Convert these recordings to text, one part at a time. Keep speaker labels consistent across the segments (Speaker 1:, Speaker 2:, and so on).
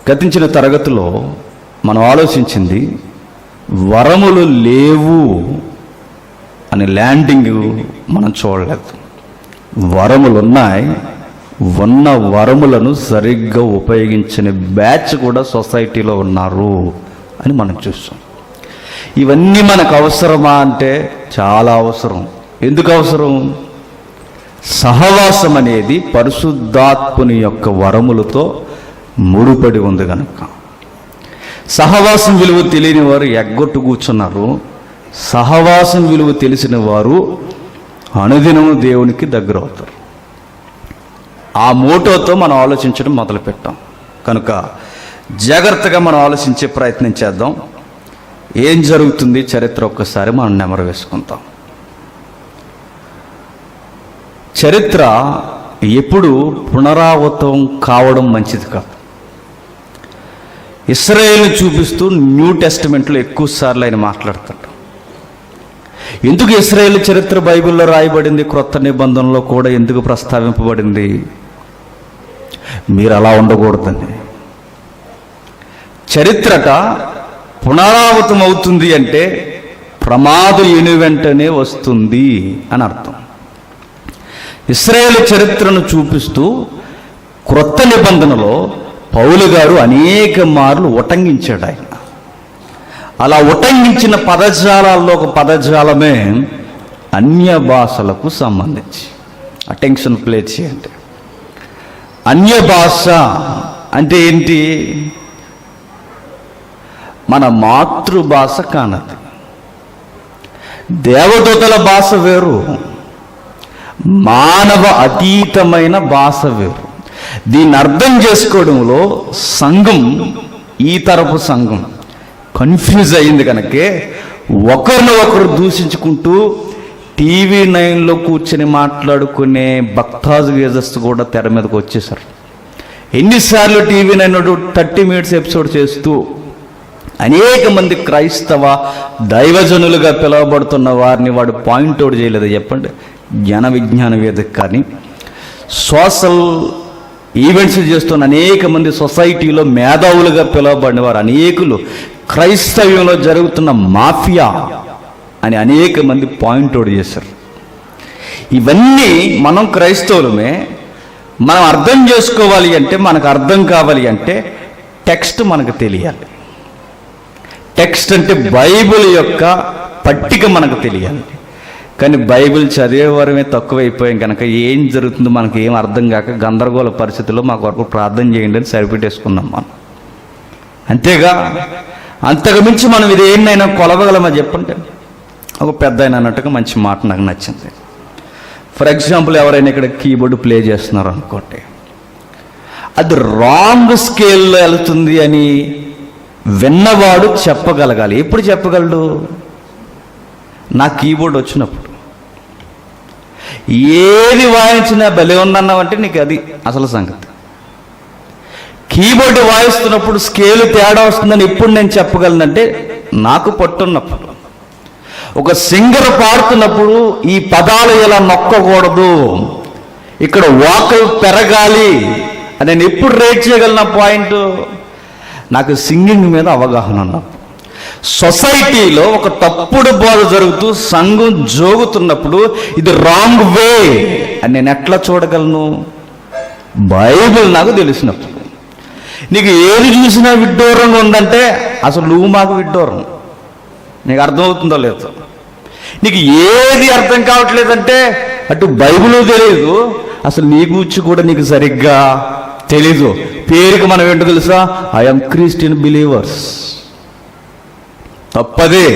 Speaker 1: గతించిన తరగతిలో మనం ఆలోచించింది వరములు లేవు అని ల్యాండింగ్ మనం చూడలేదు. వరములు ఉన్నాయి, ఉన్న వరములను సరిగ్గా ఉపయోగించని బ్యాచ్ కూడా సొసైటీలో ఉన్నారు అని మనం చూస్తాం. ఇవన్నీ మనకు అవసరమా అంటే చాలా అవసరం. ఎందుకు అవసరం? సహవాసం అనేది పరిశుద్ధాత్ముని యొక్క వరములతో ముడిపడి ఉంది కనుక. సహవాసం విలువ తెలియని వారు ఎగ్గొట్టు కూర్చున్నారు. సహవాసం విలువ తెలిసిన వారు అనుదినము దేవునికి దగ్గర అవుతారు. ఆ మోటోతో మనం ఆలోచించడం మొదలుపెట్టాం కనుక జాగ్రత్తగా మనం ఆలోచించే ప్రయత్నం చేద్దాం. ఏం జరుగుతుంది చరిత్ర ఒక్కసారి మనం నెమరు వేసుకుంటాం. చరిత్ర ఎప్పుడు పునరావృతం కావడం మంచిది కాదు. ఇశ్రాయేలుని చూపిస్తూ న్యూ టెస్టిమెంట్లో ఎక్కువసార్లు ఆయన మాట్లాడతాడు. ఎందుకు ఇశ్రాయేల్ చరిత్ర బైబిల్లో రాయబడింది, క్రొత్త నిబంధనలో కూడా ఎందుకు ప్రస్తావింపబడింది? మీరు అలా ఉండకూడదండి. చరిత్రట పునరావృతం అవుతుంది అంటే ప్రమాదం ఎను వెంటనే వస్తుంది అని అర్థం. ఇశ్రాయేలు చరిత్రను చూపిస్తూ క్రొత్త నిబంధనలో పౌలు గారు అనేక మార్లు ఉటంకించాడు. ఆయన అలా ఉటంకించిన పదజాలాల్లో ఒక పదజాలమే అన్య భాషలకు సంబంధించి. అటెన్షన్ ప్లే చేయండి. అన్య భాష అంటే ఏంటి? మన మాతృభాష కానది. దేవదూతల భాష వేరు, మానవ అతీతమైన భాష వేరు. దీన్ని అర్థం చేసుకోవడంలో సంఘం, ఈ తరపు సంఘం కన్ఫ్యూజ్ అయింది. కనుకే ఒకరిని ఒకరు దూషించుకుంటూ టీవీ 9లో కూర్చొని మాట్లాడుకునే భక్తాజు వేజస్ కూడా తెర మీదకి వచ్చేసారు. ఎన్నిసార్లు టీవీ 9 30 minutes ఎపిసోడ్ చేస్తూ అనేక మంది క్రైస్తవ దైవజనులుగా పిలువబడుతున్న వారిని వాడు పాయింట్అవుట్ చేయలేదు. చెప్పండి, జ్ఞాన విజ్ఞాన వేదిక కానీ సోషల్ ఈవెంట్స్ చేస్తున్న అనేక మంది సొసైటీలో మేధావులుగా పిలువబడిన వారు అనేకులు క్రైస్తవ్యంలో జరుగుతున్న మాఫియా అని అనేక మంది పాయింట్అవుట్ చేశారు. ఇవన్నీ మనం క్రైస్తవులమే. మనం అర్థం చేసుకోవాలి అంటే, మనకు అర్థం కావాలి అంటే టెక్స్ట్ మనకు తెలియాలి. టెక్స్ట్ అంటే బైబిల్ యొక్క పట్టిక మనకు తెలియాలి. కానీ బైబిల్ చదివేవారమే తక్కువైపోయాం కనుక ఏం జరుగుతుందో మనకి ఏం అర్థం కాక గందరగోళ పరిస్థితుల్లో మాకు వరకు ప్రార్థన చేయండి అని సరిపెట్టేసుకున్నాం మనం. అంతేగా, అంతకు మించి మనం ఇది ఏంటైనా కొలవగలమా చెప్పండి? ఒక పెద్ద ఆయన అన్నట్టుగా మంచి మాట నాకు నచ్చింది. ఫర్ ఎగ్జాంపుల్, ఎవరైనా ఇక్కడ కీబోర్డ్ ప్లే చేస్తున్నారు అనుకోండి, అది రాంగ్ స్కేల్లో వెళ్తుంది అని విన్నవాడు చెప్పగలగాలి. ఎప్పుడు చెప్పగలడు? నా కీబోర్డ్ వచ్చినప్పుడు. ఏది వాయించినా భలే ఉందన్నావంటే నీకు అది అసలు సంగతి. కీబోర్డ్ వాయిస్తున్నప్పుడు స్కేలు తేడా వస్తుందని ఎప్పుడు నేను చెప్పగలనంటే నాకు పట్టున్నప్పుడు. ఒక సింగర్ పాడుతున్నప్పుడు ఈ పదాలు ఇలా నొక్కకూడదు, ఇక్కడ వాకల్ పెరగాలి అని నేను ఎప్పుడు రేట్ చేయగలను పాయింట్? నాకు సింగింగ్ మీద అవగాహన ఉన్నప్పుడు. సొసైటీలో ఒక తప్పుడు బోధ జరుగుతూ సంఘం జోగుతున్నప్పుడు ఇది రాంగ్ వే అని నేను ఎట్లా చూడగలను? బైబిల్ నాకు తెలిసినప్పుడు. నీకు ఏది చూసినా విడ్డూరంగా ఉందంటే అసలు నువ్వు మాకు విడ్డూరం. నీకు అర్థమవుతుందో లేదో? నీకు ఏది అర్థం కావట్లేదంటే అటు బైబిల్ తెలియదు, అసలు నీ గురించి కూడా నీకు సరిగ్గా తెలీదు. పేరుకి మనం ఏంటో తెలుసా? I am Christian believers. తప్పదే.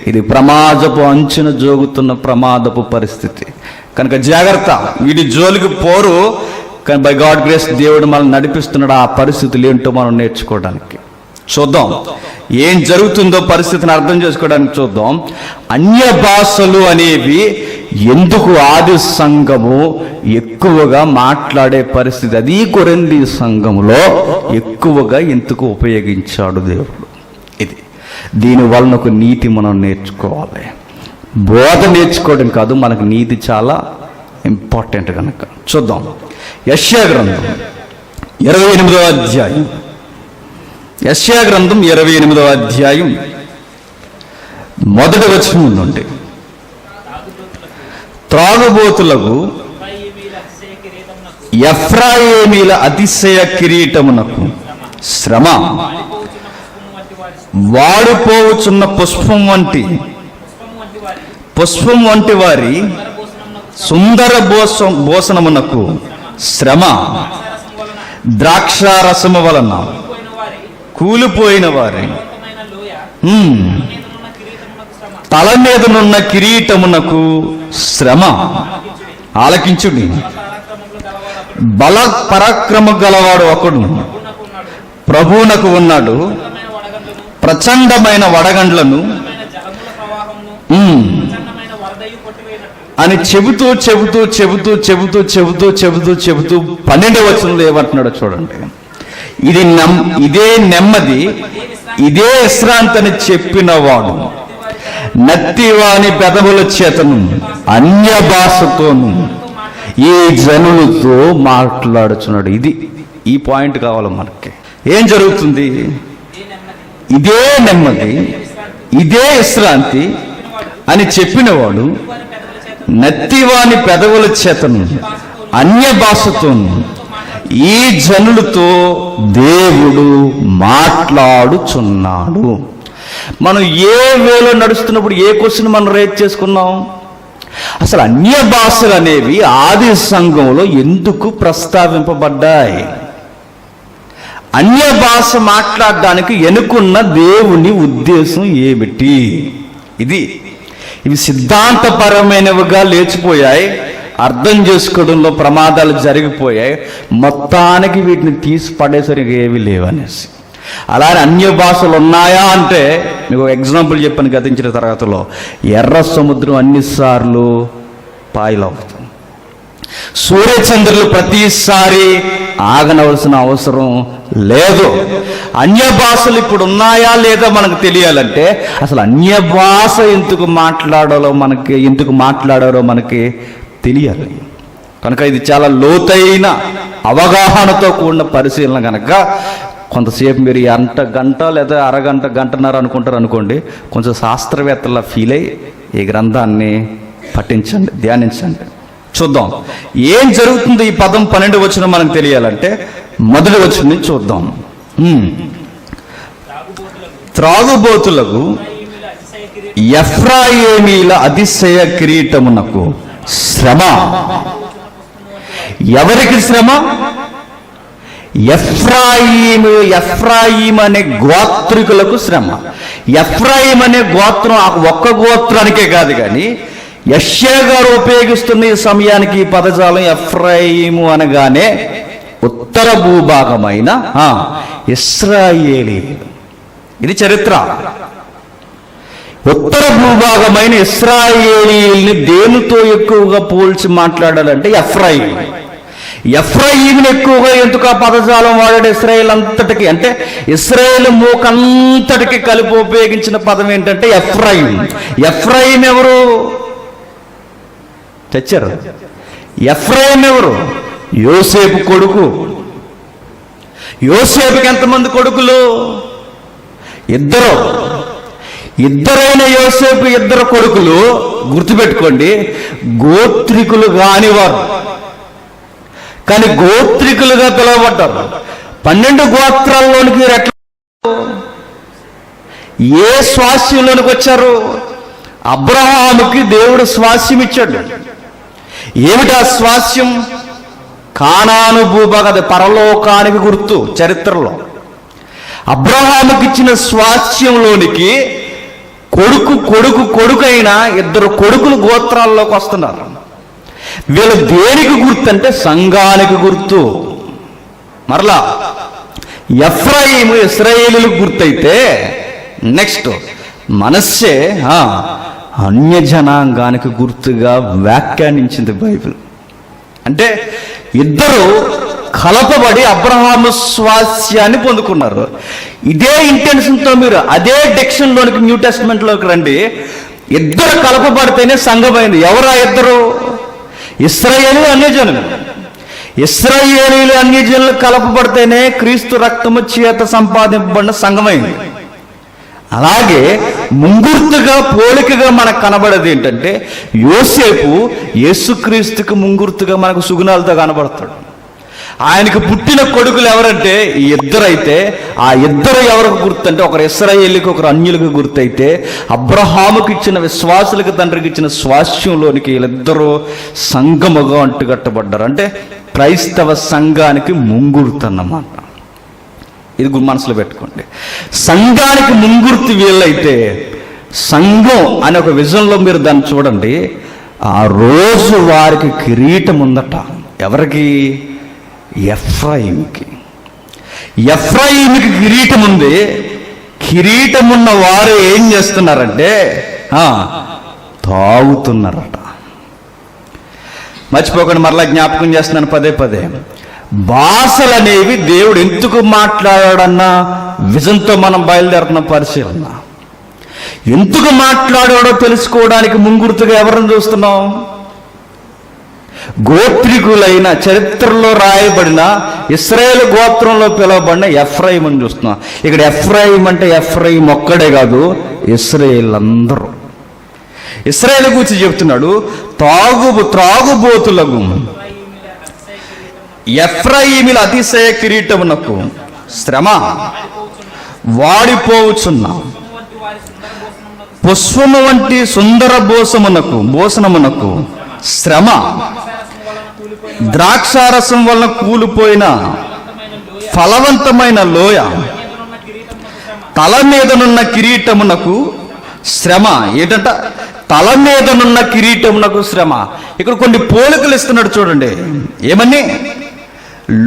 Speaker 1: ఇది ప్రమాదపు అంచున జోగుతున్న ప్రమాదపు పరిస్థితి కనుక జాగ్రత్త. వీటి జోలికి పోరు. కానీ బై గాడ్ గ్రేస్ దేవుడు మనం నడిపిస్తున్నాడు ఆ పరిస్థితులు ఏంటో మనం నేర్చుకోవడానికి. చూద్దాం ఏం జరుగుతుందో, పరిస్థితిని అర్థం చేసుకోవడానికి చూద్దాం. అన్య భాషలు అనేవి ఎందుకు ఆది సంఘము ఎక్కువగా మాట్లాడే పరిస్థితి, అది కొరింథీ సంఘములో ఎక్కువగా ఎందుకు ఉపయోగించాడు దేవుడు? ఇది దీని వలన ఒక నీతి మనం నేర్చుకోవాలి. బోధ నేర్చుకోవడం కాదు, మనకు నీతి చాలా ఇంపార్టెంట్ కనుక చూద్దాం. యెషయా గ్రంథం 28వ అధ్యాయం యెషయా గ్రంథం 28వ అధ్యాయం మొదటి వచనం నుండి, త్రాగుబోతులకు ఎఫ్రాయిమీల అతిశయ కిరీటమునకు శ్రమ, వాడిపోవుచున్న పుష్పం వంటి వారి సుందర భోసనమునకు శ్రమ, ద్రాక్షారసము వలన కూలిపోయిన వారి తల మీదనున్న కిరీటమునకు శ్రమ. ఆలకించుడి. బల పరాక్రమ గలవాడు ఒకడు ప్రభువునకు ఉన్నాడు. ప్రచండమైన వడగండ్లను అని చెబుతూ 12వ వచనంలో ఏమంటున్నాడో చూడండి. ఇదే నెమ్మది, ఇదే విశ్రాంతి అని చెప్పినవాడు నత్తివాని పెదవుల చేతను అన్య భాషతోను ఈ జనులతో మాట్లాడుచున్నాడు. ఈ పాయింట్ కావాలి మనకి. ఏం జరుగుతుంది? ఇదే నెమ్మది, ఇదే విశ్రాంతి అని చెప్పినవాడు నత్తివాని పెదవుల చేతను అన్య భాషతోను ఈ జనులతో దేవుడు మాట్లాడుచున్నాడు. మనం ఏ వేలో నడుస్తున్నప్పుడు ఏ క్వశ్చన్ మనం రేట్ చేసుకున్నాం? అసలు అన్య భాషలు అనేవి ఆది సంఘంలో ఎందుకు ప్రస్తావింపబడ్డాయి? అన్య భాష మాట్లాడడానికి ఎనుకున్న దేవుని ఉద్దేశం ఏమిటి? ఇవి సిద్ధాంతపరమైనవిగా లేచిపోయాయి. అర్థం చేసుకోవడంలో ప్రమాదాలు జరిగిపోయాయి. మొత్తానికి వీటిని తీసి పడేసరికి ఏవి లేవనేసి. అలానే అన్య భాషలు ఉన్నాయా అంటే మీకు ఎగ్జాంపుల్ చెప్పాను గతించిన తరగతిలో. ఎర్ర సముద్రం అన్నిసార్లు పాయలవుతుంది. సూర్యచంద్రులు ప్రతిసారి ఆగనవలసిన అవసరం లేదు. అన్య భాషలు ఇప్పుడు ఉన్నాయా లేదా మనకు తెలియాలంటే అసలు అన్య భాష ఎందుకు మాట్లాడారో మనకి తెలియాలి. కనుక ఇది చాలా లోతైన అవగాహనతో కూడిన పరిశీలన. కనుక కొంతసేపు మీరు గంట లేదా అరగంట, గంటన్నర అనుకోండి. కొంచెం శాస్త్రవేత్తలా ఫీల్ అయ్యి ఈ గ్రంథాన్ని పఠించండి, ధ్యానించండి. చూద్దాం ఏం జరుగుతుంది. ఈ పదం 12వ వచనం మనకు తెలియాలంటే మొదటి వచనం నుంచి చూద్దాం. త్రాగుబోతులకు ఎఫ్రాయిమీల అతిశయ కిరీటమునకు శ్రమ. ఎవరికి శ్రమ? ఎఫ్రాయిం అనే గోత్రికులకు శ్రమ. ఎఫ్రాయిం అనే గోత్రం ఒక్క గోత్రానికే కాదు, కానీ యెషయా గారు ఉపయోగిస్తున్న ఈ సమయానికి ఈ పదజాలం ఎఫ్రాయిము అనగానే ఉత్తర భూభాగమైన ఇశ్రాయేలీయులు. ఇది చరిత్ర. ఉత్తర భూభాగమైన ఇశ్రాయేలీయుల్ని దేనితో ఎక్కువగా పోల్చి మాట్లాడాలంటే ఎఫ్రాయిముని ఎక్కువగా ఎందుకు ఆ పదజాలం వాడాడు? ఇశ్రాయేల్ అంతటికి, అంటే ఇశ్రాయేల్ మూకంతటికి కలిపి ఉపయోగించిన పదం ఏంటంటే ఎఫ్రాయిం. ఎఫ్రాయిం ఎవరు? తెచ్చారు. ఎఫ్రాయిం ఎవరు? యోసేపు కొడుకు. యోసేపుకి ఎంతమంది కొడుకులు? ఇద్దరైన యోసేపు ఇద్దరు కొడుకులు. గుర్తుపెట్టుకోండి, గోత్రికులు కానివారు, కానీ గోత్రికులుగా పిలువబడ్డారు. 12 గోత్రాల్లోనికి ఏ స్వాస్యంలోనికి వచ్చారు? అబ్రహాముకి దేవుడు స్వాస్యం ఇచ్చాడు. ఏమిటా స్వాస్యం? కానాను భూభాగం. అది పరలోకానికి గుర్తు. చరిత్రలో అబ్రహాముకి ఇచ్చిన స్వాస్యంలోనికి కొడుకైన ఇద్దరు కొడుకులు గోత్రాల్లోకి వస్తున్నారు. వీళ్ళు దేనికి గుర్తు అంటే సంఘానికి గుర్తు. మరలా ఎఫ్రాయిము ఇశ్రాయేలులకు గుర్తయితే నెక్స్ట్ మనస్సే అన్యజనాంగానికి గుర్తుగా వ్యాఖ్యానించింది బైబిల్. అంటే ఇద్దరు కలపబడి అబ్రహాము స్వాస్యాన్ని పొందుకున్నారు. ఇదే ఇంటెన్షన్తో మీరు అదే డిక్షన్లోనికి, న్యూ టెస్ట్మెంట్లోకి రండి. ఇద్దరు కలపబడితేనే సంఘమైంది. ఎవరా ఇద్దరు? ఇశ్రాయేలు, అన్యజనులు. ఇశ్రాయేలీయులు అన్యజనులు కలపబడితేనే క్రీస్తు రక్తము చేత సంపాదింపబడిన సంఘమైంది. అలాగే ముంగుర్తుగా పోలికగా మనకు కనబడేది ఏంటంటే యోసేపు యేసుక్రీస్తుకు ముంగుర్తుగా మనకు సుగుణాలతో కనబడతాడు. ఆయనకు పుట్టిన కొడుకులు ఎవరంటే ఈ ఇద్దరైతే ఆ ఇద్దరు ఎవరికి గుర్తు అంటే ఒకరు ఇశ్రాయేలుకి ఒకరు అన్యులకు గుర్తయితే అబ్రహాముకి ఇచ్చిన విశ్వాసులకు తండ్రికి ఇచ్చిన స్వాస్థ్యంలోనికి వీళ్ళిద్దరూ సంఘముగా అంటుకట్టబడ్డారు. అంటే క్రైస్తవ సంఘానికి ముంగుర్తు అన్నమాట. ఇది మనసులో పెట్టుకోండి. సంఘానికి ముంగుర్తు వీళ్ళైతే సంఘం అనే ఒక విజన్లో మీరు దాన్ని చూడండి. ఆ రోజు వారికి కిరీటం ఉందట. ఎవరికి? ఎఫ్రాయిముకి. ఎఫ్రాయిముకి కిరీటం ఉంది. కిరీటం ఉన్న వారు ఏం చేస్తున్నారంటే తాగుతున్నారట. మర్చిపోకుండా మరలా జ్ఞాపకం చేస్తున్నాను పదే పదే. భాషలు అనేవి దేవుడు ఎందుకు మాట్లాడాడన్న విజన్తో మనం బయలుదేరుతున్న పరిశీలన. ఎందుకు మాట్లాడాడో తెలుసుకోవడానికి ముంగుర్తుగా ఎవరిని చూస్తున్నాం? గోత్రికులైన చరిత్రలో రాయబడిన ఇశ్రాయేలు గోత్రంలో పిలువబడిన ఎఫ్రాయిం చూస్తున్నాం. ఇక్కడ ఎఫ్రాయిం అంటే ఎఫ్రాయిం ఒక్కడే కాదు, ఇశ్రాయేల్ అందరూ. ఇశ్రాయేలు గురించి చెప్తున్నాడు. త్రాగుబోతులకు ఎఫ్రాయిముల అతిశయ కిరీటమునకు శ్రమ, వాడిపోవచ్చున్న పుష్పము వంటి సుందర భూషణమునకు శ్రమ, ద్రాక్షారసం వలన కూలిపోయిన ఫలవంతమైన లోయ, తల మీదనున్న కిరీటమునకు శ్రమ. ఏంటంట? తల మీదనున్న కిరీటమునకు శ్రమ. ఇక్కడ కొన్ని పోలికలు ఇస్తున్నాడు చూడండి. ఏమని?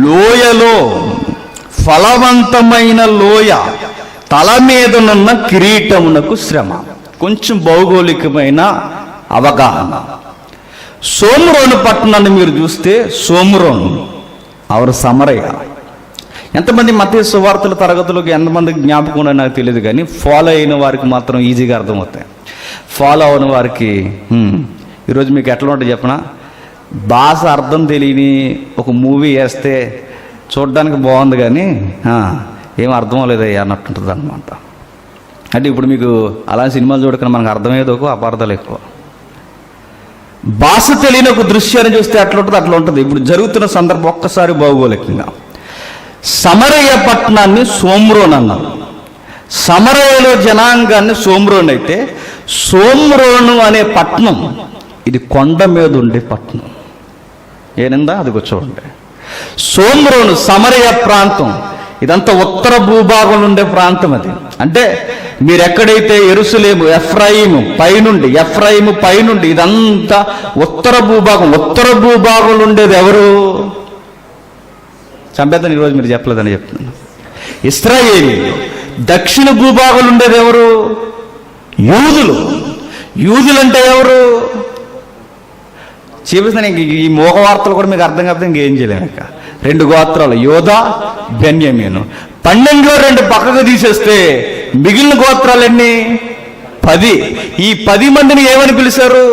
Speaker 1: లోయలో ఫలవంతమైన లోయ, తల మీదనున్న కిరీటమునకు శ్రమ. కొంచెం భౌగోళికమైన అవగాహన. సోమ్రోను పట్టణాన్ని మీరు చూస్తే సోమ్రోను అవరు సమరయ. ఎంతమంది మత్తయి సువార్తల తరగతులకు ఎంతమందికి జ్ఞాపకం ఉన్నాయో నాకు తెలియదు, కానీ ఫాలో అయిన వారికి మాత్రం ఈజీగా అర్థమవుతాయి. ఫాలో అవని వారికి ఈరోజు మీకు ఎట్లా ఉంటుంది చెప్పనా? భాష అర్థం తెలియని ఒక మూవీ వేస్తే చూడడానికి బాగుంది కానీ ఏం అర్థం లేదయ్యా అన్నట్టుంటుంది అనమాట. అంటే ఇప్పుడు మీకు అలాంటి సినిమాలు చూడకుండా మనకు అర్థమయ్యేది ఒక అపార్థాలు ఎక్కువ. భాష తెలియని ఒక దృశ్యాన్ని చూస్తే అట్లా ఉంటుంది, అట్లా ఉంటుంది. ఇప్పుడు జరుగుతున్న సందర్భం ఒక్కసారి భౌగోళికంగా సమరయ పట్టణాన్ని సోమ్రోన్ అన్నారు. సమరయలో జనాంగాన్ని సోమ్రోన్ అయితే, సోమ్రోను అనే పట్టణం ఇది కొండ మీద ఉండే పట్టణం. ఏనిందా అది చూడండి. సోమ్రోను సమరయ ప్రాంతం ఇదంతా ఉత్తర భూభాగంలో ఉండే ప్రాంతం. అది అంటే మీరు ఎక్కడైతే యెరూషలేము ఎఫ్రాయిము పైనుండి ఇదంతా ఉత్తర భూభాగం. ఉత్తర భూభాగంలో ఉండేది ఎవరు? చంపేద్దాను ఈరోజు మీరు చెప్పలేదని చెప్తున్నాను. ఇశ్రాయేలీయులు. దక్షిణ భూభాగంలో ఉండేది ఎవరు? యూదులు అంటే ఎవరు? చూపిస్తాను. ఈ మోగ వార్తలు కూడా మీకు అర్థం కాకపోతే ఇంకేం చేయలేము. ఇంకా 2 గోత్రాలు యోధా, బెన్యామీను. 12లో 2 పక్కకు తీసేస్తే మిగిలిన గోత్రాలు ఎన్ని? 10. ఈ 10 మందిని ఏమని పిలిచారు?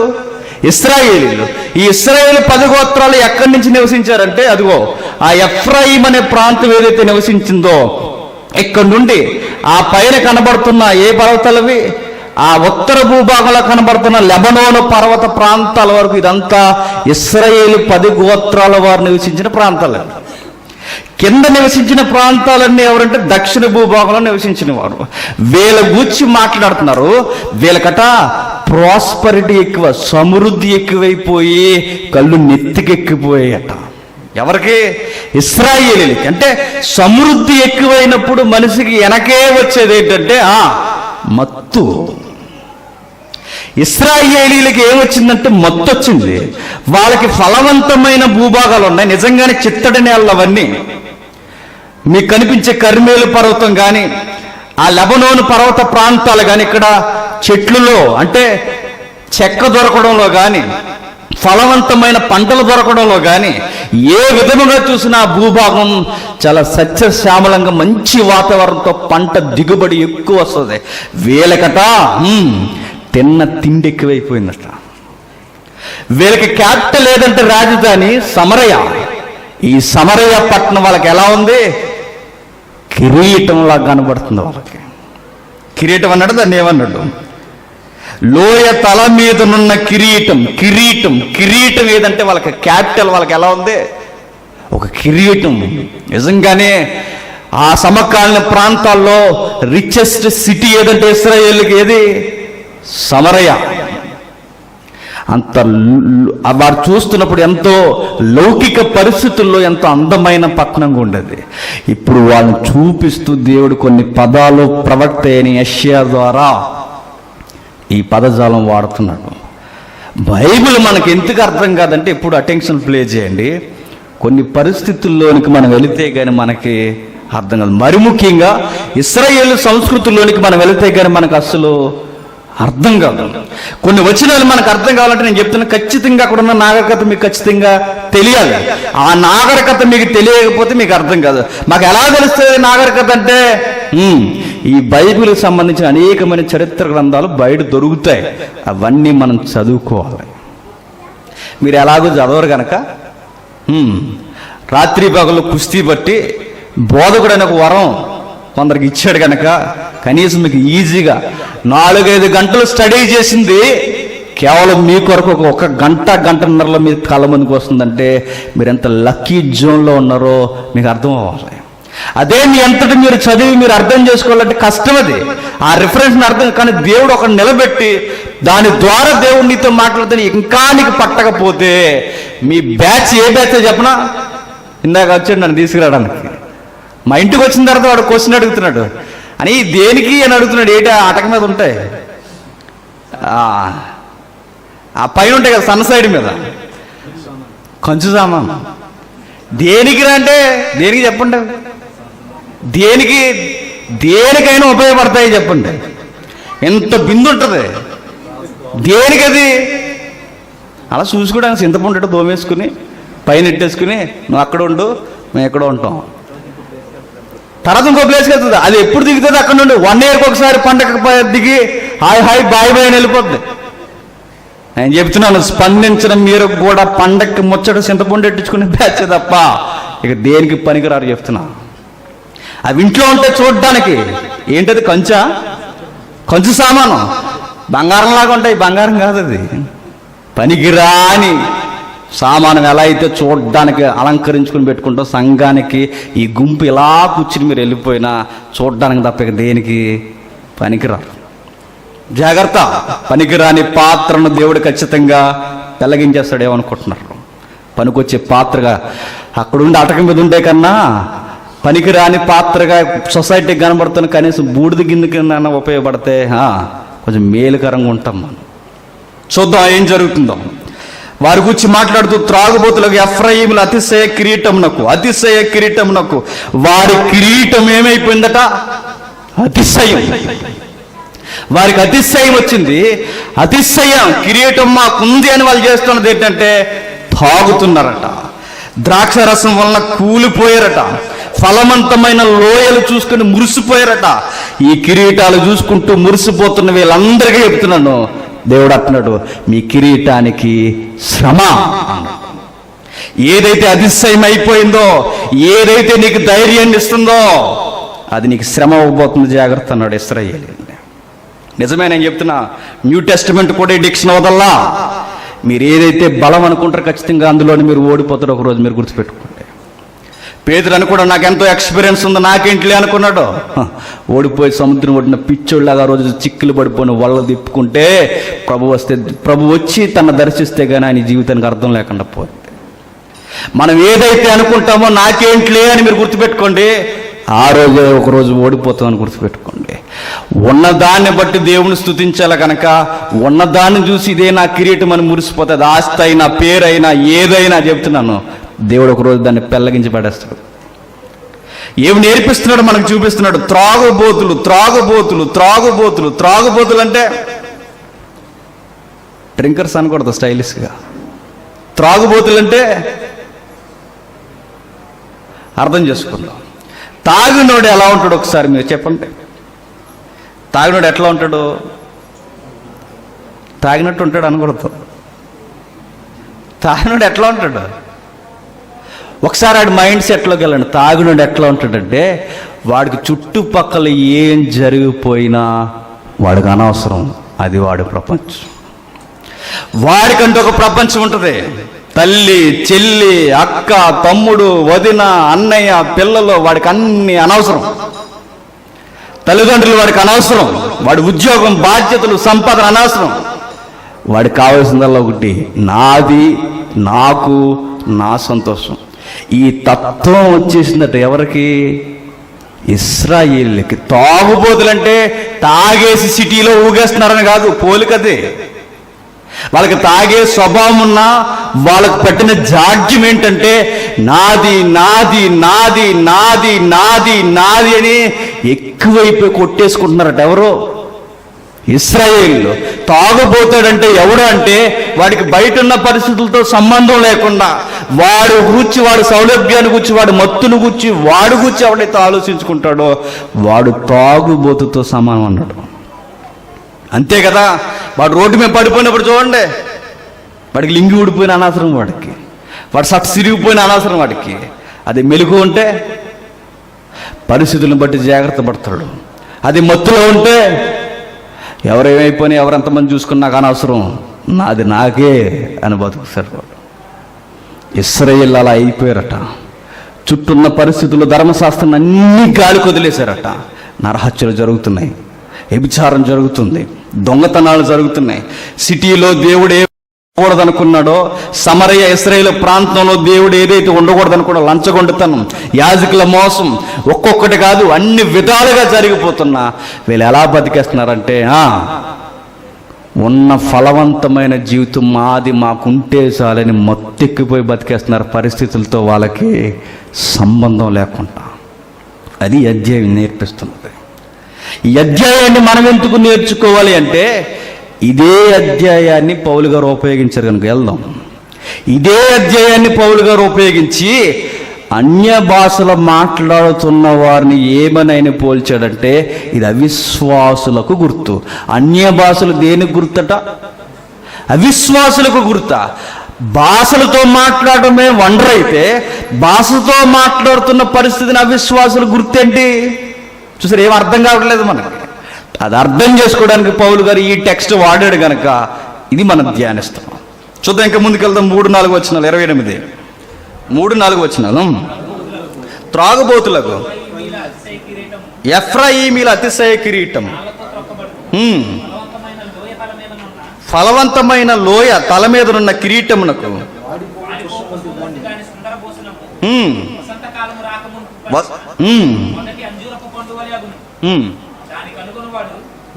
Speaker 1: ఇశ్రాయేలీయులు. ఈ ఇశ్రాయేలు 10 గోత్రాలు ఎక్కడి నుంచి నివసించారంటే అదిగో ఆ ఎఫ్రాయిం అనే ప్రాంతం ఏదైతే నివసించిందో ఇక్కడ నుండి ఆ పైన కనబడుతున్న ఏ పర్వతాలవి? ఆ ఉత్తర భూభాగంలో కనబడుతున్న లెబనోను పర్వత ప్రాంతాల వరకు ఇదంతా ఇశ్రాయేలు 10 గోత్రాల వారు నివసించిన ప్రాంతాలు. కింద నివసించిన ప్రాంతాలన్నీ ఎవరంటే దక్షిణ భూభాగంలో నివసించిన వారు. వీళ్ళ గూర్చి మాట్లాడుతున్నారు. వీళ్ళకట ప్రాస్పరిటీ ఎక్కువ, సమృద్ధి ఎక్కువైపోయి కళ్ళు నెత్తికెక్కిపోయాయట. ఎవరికి? ఇశ్రాయేలీలకి. అంటే సమృద్ధి ఎక్కువైనప్పుడు మనిషికి వెనకే వచ్చేది ఏంటంటే మత్తు. ఇశ్రాయేలీలకి ఏమొచ్చిందంటే మత్తు వచ్చింది. వాళ్ళకి ఫలవంతమైన భూభాగాలు ఉన్నాయి, నిజంగానే చిత్తడి నేలలు అవన్నీ. మీకు కనిపించే కర్మేలు పర్వతం కానీ ఆ లెబనోను పర్వత ప్రాంతాలు కానీ ఇక్కడ చెట్లలో అంటే చెక్క దొరకడంలో కానీ ఫలవంతమైన పంటలు దొరకడంలో కానీ ఏ విధముగా చూసినా భూభాగం చాలా సస్యశ్యామలంగా మంచి వాతావరణంతో పంట దిగుబడి ఎక్కువ వస్తుంది. వీళ్ళకట తిన్న తిండి ఎక్కువైపోయిందట. వీళ్ళకి క్యాపిటల్ ఏదంటే రాజధాని సమరయ. ఈ సమరయ పట్టణం వాళ్ళకి ఎలా ఉంది? కిరీటంలా కనబడుతుంది వాళ్ళకి. కిరీటం అన్నాడు, దాన్ని ఏమన్నాడు? లోయ తల మీదనున్న కిరీటం. కిరీటం కిరీటం ఏదంటే వాళ్ళకి క్యాపిటల్ వాళ్ళకి ఎలా ఉంది? ఒక కిరీటం. నిజంగానే ఆ సమకాలీన ప్రాంతాల్లో రిచెస్ట్ సిటీ ఏదంటే ఇశ్రాయేలుకి ఏది? సమరయ. అంత వారు చూస్తున్నప్పుడు ఎంతో లౌకిక పరిస్థితుల్లో ఎంతో అందమైన పట్టణంగా ఉండేది. ఇప్పుడు వాళ్ళని చూపిస్తూ దేవుడు కొన్ని పదాలు ప్రవక్త అయిన యెషయా ద్వారా ఈ పదజాలం వాడుతున్నాడు. బైబిల్ మనకి ఎందుకు అర్థం కాదంటే, ఇప్పుడు అటెన్షన్ ప్లే చేయండి, కొన్ని పరిస్థితుల్లోనికి మనం వెళితే కానీ మనకి అర్థం కాదు. మరి ముఖ్యంగా ఇశ్రాయేలు సంస్కృతిలోనికి మనం వెళితే కానీ మనకు అసలు అర్థం కాదు. కొన్ని వచనాలు మనకు అర్థం కావాలంటే నేను చెప్తున్నా, ఖచ్చితంగా అక్కడ ఉన్న నాగరికత మీకు ఖచ్చితంగా తెలియాలి. ఆ నాగరికత మీకు తెలియకపోతే మీకు అర్థం కాదు. మాకు ఎలా తెలుస్తుంది నాగరికత అంటే? ఈ బైబిల్కి సంబంధించిన అనేకమైన చరిత్ర గ్రంథాలు బయట దొరుకుతాయి, అవన్నీ మనం చదువుకోవాలి. మీరు ఎలాగో చదవరు కనుక రాత్రి పగలు కుస్తీ బట్టి బోధకుడు అనే ఒక వరం కొందరికి ఇచ్చాడు కనుక కనీసం మీకు ఈజీగా 4-5 గంటలు స్టడీ చేసింది కేవలం మీ కొరకు ఒక గంటన్నరలో మీరు కళ్ళ ముందుకు వస్తుందంటే మీరు ఎంత లక్కీ జోన్లో ఉన్నారో మీకు అర్థం అవ్వాలి. అదే మీ అంతటి మీరు చదివి మీరు అర్థం చేసుకోవాలంటే కష్టం. అది ఆ రిఫరెన్స్ అర్థం. కానీ దేవుడు ఒక నిలబెట్టి దాని ద్వారా దేవుడు నీతో మాట్లాడితే ఇంకా నీకు పట్టకపోతే మీ బ్యాచ్ ఏ బ్యాచ్ చెప్పనా? ఇందాక వచ్చాడు నన్ను తీసుకురావడానికి. మా ఇంటికి వచ్చిన తర్వాత వాడు క్వశ్చన్ అడుగుతున్నాడు, అని దేనికి అని అడుగుతున్నాడు. ఏంటి ఆటక మీద ఉంటాయి, ఆ పైన ఉంటాయి కదా సన్న సైడ్ మీద కంచు సామాను. దేనికి అంటే దేనికి చెప్పండి, దేనికైనా ఉపయోగపడతాయి చెప్పండి. ఎంత బిందు ఉంటుంది దేనికి? అది అలా చూసుకోవడానికి చింతపండు దోమేసుకుని పైన ఎట్టేసుకుని నువ్వు అక్కడ ఉండు మేము ఎక్కడో ఉంటాం. తర్వాత ఇంకో ప్లేస్కి వెళ్తుంది. అది ఎప్పుడు దిగుతుంది అక్కడ నుండి 1 yearకి ఒకసారి పండగ దిగి హాయ్ బాయ్ అని వెళ్ళిపోద్ది. నేను చెప్తున్నాను, స్పందించిన మీరు కూడా పండగకి ముచ్చట చింతపండు ఎట్టించుకుని బ్యాచ్ తప్ప ఇక దేనికి పనికిరారు చెప్తున్నా. అవి ఇంట్లో ఉంటే చూడడానికి ఏంటది? కంచు సామాను. బంగారంలాగా ఉంటాయి, బంగారం కాదు అది. పనికిరాని సామానం ఎలా అయితే చూడ్డానికి అలంకరించుకుని పెట్టుకుంటాం సంఘానికి, ఈ గుంపు ఇలా కూర్చుని మీరు వెళ్ళిపోయినా చూడ్డానికి తప్ప ఇక దేనికి పనికిరారు. జాగ్రత్త, పనికిరాని పాత్రను దేవుడు ఖచ్చితంగా పెళ్ళగించేస్తాడు. ఏమనుకుంటున్నారు? పనికొచ్చే పాత్రగా అక్కడుండి అటక మీద ఉండే కన్నా పనికిరాని పాత్రగా సొసైటీకి కనబడుతున్న కనీసం బూడిద గిన్నె కింద ఉపయోగపడితే కొంచెం మేలుకరంగా ఉంటాం మనం. చూద్దాం ఏం జరుగుతుందో. వారి గురించి మాట్లాడుతూ త్రాగుబోతులకు ఎఫ్రాయిముల అతిశయ కిరీటమునకు వారి కిరీటం ఏమైపోయిందట? అతిశయం. వారికి అతిశయం వచ్చింది. అతిశయం కిరీటం మాకుంది అని వాళ్ళు చేస్తున్నది ఏంటంటే తాగుతున్నారట. ద్రాక్ష రసం వలన కూలిపోయారట. ఫలవంతమైన లోయలు చూసుకుని మురిసిపోయారట. ఈ కిరీటాలు చూసుకుంటూ మురిసిపోతున్న వీళ్ళందరికీ చెప్తున్నాను, దేవుడు అంటున్నాడు మీ కిరీటానికి శ్రమ. ఏదైతే అతిశయం అయిపోయిందో, ఏదైతే నీకు ధైర్యాన్ని ఇస్తుందో అది నీకు శ్రమ అవ్వబోతుంది, జాగ్రత్త అన్నాడు ఇశ్రాయేలు. నిజమే, నేను చెప్తున్నా, న్యూ టెస్టిమెంట్ కూడా డిక్షన్ వదల్లా. మీరు ఏదైతే బలం అనుకుంటారో ఖచ్చితంగా అందులోని మీరు ఓడిపోతారో ఒకరోజు మీరు గుర్తుపెట్టుకోండి. పేతురు అనుకోవడం నాకెంతో ఎక్స్పీరియన్స్ ఉంది నాకేంటిలే అనుకున్నాడు. ఓడిపోయి సముద్రం ఒడిన పిచ్చోళ్ళగా రోజు చిక్కులు పడిపోయిన వల్ల తిప్పుకుంటే ప్రభు వచ్చి తన దర్శిస్తే కానీ ఆయన జీవితానికి అర్థం లేకుండా పోతుంది. మనం ఏదైతే అనుకుంటామో నాకేంటిలే అని మీరు గుర్తుపెట్టుకోండి, ఆ రోజే ఒకరోజు ఓడిపోతామని గుర్తుపెట్టుకోండి. ఉన్నదాన్ని బట్టి దేవుని స్తుతించాలి కనుక ఉన్నదాన్ని చూసి ఇదే నా కిరీటం అని మురిసిపోతుంది. ఆస్తి అయినా పేరైనా ఏదైనా చెప్తున్నాను, దేవుడు ఒకరోజు దాన్ని పెళ్ళగించి పడేస్తాడు. ఏమి నేర్పిస్తున్నాడు మనకు చూపిస్తున్నాడు. త్రాగుబోతులు అంటే డ్రింకర్స్ అనకూడదు, స్టైలిష్గా. త్రాగుబోతులు అంటే అర్థం చేసుకుందాం. తాగినోడు ఎలా ఉంటాడు ఒకసారి మీరు చెప్పండి. తాగినోడు ఎట్లా ఉంటాడు? తాగినట్టు ఉంటాడు అనకూడదు. తాగినోడు ఎట్లా ఉంటాడు? ఒకసారి ఆడి మైండ్ సెట్లోకి వెళ్ళండి. తాగునుడు ఎట్లా ఉంటాడంటే వాడికి చుట్టుపక్కల ఏం జరిగిపోయినా వాడికి అనవసరం. అది వాడి ప్రపంచం. వాడికంటూ ఒక ప్రపంచం ఉంటుంది. తల్లి, చెల్లి, అక్క, తమ్ముడు, వదిన, అన్నయ్య, పిల్లలు వాడికి అన్ని అనవసరం. తల్లిదండ్రులు వాడికి అనవసరం. వాడి ఉద్యోగం, బాధ్యతలు, సంపాదన అనవసరం. వాడికి కావాల్సిందల్లా ఒకటి, నాది, నాకు, నా సంతోషం. ఈ తత్వం వచ్చేసిందట ఎవరికి? ఇశ్రాయేలుకి. తాగుబోతులంటే తాగేసి సిటీలో ఊగేస్తున్నారని కాదు, పోలికదే. వాళ్ళకి తాగే స్వభావం ఉన్నా వాళ్ళకు పెట్టిన జాడ్యం ఏంటంటే నాది నాది నాది నాది నాది నాది అని ఎక్కువైపోయి కొట్టేసుకుంటున్నారట. ఎవరో ఇశ్రాయేలు. తాగుబోతాడంటే ఎవడు అంటే వాడికి బయట ఉన్న పరిస్థితులతో సంబంధం లేకుండా వాడు గురించి, వాడు సౌలభ్యాన్ని గురించి, వాడు మత్తును గురించి, వాడు గురించి ఎవడైతే ఆలోచించుకుంటాడో వాడు తాగుబోతుతో సమానం అన్నాడు. అంతే కదా. వాడు రోడ్డు మీద పడిపోయినప్పుడు చూడండి, వాడికి లింగి ఊడిపోయిన అనవసరం, వాడు షర్ట్ సిరిగిపోయిన అనవసరం వాడికి. అది మెలుగు ఉంటే పరిస్థితులను బట్టి జాగ్రత్త పడతాడు. అది మత్తులో ఉంటే ఎవరేమైపోయినా ఎవరెంతమంది చూసుకుని నాకు అనవసరం, నాది నాకే అని బతుకుతాడు వాడు. ఇశ్రాయేలు అలా అయిపోయారట. చుట్టూన్న పరిస్థితుల్లో ధర్మశాస్త్రాన్ని అన్ని గాలికి వదిలేశారట. నరహత్యలు జరుగుతున్నాయి, వ్యభిచారం జరుగుతుంది, దొంగతనాలు జరుగుతున్నాయి. సిటీలో దేవుడు ఉండకూడదనుకున్నాడో, సమరయ ఇశ్రాయేలు ప్రాంతంలో దేవుడు ఏదైతే ఉండకూడదనుకున్నాడో, లంచగొండితనం, యాజకుల మోసం, ఒక్కొక్కటి కాదు అన్ని విధాలుగా జరిగిపోతున్నా వీళ్ళు ఎలా బతికేస్తున్నారంటే ఉన్న ఫలవంతమైన జీవితం మాది, మాకుంటే చాలని మొత్తెక్కిపోయి బతికేస్తున్నారు. పరిస్థితులతో వాళ్ళకి సంబంధం లేకుండా. అది అధ్యాయం నేర్పిస్తున్నది. ఈ అధ్యాయాన్ని మనం ఎందుకు నేర్చుకోవాలి అంటే ఇదే అధ్యాయాన్ని పౌలు గారు ఉపయోగించారు కనుక వెళ్దాం. ఇదే అధ్యాయాన్ని పౌలు గారు ఉపయోగించి అన్య భాషలు మాట్లాడుతున్న వారిని ఏమనైనా పోల్చాడంటే ఇది అవిశ్వాసులకు గుర్తు. అన్య భాషలు దేనికి గుర్తట? అవిశ్వాసులకు గుర్త. భాషలతో మాట్లాడమే వండర్ అయితే భాషతో మాట్లాడుతున్న పరిస్థితిని అవిశ్వాసుల గుర్తేంటి? చూసారు, ఏం అర్థం కావట్లేదు మనకి. అది అర్థం చేసుకోవడానికి పౌలు గారు ఈ టెక్స్ట్ వాడాడు కనుక ఇది మనం ధ్యానిస్తాం. చూద్దాం, ఇంకా ముందుకెళ్దాం. 3-4 వచనాలు, 28, 3-4 వచనాలు. త్రాగుబోతులకు ఎఫ్రాయిమీల అతిశయ కిరీటం, ఫలవంతమైన లోయ తల మీదనున్న కిరీటమునకు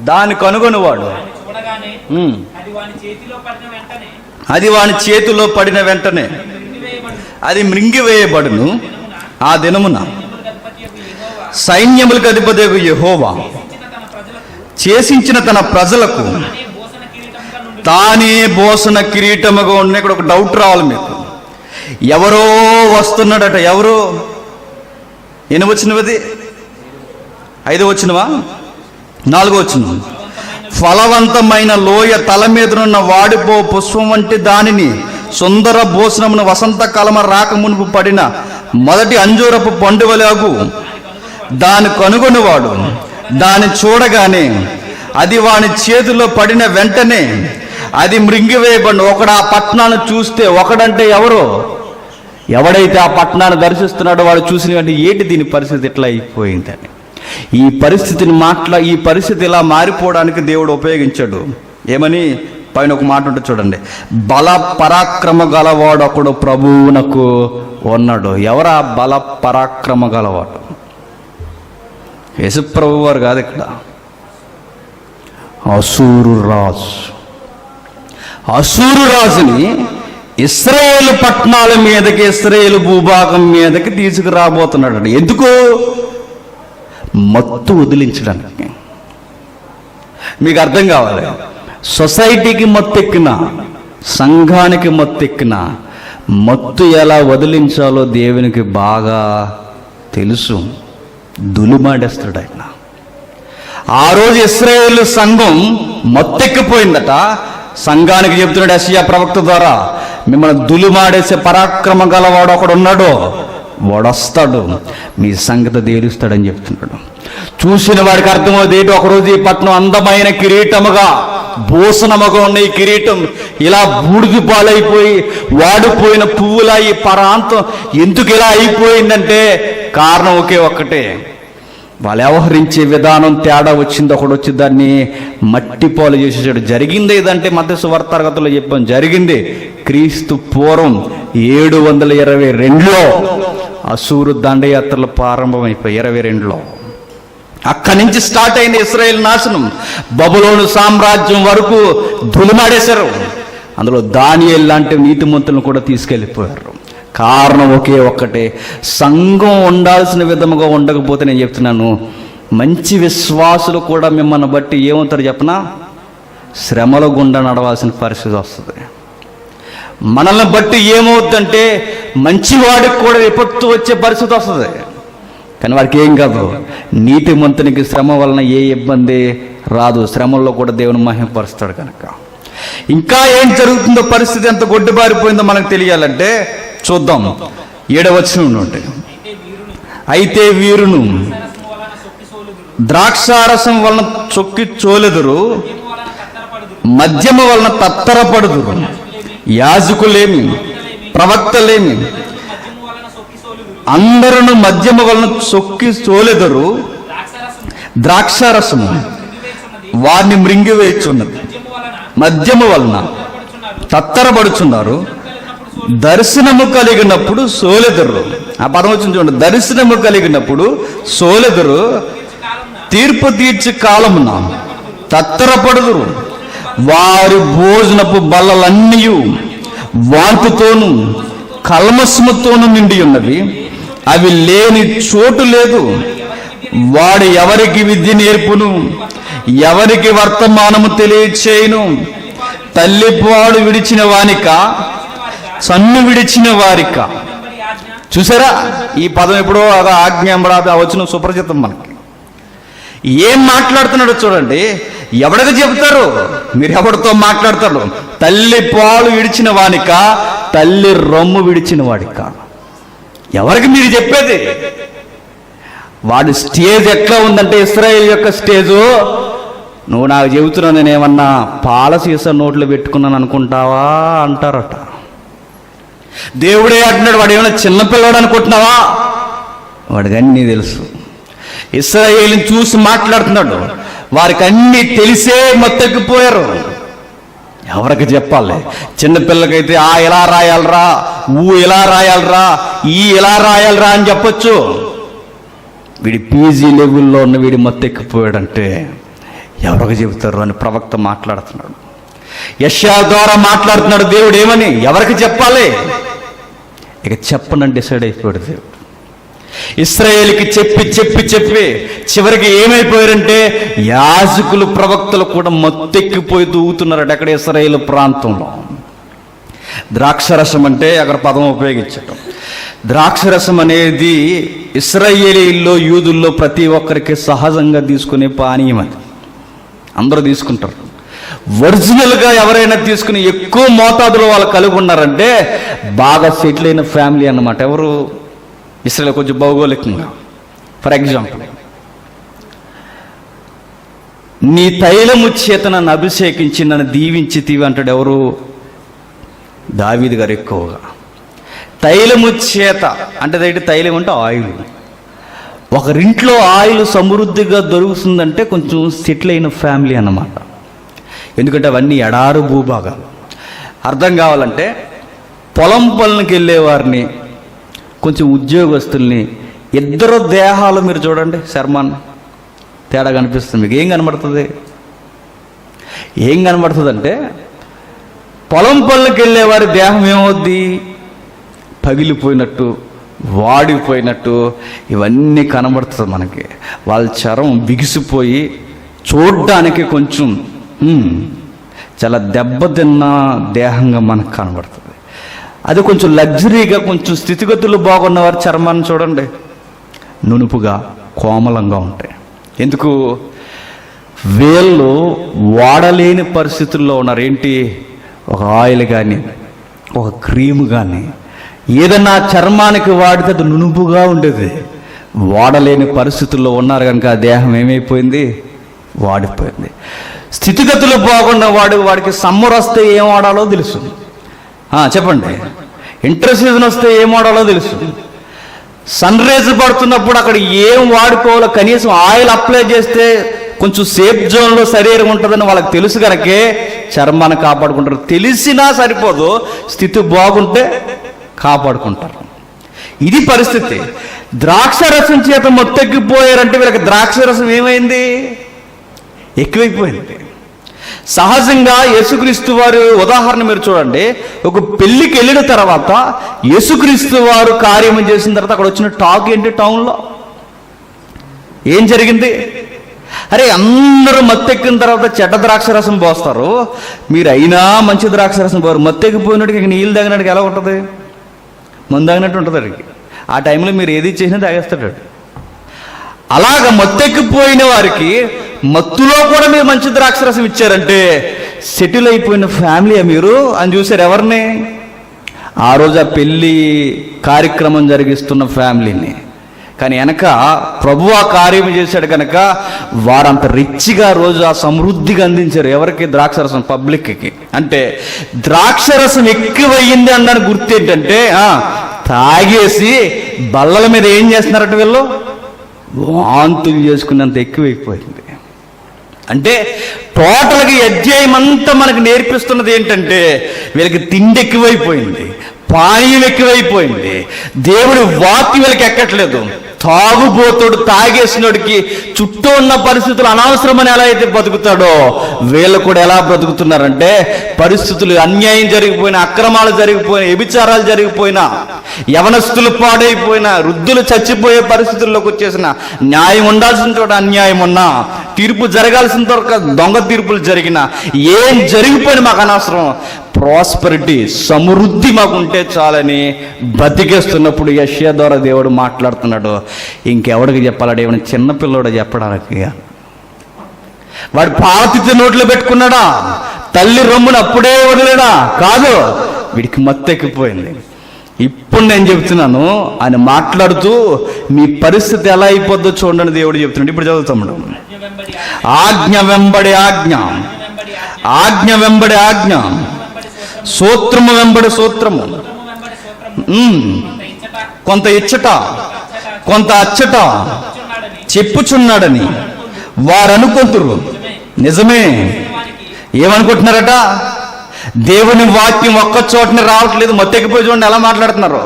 Speaker 1: దాని కనుగొనివాడు అది వాని చేతిలో పడిన వెంటనే అది మృంగివేయబడును. ఆ దినమున సైన్యములకు అధిపతియగు యెహోవా చేసించిన తన ప్రజలకు తానే భూషణ కిరీటముగా ఉన్న. ఇక్కడ ఒక డౌట్ రావాలి మీకు. ఎవరో వస్తున్నాడట. ఎవరు? ఎన్ని వచ్చినది? 5 వచ్చినవా? 4 వచ్చిన. ఫలవంతమైన లోయ తల మీదనున్న వాడిపో పుష్పం వంటి దానిని సుందర భూషణమును వసంతకాలమ రాక మునుపు పడిన మొదటి అంజూరపు పండువలాగు దాని కనుగొనివాడు దాన్ని చూడగానే అది వాని చేతిలో పడిన వెంటనే అది మృంగివేయబడి. ఒకడు ఆ పట్టణాన్ని చూస్తే, ఒకడంటే ఎవరు? ఎవడైతే ఆ పట్టణాన్ని దర్శిస్తున్నాడో వాడు చూసిన వెంటనే ఏంటి దీని పరిస్థితి ఇట్లా అయిపోయిందని. ఈ పరిస్థితి ఇలా మారిపోవడానికి దేవుడు ఉపయోగించాడు. ఏమని? పైన ఒక మాట ఉంటుంది చూడండి, బల పరాక్రమ గలవాడు ఒకడు ప్రభువునకు ఉన్నాడు. ఎవరా బల పరాక్రమ గలవాడు? యేసుప్రభు వారు కాదు, ఇక్కడ అసూరు రాజు. అసూరు రాజుని ఇశ్రాయేలు పట్టణాల మీదకి, ఇశ్రాయేలు భూభాగం మీదకి తీసుకురాబోతున్నాడు. ఎందుకు? మత్తు వదిలించడానికి. మీకు అర్థం కావాలి. సొసైటీకి మత్తెక్కిన, సంఘానికి మత్తెక్కిన మత్తు ఎలా వదిలించాలో దేవునికి బాగా తెలుసు. దులిమాడేస్తాడు ఆయన. ఆ రోజు ఇశ్రాయేలు సంఘం మత్తెక్కిపోయిందట. సంఘానికి చెప్తున్నాడు యెషయా ప్రవక్త ద్వారా, మిమ్మల్ని దులిమాడేసే పరాక్రమం గలవాడు ఒకడు ఉన్నాడు, వాడొస్తాడు, మీ సంగతి తేలుస్తాడని చెప్తున్నాడు. చూసిన వాడికి అర్థమవుతుంది ఏంటి, ఒకరోజు ఈ పట్నం అందమైన కిరీటముగా భూషణముగా ఉన్న ఈ కిరీటం ఇలా బూడిది పాలైపోయి వాడిపోయిన పువ్వులా ఈ పరాంతం ఎందుకు ఇలా అయిపోయిందంటే కారణం ఒకే ఒక్కటే, వాళ్ళు వ్యవహరించే విధానం తేడా వచ్చింది. ఒకడు వచ్చి దాన్ని మట్టి పాలు చేసేసాడు. జరిగింది ఇదంటే మధ్య సువార్త తరగతిలో చెప్పాం. జరిగింది క్రీస్తు పూర్వం 722లో అసూరు దండయాత్రలు ప్రారంభమైపోయి 22లో. అక్కడి నుంచి స్టార్ట్ అయిన ఇశ్రాయేలు నాశనం బబులోను సామ్రాజ్యం వరకు దులిమాడేశారు. అందులో దానియేలు లాంటి నీతిమంతులను కూడా తీసుకెళ్ళిపోయారు. కారణం ఒకే ఒక్కటే, సంఘం ఉండాల్సిన విధముగా ఉండకపోతే, నేను చెప్తున్నాను, మంచి విశ్వాసులు కూడా మిమ్మల్ని బట్టి ఏమవుతారు చెప్పనా, శ్రమల గుండా నడవాల్సిన పరిస్థితి వస్తుంది. మనల్ని బట్టి ఏమవుతుందంటే మంచివాడికి కూడా విపత్తు వచ్చే పరిస్థితి వస్తుంది. కానీ వాడికి ఏం కాదు, నీతిమంతునికి శ్రమ వలన ఏ ఇబ్బంది రాదు. శ్రమల్లో కూడా దేవుని మహిమపరుస్తాడు కనుక. ఇంకా ఏం జరుగుతుందో, పరిస్థితి ఎంత గొడ్డుబారిపోయిందో మనకు తెలియాలంటే చూద్దాం. 7వ వచనం నుండి, అయితే వీరును ద్రాక్షారసం వలన చొక్కి చోలెదురు, మద్యము వలన తత్తరపడుదురు, యాజకులేమి ప్రవక్తలేమి అందరూ మద్యము వలన చొక్కి చోలెదురు, ద్రాక్షారసము వారిని మృంగివేయుచున్నది, మద్యము వలన తత్తరపడుచున్నారు, దర్శనము కలిగినప్పుడు సోలెదురు. ఆ పదం వచ్చింది చూడండి, దర్శనము కలిగినప్పుడు సోలెదురు, తీర్పు తీర్చి కాలమున తత్తరపడుదురు, వారి భోజనపు బల్లలన్నీ వాంతుతోనూ కల్మషముతోనూ నిండి ఉన్నవి, అవి లేని చోటు లేదు. వాడు ఎవరికి విద్య నేర్పును, ఎవరికి వర్తమానము తెలియచేయును, తల్లిపాడు విడిచిన వానిక, సన్ను విడిచిన వారిక. చూసారా, ఈ పదం ఎప్పుడో అదో ఆజ్ఞాంబడాది వచ్చిన సుప్రచితం మనకి. ఏం మాట్లాడుతున్నాడో చూడండి. ఎవరికి చెబుతారు, మీరు ఎవరితో మాట్లాడతారు? తల్లి పాలు విడిచిన వానిక, తల్లి రొమ్ము విడిచిన వాడిక. ఎవరికి మీరు చెప్పేది? వాడి స్టేజ్ ఎట్లా ఉందంటే, ఇశ్రాయేల్ యొక్క స్టేజు, నువ్వు నాకు చెబుతున్నావు, నేనేమన్నా పాల సీసా నోట్లో పెట్టుకున్నాను అనుకుంటావా అంటారట. దేవుడే అంటున్నాడు, వాడు ఏమైనా చిన్నపిల్లవాడు అనుకుంటున్నావా? వాడికి అన్నీ తెలుసు. ఇశ్రాయేలుని చూసి మాట్లాడుతున్నాడు. వారికి అన్నీ తెలిసే మొత్తెక్కిపోయారు. ఎవరికి చెప్పాలి? చిన్నపిల్లకైతే ఆ ఇలా రాయాలరా, ఇలా రాయాలరా, ఇలా రాయాలరా అని చెప్పొచ్చు. వీడి పీజీ లెవెల్లో ఉన్న వీడి మొత్తెక్కిపోయాడంటే ఎవరికి చెబుతారు అని ప్రవక్త మాట్లాడుతున్నాడు. యెషయా ద్వారా మాట్లాడుతున్నాడు. దేవుడు ఏమని ఎవరికి చెప్పాలి? ఇక చెప్పనని డిసైడ్ అయిపోయాడు దేవుడు. ఇశ్రాయేలుకి చెప్పి చెప్పి చెప్పి చివరికి ఏమైపోయారంటే యాజకులు ప్రవక్తలు కూడా మొత్తెక్కిపోయి దూగుతున్నారట అక్కడ ఇశ్రాయేలు ప్రాంతంలో. ద్రాక్షరసం అంటే అక్కడ పదం ఉపయోగించటం. ద్రాక్షరసం అనేది ఇశ్రాయేలీల్లో యూదుల్లో ప్రతి ఒక్కరికి సహజంగా తీసుకునే పానీయం. అది అందరూ తీసుకుంటారు. ఒరిజినల్గా ఎవరైనా తీసుకుని ఎక్కువ మోతాదులో వాళ్ళు కలిగి ఉన్నారంటే బాగా సెటిల్ అయిన ఫ్యామిలీ అన్నమాట. ఎవరు? ఇశ్రాయేల్ కొంచెం భౌగోళికంగా. ఫర్ ఎగ్జాంపుల్, నీ తైలము చేత నన్ను అభిషేకించి నన్ను దీవించితివి అంటాడు. ఎవరు? దావీదు గారు. ఎక్కువగా తైలము చేత అంటే తైలం అంటే ఆయిల్. ఒకరింట్లో ఆయిల్ సమృద్ధిగా దొరుకుతుందంటే కొంచెం సెటిల్ అయిన ఫ్యామిలీ అన్నమాట. ఎందుకంటే అవన్నీ ఎడారు భూభాగాలు. అర్థం కావాలంటే పొలం పనులకు వెళ్ళేవారిని, కొంచెం ఉద్యోగస్తుల్ని, ఇద్దరు దేహాలు మీరు చూడండి, శర్మాన్ తేడా కనిపిస్తుంది మీకు. ఏం కనబడుతుంది? ఏం కనబడుతుంది అంటే పొలం పనులకు వెళ్ళేవారి దేహం ఏమవుద్ది? పగిలిపోయినట్టు, వాడిపోయినట్టు ఇవన్నీ కనబడుతుంది మనకి. వాళ్ళ చర్మం బిగిసిపోయి చూడ్డానికి కొంచెం చాలా దెబ్బతిన్న దేహంగా మనకు కనబడుతుంది. అది కొంచెం లగ్జరీగా, కొంచెం స్థితిగతులు బాగున్నవారి చర్మాన్ని చూడండి, నునుపుగా కోమలంగా ఉంటాయి. ఎందుకు? వీళ్ళు వాడలేని పరిస్థితుల్లో ఉన్నారు. ఏంటి? ఒక ఆయిల్ కానీ, ఒక క్రీమ్ కానీ ఏదన్నా చర్మానికి వాడితే అది నునుపుగా ఉండేది. వాడలేని పరిస్థితుల్లో ఉన్నారు కనుక ఆ దేహం ఏమైపోయింది? వాడిపోయింది. స్థితిగతులు బాగున్న వాడికి సమ్మర్ వస్తే ఏం వాడాలో తెలుసు. చెప్పండి. ఇంటర్ సీజన్ వస్తే ఏం వాడాలో తెలుసు. సన్ రేజ్ పడుతున్నప్పుడు అక్కడ ఏం వాడుకోవాలో కనీసం ఆయిల్ అప్లై చేస్తే కొంచెం సేఫ్ జోన్లో శరీరం ఉంటుందని వాళ్ళకి తెలుసు కనుకే చర్మాన్ని కాపాడుకుంటారు. తెలిసినా సరిపోదు, స్థితి బాగుంటే కాపాడుకుంటారు. ఇది పరిస్థితి. ద్రాక్ష రసం చేత మొత్తెక్కిపోయారంటే వీళ్ళకి ద్రాక్ష రసం ఏమైంది? ఎక్కువైపోయింది. సహజంగా యేసుక్రీస్తు వారు ఉదాహరణ మీరు చూడండి. ఒక పెళ్లికి వెళ్ళిన తర్వాత యేసుక్రీస్తు వారు కార్యం చేసిన తర్వాత అక్కడ వచ్చిన టాక్ ఏంటి? టౌన్లో ఏం జరిగింది? అరే అందరూ మత్తెక్కిన తర్వాత చెడ్డ ద్రాక్ష రసం పోస్తారు, మీరు అయినా మంచి ద్రాక్ష రసం పోరు. మత్తెక్కిపోయినట్టుగా ఇక నీళ్ళు తాగినట్టుగా ఎలా ఉంటుంది? ముందు తాగినట్టు ఉంటుంది అడిగి. ఆ టైంలో మీరు ఏది చేసినా తాగేస్తాడు. అలాగ మత్తెక్కిపోయిన వారికి మత్తులో కూడా మీరు మంచి ద్రాక్షరసం ఇచ్చారంటే సెటిల్ అయిపోయిన ఫ్యామిలీ మీరు అని చూశారు. ఎవరిని? ఆ రోజు ఆ పెళ్ళి కార్యక్రమం జరిగిస్తున్న ఫ్యామిలీని. కానీ వెనక ప్రభు ఆ కార్యం చేశాడు కనుక వారంత రిచ్గా రోజు ఆ సమృద్ధిగా అందించారు. ఎవరికి? ద్రాక్షరసం పబ్లిక్కి. అంటే ద్రాక్షరసం ఎక్కువయ్యింది అన్నాను గుర్తు ఏంటంటే తాగేసి బల్లల మీద ఏం చేస్తున్నారట వీళ్ళు? వాంతులు చేసుకున్నంత ఎక్కువైపోయింది. అంటే టోటల్గా ఈ అధ్యాయం అంతా మనకు నేర్పిస్తున్నది ఏంటంటే వీళ్ళకి తిండి ఎక్కువైపోయింది, పానీయం ఎక్కువైపోయింది, దేవుడి వాక్యం వీళ్ళకి ఎక్కట్లేదు. తాగుబోతుడు తాగేసినోడికి చుట్టూ ఉన్న పరిస్థితులు అనవసరమని ఎలా అయితే బతుకుతాడో వీళ్ళు కూడా ఎలా బ్రతుకుతున్నారంటే పరిస్థితులు అన్యాయం జరిగిపోయినా, అక్రమాలు జరిగిపోయినా, వ్యభిచారాలు జరిగిపోయినా, యవనస్తులు పాడైపోయినా, వృద్ధులు చచ్చిపోయే పరిస్థితుల్లోకి వచ్చేసిన, న్యాయం ఉండాల్సిన చోట అన్యాయం ఉన్నా, తీర్పు జరగాల్సిన చోట దొంగ తీర్పులు జరిగినా, ఏం జరిగిపోయినా మాకు అనవసరం, ప్రాస్పరిటీ సమృద్ధి మాకుంటే చాలని బతికేస్తున్నప్పుడు యెషయా ద్వారా దేవుడు మాట్లాడుతున్నాడు. ఇంకెవడికి చెప్పాలా? దేవుని చిన్నపిల్లోడు చెప్పడానికి. వాడు పాతిథ్య నోట్లో పెట్టుకున్నాడా? తల్లి రొమ్మును అప్పుడే వదిలేడా? కాదు, వీడికి మత్తెక్కిపోయింది. ఇప్పుడు నేను చెప్తున్నాను, ఆయన మాట్లాడుతూ మీ పరిస్థితి ఎలా అయిపోద్దో చూడండి దేవుడు చెప్తున్నాడు. ఇప్పుడు చదువుతాడు. ఆజ్ఞ వెంబడి ఆజ్ఞ, ఆజ్ఞ వెంబడి ఆజ్ఞ, సూత్రము వెంబడి సూత్రము, కొంత ఇచ్చట కొంత అచ్చట చెప్పుచున్నాడని వారు అనుకుంటురు. నిజమే. ఏమనుకుంటున్నారట? దేవుని వాక్యం ఒక్క చోటని రావట్లేదు. మొత్తెక్కిపోయి చూడండి ఎలా మాట్లాడుతున్నారు.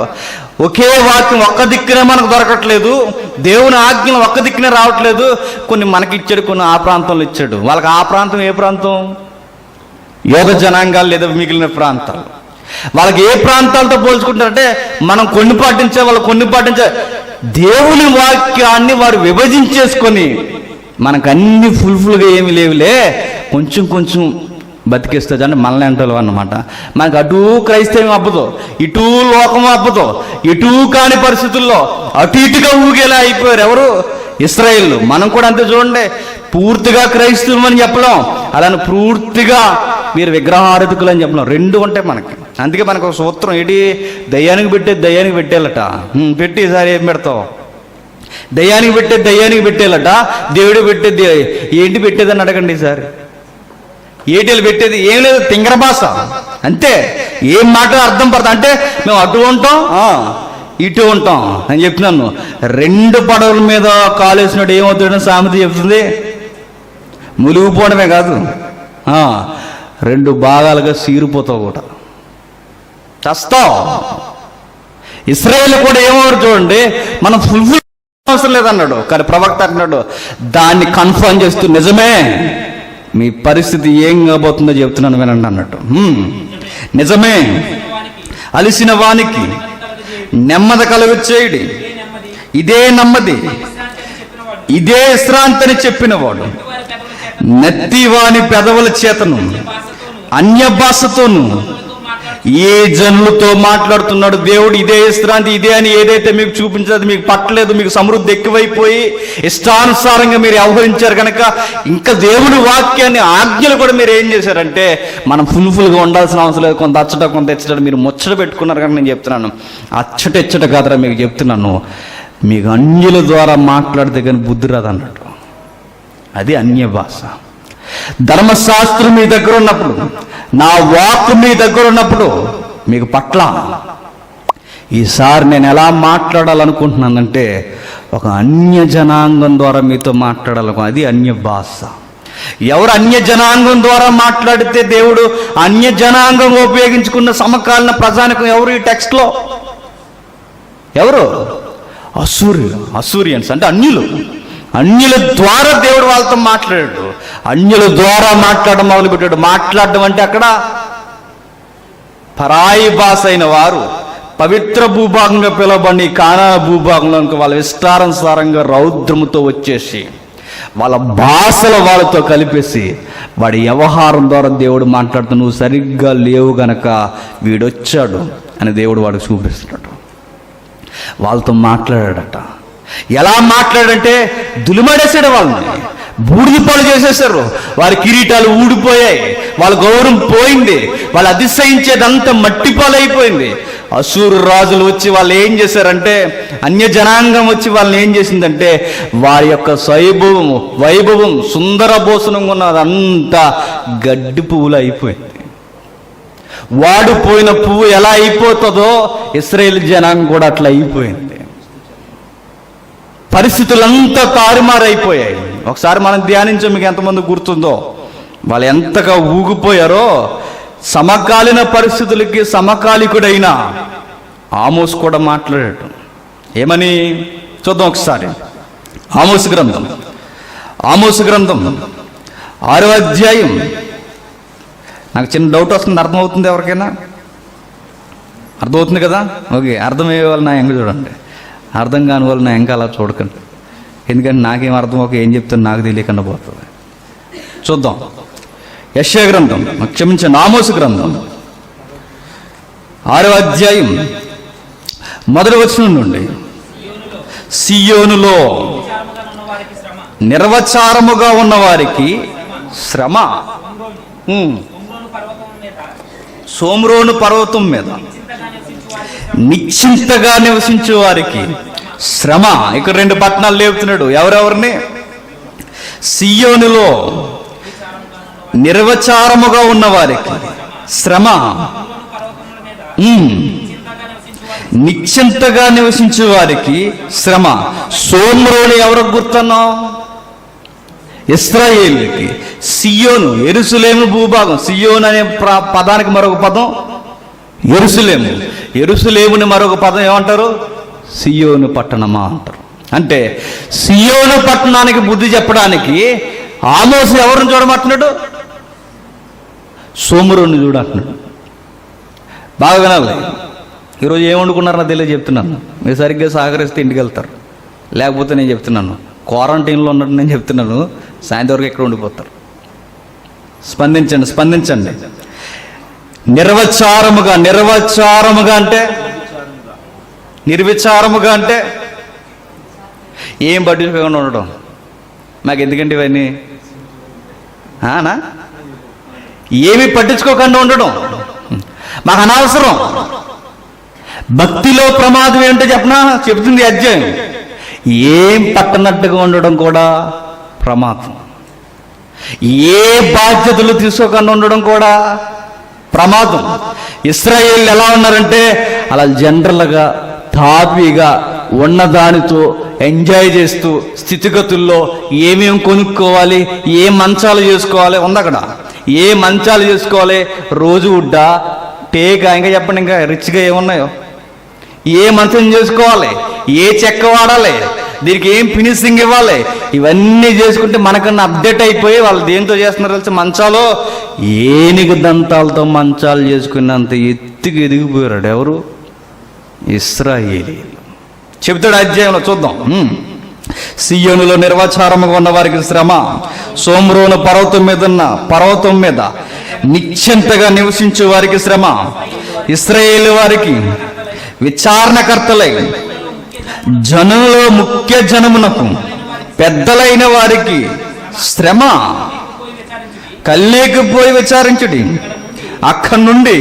Speaker 1: ఒకే వాక్యం ఒక్క దిక్కునే మనకు దొరకట్లేదు, దేవుని ఆజ్ఞలు ఒక్క దిక్కునే రావట్లేదు. కొన్ని మనకి ఇచ్చాడు, కొన్ని ఆ ప్రాంతంలో ఇచ్చాడు. వాళ్ళకి ఆ ప్రాంతం ఏ ప్రాంతం? యోగ జనాంగాలు లేదా మిగిలిన ప్రాంతాలు. వాళ్ళకి ఏ ప్రాంతాలతో పోల్చుకుంటారంటే మనం కొన్ని పాటించే, వాళ్ళు కొన్ని పాటించే. దేవుని వాక్యాన్ని వారు విభజించేసుకొని మనకు అన్ని ఫుల్గా ఏమి లేవులే, కొంచెం కొంచెం బతికిస్తుంది అంటే మనల్ని అంటారు అన్నమాట. మనకు అటు క్రైస్తవం అబ్బదు, ఇటు లోకం అబ్బదు, ఇటు కాని పరిస్థితుల్లో అటు ఇటుగా ఊగేలా అయిపోయారు. ఎవరు? ఇశ్రాయేలు. మనం కూడా అంతే చూడండి. పూర్తిగా క్రైస్తవం అని చెప్పలేం, అలానే పూర్తిగా మీరు విగ్రహారాధకులు అని చెప్పలేం. రెండు ఉంటాయి మనకి. అందుకే మనకు ఒక సూత్రం ఏంటి? దయ్యానికి పెట్టేది దయ్యానికి పెట్టేయాలట. పెట్టి ఈసారి ఏం పెడతావు? దయ్యానికి పెట్టేది దయ్యానికి పెట్టేయాలట. దేవుడు పెట్టేది ఏంటి పెట్టేదని అడగండి ఈసారి. ఏటీలు పెట్టేది ఏం లేదు, తింగర భాష అంతే. ఏం మాట అర్థం పడతా అంటే మేము అటు ఉంటాం ఇటు ఉంటాం అని చెప్తున్నాను. రెండు పడవల మీద కాలేసినట్టు ఏమవుతాడని సామెత చెప్తుంది. మునిగిపోవడమే కాదు, రెండు భాగాలుగా సీరిపోతావు కూడా, చస్తావు. ఇశ్రాయేలు కూడా ఏమవుతారు చూడండి, మనం ఫుల్ఫిల్ అవసరం లేదన్నాడు. కానీ ప్రవక్త అన్నాడు దాన్ని కన్ఫర్మ్ చేస్తూ నిజమే మీ పరిస్థితి ఏం కాబోతుందో చెప్తున్నాను వినండి అన్నట్టు. నిజమే, అలిసిన వానికి నెమ్మది కలుగు చేయడి, ఇదే నెమ్మది, ఇదే విశ్రాంతి అని చెప్పినవాడు నెత్తివాని పెదవుల చేతను అన్య భాషతోను ఏ జనులతో మాట్లాడుతున్నాడు దేవుడు? ఇదే విశ్రాంతి, ఇదే అని ఏదైతే మీకు చూపించదు, మీకు పట్టలేదు, మీకు సమృద్ధి ఎక్కువైపోయి ఇష్టానుసారంగా మీరు వ్యవహరించారు కనుక ఇంకా దేవుని వాక్యాన్ని, ఆజ్ఞలు కూడా మీరు ఏం చేశారంటే మనం ఫుల్గా ఉండాల్సిన అవసరం లేదు, కొంత అచ్చట కొంత ఎచ్చట మీరు ముచ్చట పెట్టుకున్నారు కానీ నేను చెప్తున్నాను, అచ్చట ఎచ్చట కాదురా మీకు చెప్తున్నాను, మీకు అన్యుల ద్వారా మాట్లాడితే కానీ బుద్ధి రాదు అన్నట్టు. అది అన్య భాష. ధర్మశాస్త్రం మీ దగ్గర ఉన్నప్పుడు, నా వాక్ మీ దగ్గర ఉన్నప్పుడు మీకు పట్ల ఈసారి నేను ఎలా మాట్లాడాలనుకుంటున్నానంటే ఒక అన్య జనాంగం ద్వారా మీతో మాట్లాడాలను. అది అన్య భాష. ఎవరు అన్య జనాంగం ద్వారా మాట్లాడితే దేవుడు అన్య జనాంగం ఉపయోగించుకున్న సమకాలీన ప్రజానికం ఎవరు ఈ టెక్స్ట్లో? ఎవరు? అసూరియన్స్ అంటే అన్యులు. అన్యుల ద్వారా దేవుడు వాళ్ళతో మాట్లాడాడు. అన్యుల ద్వారా మాట్లాడడం మొదలుపెట్టాడు. మాట్లాడడం అంటే అక్కడ పరాయి భాష అయిన వారు పవిత్ర భూభాగంగా పిలవబడి కానా భూభాగంలో వాళ్ళ విస్తారానుసారంగా రౌద్రముతో వచ్చేసి వాళ్ళ భాషల వాళ్ళతో కలిపేసి వాడి వ్యవహారం ద్వారా దేవుడు మాట్లాడుతూ నువ్వు సరిగ్గా లేవు గనక వీడొచ్చాడు అని దేవుడు వాడికి చూపిస్తున్నాడు. వాళ్ళతో మాట్లాడాడట. ఎలా మాట్లాడంటే దులిమడేసాడు, వాళ్ళని బూడిద పాలు చేసేసారు, వారి కిరీటాలు ఊడిపోయాయి, వాళ్ళ గౌరవం పోయింది, వాళ్ళు అతిశయించేదంతా మట్టి పాలైపోయింది. అసూరు రాజులు వచ్చి వాళ్ళు ఏం చేశారంటే, అన్య జనాంగం వచ్చి వాళ్ళని ఏం చేసిందంటే వారి యొక్క వైభవం సుందర భూషణంగా ఉన్నదంతా గడ్డి పువ్వులు అయిపోయింది. వాడిపోయిన పువ్వు ఎలా అయిపోతుందో ఇశ్రాయేలు జనాంగం కూడా అట్లా అయిపోయింది. పరిస్థితులంతా తారుమారైపోయాయి. ఒకసారి మనం ధ్యానించాం, మీకు ఎంతమంది గుర్తుందో వాళ్ళు ఎంతగా ఊగిపోయారో. సమకాలీన పరిస్థితులకి సమకాలికుడైన ఆమోస్ కూడా మాట్లాడాడు. ఏమని చూద్దాం ఒకసారి. ఆమోసు గ్రంథం 6వ అధ్యాయం. నాకు చిన్న డౌట్ వస్తుంది, అర్థమవుతుంది ఎవరికైనా? అర్థమవుతుంది కదా? ఓకే, అర్థమయ్యే వాళ్ళు నా ఎంక చూడండి, అర్థం కాని వాళ్ళు నా ఎంక అలా చూడకండి. ఎందుకంటే నాకేం అర్థం ఒక ఏం చెప్తాను నాకు తెలియకుండా పోతుంది. చూద్దాం. యెషయా గ్రంథం, క్షమించండి, ఆమోసు గ్రంథం 6వ అధ్యాయం 1వ వచనం నుండి. సియోనులో నిర్వచారముగా ఉన్నవారికి శ్రమ, సోమ్రోను పర్వతం మీద నిశ్చింతగా నివసించే వారికి శ్రమ. ఇక్కడ 2 పట్టణాలు లేపుతున్నాడు. ఎవరెవరిని? సియోనులో నిర్వచారముగా ఉన్నవారికి శ్రమ, నిశ్చింతగా నివసించే వారికి శ్రమ. సోమ్రోను ఎవరికి గుర్తున్నావు? ఇశ్రాయేలుకి. సియోను యెరూషలేము భూభాగం. సియోను అనే పదానికి మరొక పదం యెరూషలేము. యెరూషలేముని మరొక పదం ఏమంటారు? సియోను పట్టణమా అంటారు. అంటే సియోను పట్టణానికి బుద్ధి చెప్పడానికి ఆమోసు ఎవరిని చూడమంటున్నాడు? సోమ్రోను చూడంటున్నాడు. బాగా వినాలి. ఈరోజు ఏం వండుకున్నారో తెలియదు చెప్తున్నాను. మీరు సరిగ్గా సహకరిస్తే ఇంటికి వెళ్తారు, లేకపోతే నేను చెప్తున్నాను క్వారంటైన్లో ఉన్నట్టు నేను చెప్తున్నాను, సాయంత్రం వరకు ఎక్కడ ఉండిపోతారు. స్పందించండి. నిర్విచారముగా అంటే నిర్విచారముగా అంటే ఏం పట్టించుకోకుండా ఉండడం. మాకు ఎందుకంటే ఇవన్నీ ఏమి పట్టించుకోకుండా ఉండడం మాకు అనవసరం. భక్తిలో ప్రమాదం ఏంటో చెప్తుంది అధ్యాయం. ఏం పట్టనట్టుగా ఉండడం కూడా ప్రమాదం. ఏ బాధ్యతలు తీసుకోకుండా ఉండడం కూడా ప్రమాదం. ఇశ్రాయేలు ఎలా ఉన్నారంటే అలా జనరల్గా తాపీగా ఉన్నదానితో ఎంజాయ్ చేస్తూ స్థితిగతుల్లో ఏమేమి కొనుక్కోవాలి, ఏ మంచాలు చేసుకోవాలి ఉంది అక్కడ. ఏ మంచాలు చేసుకోవాలి, రోజు ఉడ్డా, టేకా, ఇంకా చెప్పండి ఇంకా రిచ్గా ఏమున్నాయో, ఏ మంచం చేసుకోవాలి, ఏ చెక్క వాడాలి, దీనికి ఏం ఫినిషింగ్ ఇవ్వాలి, ఇవన్నీ చేసుకుంటే మనకన్నా అప్డేట్ అయిపోయి వాళ్ళు దేంతో చేస్తున్నారు తెలిసి మంచాలు ఏనుగు దంతాలతో మంచాలు చేసుకున్నంత ఎత్తుకు ఎదిగిపోయాడు. ఎవరు? ఇశ్రాయేలీయులు. చెబుతాడు అధ్యాయంలో, చూద్దాం. సియోనులో నిర్వచారముగా ఉన్న వారికి శ్రమ, సోమ్రోను పర్వతం మీద నిశ్చింతగా నివసించే వారికి శ్రమ. ఇశ్రాయేలు వారికి విచారణకర్తలై జనులలో ముఖ్య జనమునకు పెద్దలైన వారికి శ్రమ కల్లేకి పోయి విచారించుడి. అక్కడి నుండి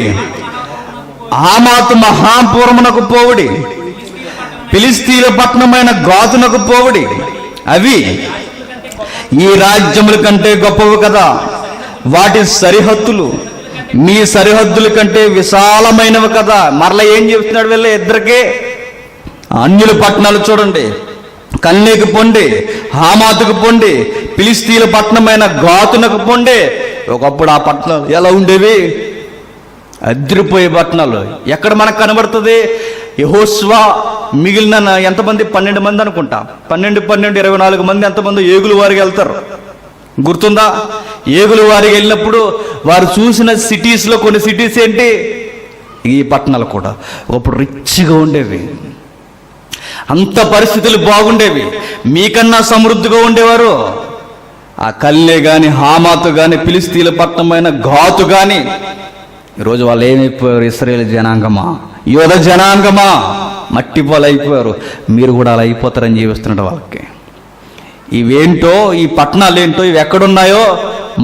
Speaker 1: ఆమాతు మహాపురమునకు పోవుడి, ఫిలిష్తీయుల పట్టణమైన గాతునకు పోవుడి. అవి ఈ రాజ్యముల కంటే గొప్పవి కదా, వాటి సరిహద్దులు మీ సరిహద్దుల కంటే విశాలమైనవి కదా. మరలా ఏం చెప్తున్నాడు వీళ్ళ ఇద్దరికే? అన్యుల పట్టణాలు చూడండి, కన్నేకి పొండి, హామాతుకు పొండి, ఫిలిష్తీయుల పట్టణమైన గాతునకు పొండి. ఒకప్పుడు ఆ పట్టణాలు ఎలా ఉండేవి? అదిరిపోయే పట్టణాలు. ఎక్కడ మనకు కనబడుతుంది? యెహోషువ మిగిలిన ఎంతమంది? 12 మంది అనుకుంటా. 12, 24 మంది ఎంతమంది ఏగులు వారికి వెళ్తారు, గుర్తుందా? ఏగులు వారికి వెళ్ళినప్పుడు వారు చూసిన సిటీస్లో కొన్ని సిటీస్ ఏంటి? ఈ పట్టణాలు కూడా ఒకప్పుడు రిచ్గా ఉండేవి, అంత పరిస్థితులు బాగుండేవి, మీకన్నా సమృద్ధిగా ఉండేవారు. ఆ కల్లే కానీ, హామాతు కానీ, ఫిలిష్తీయుల పట్టణమైన గాతు కానీ. ఈరోజు వాళ్ళు ఏమైపోయారు? ఇశ్రాయేలు జనాంగమా, యోధ జనాంగమా, మట్టి పాలు అయిపోయారు. మీరు కూడా అలా అయిపోతారని జీవిస్తున్నాడు వాళ్ళకి. ఇవేంటో, ఈ పట్టణాలు ఏంటో, ఇవి ఎక్కడున్నాయో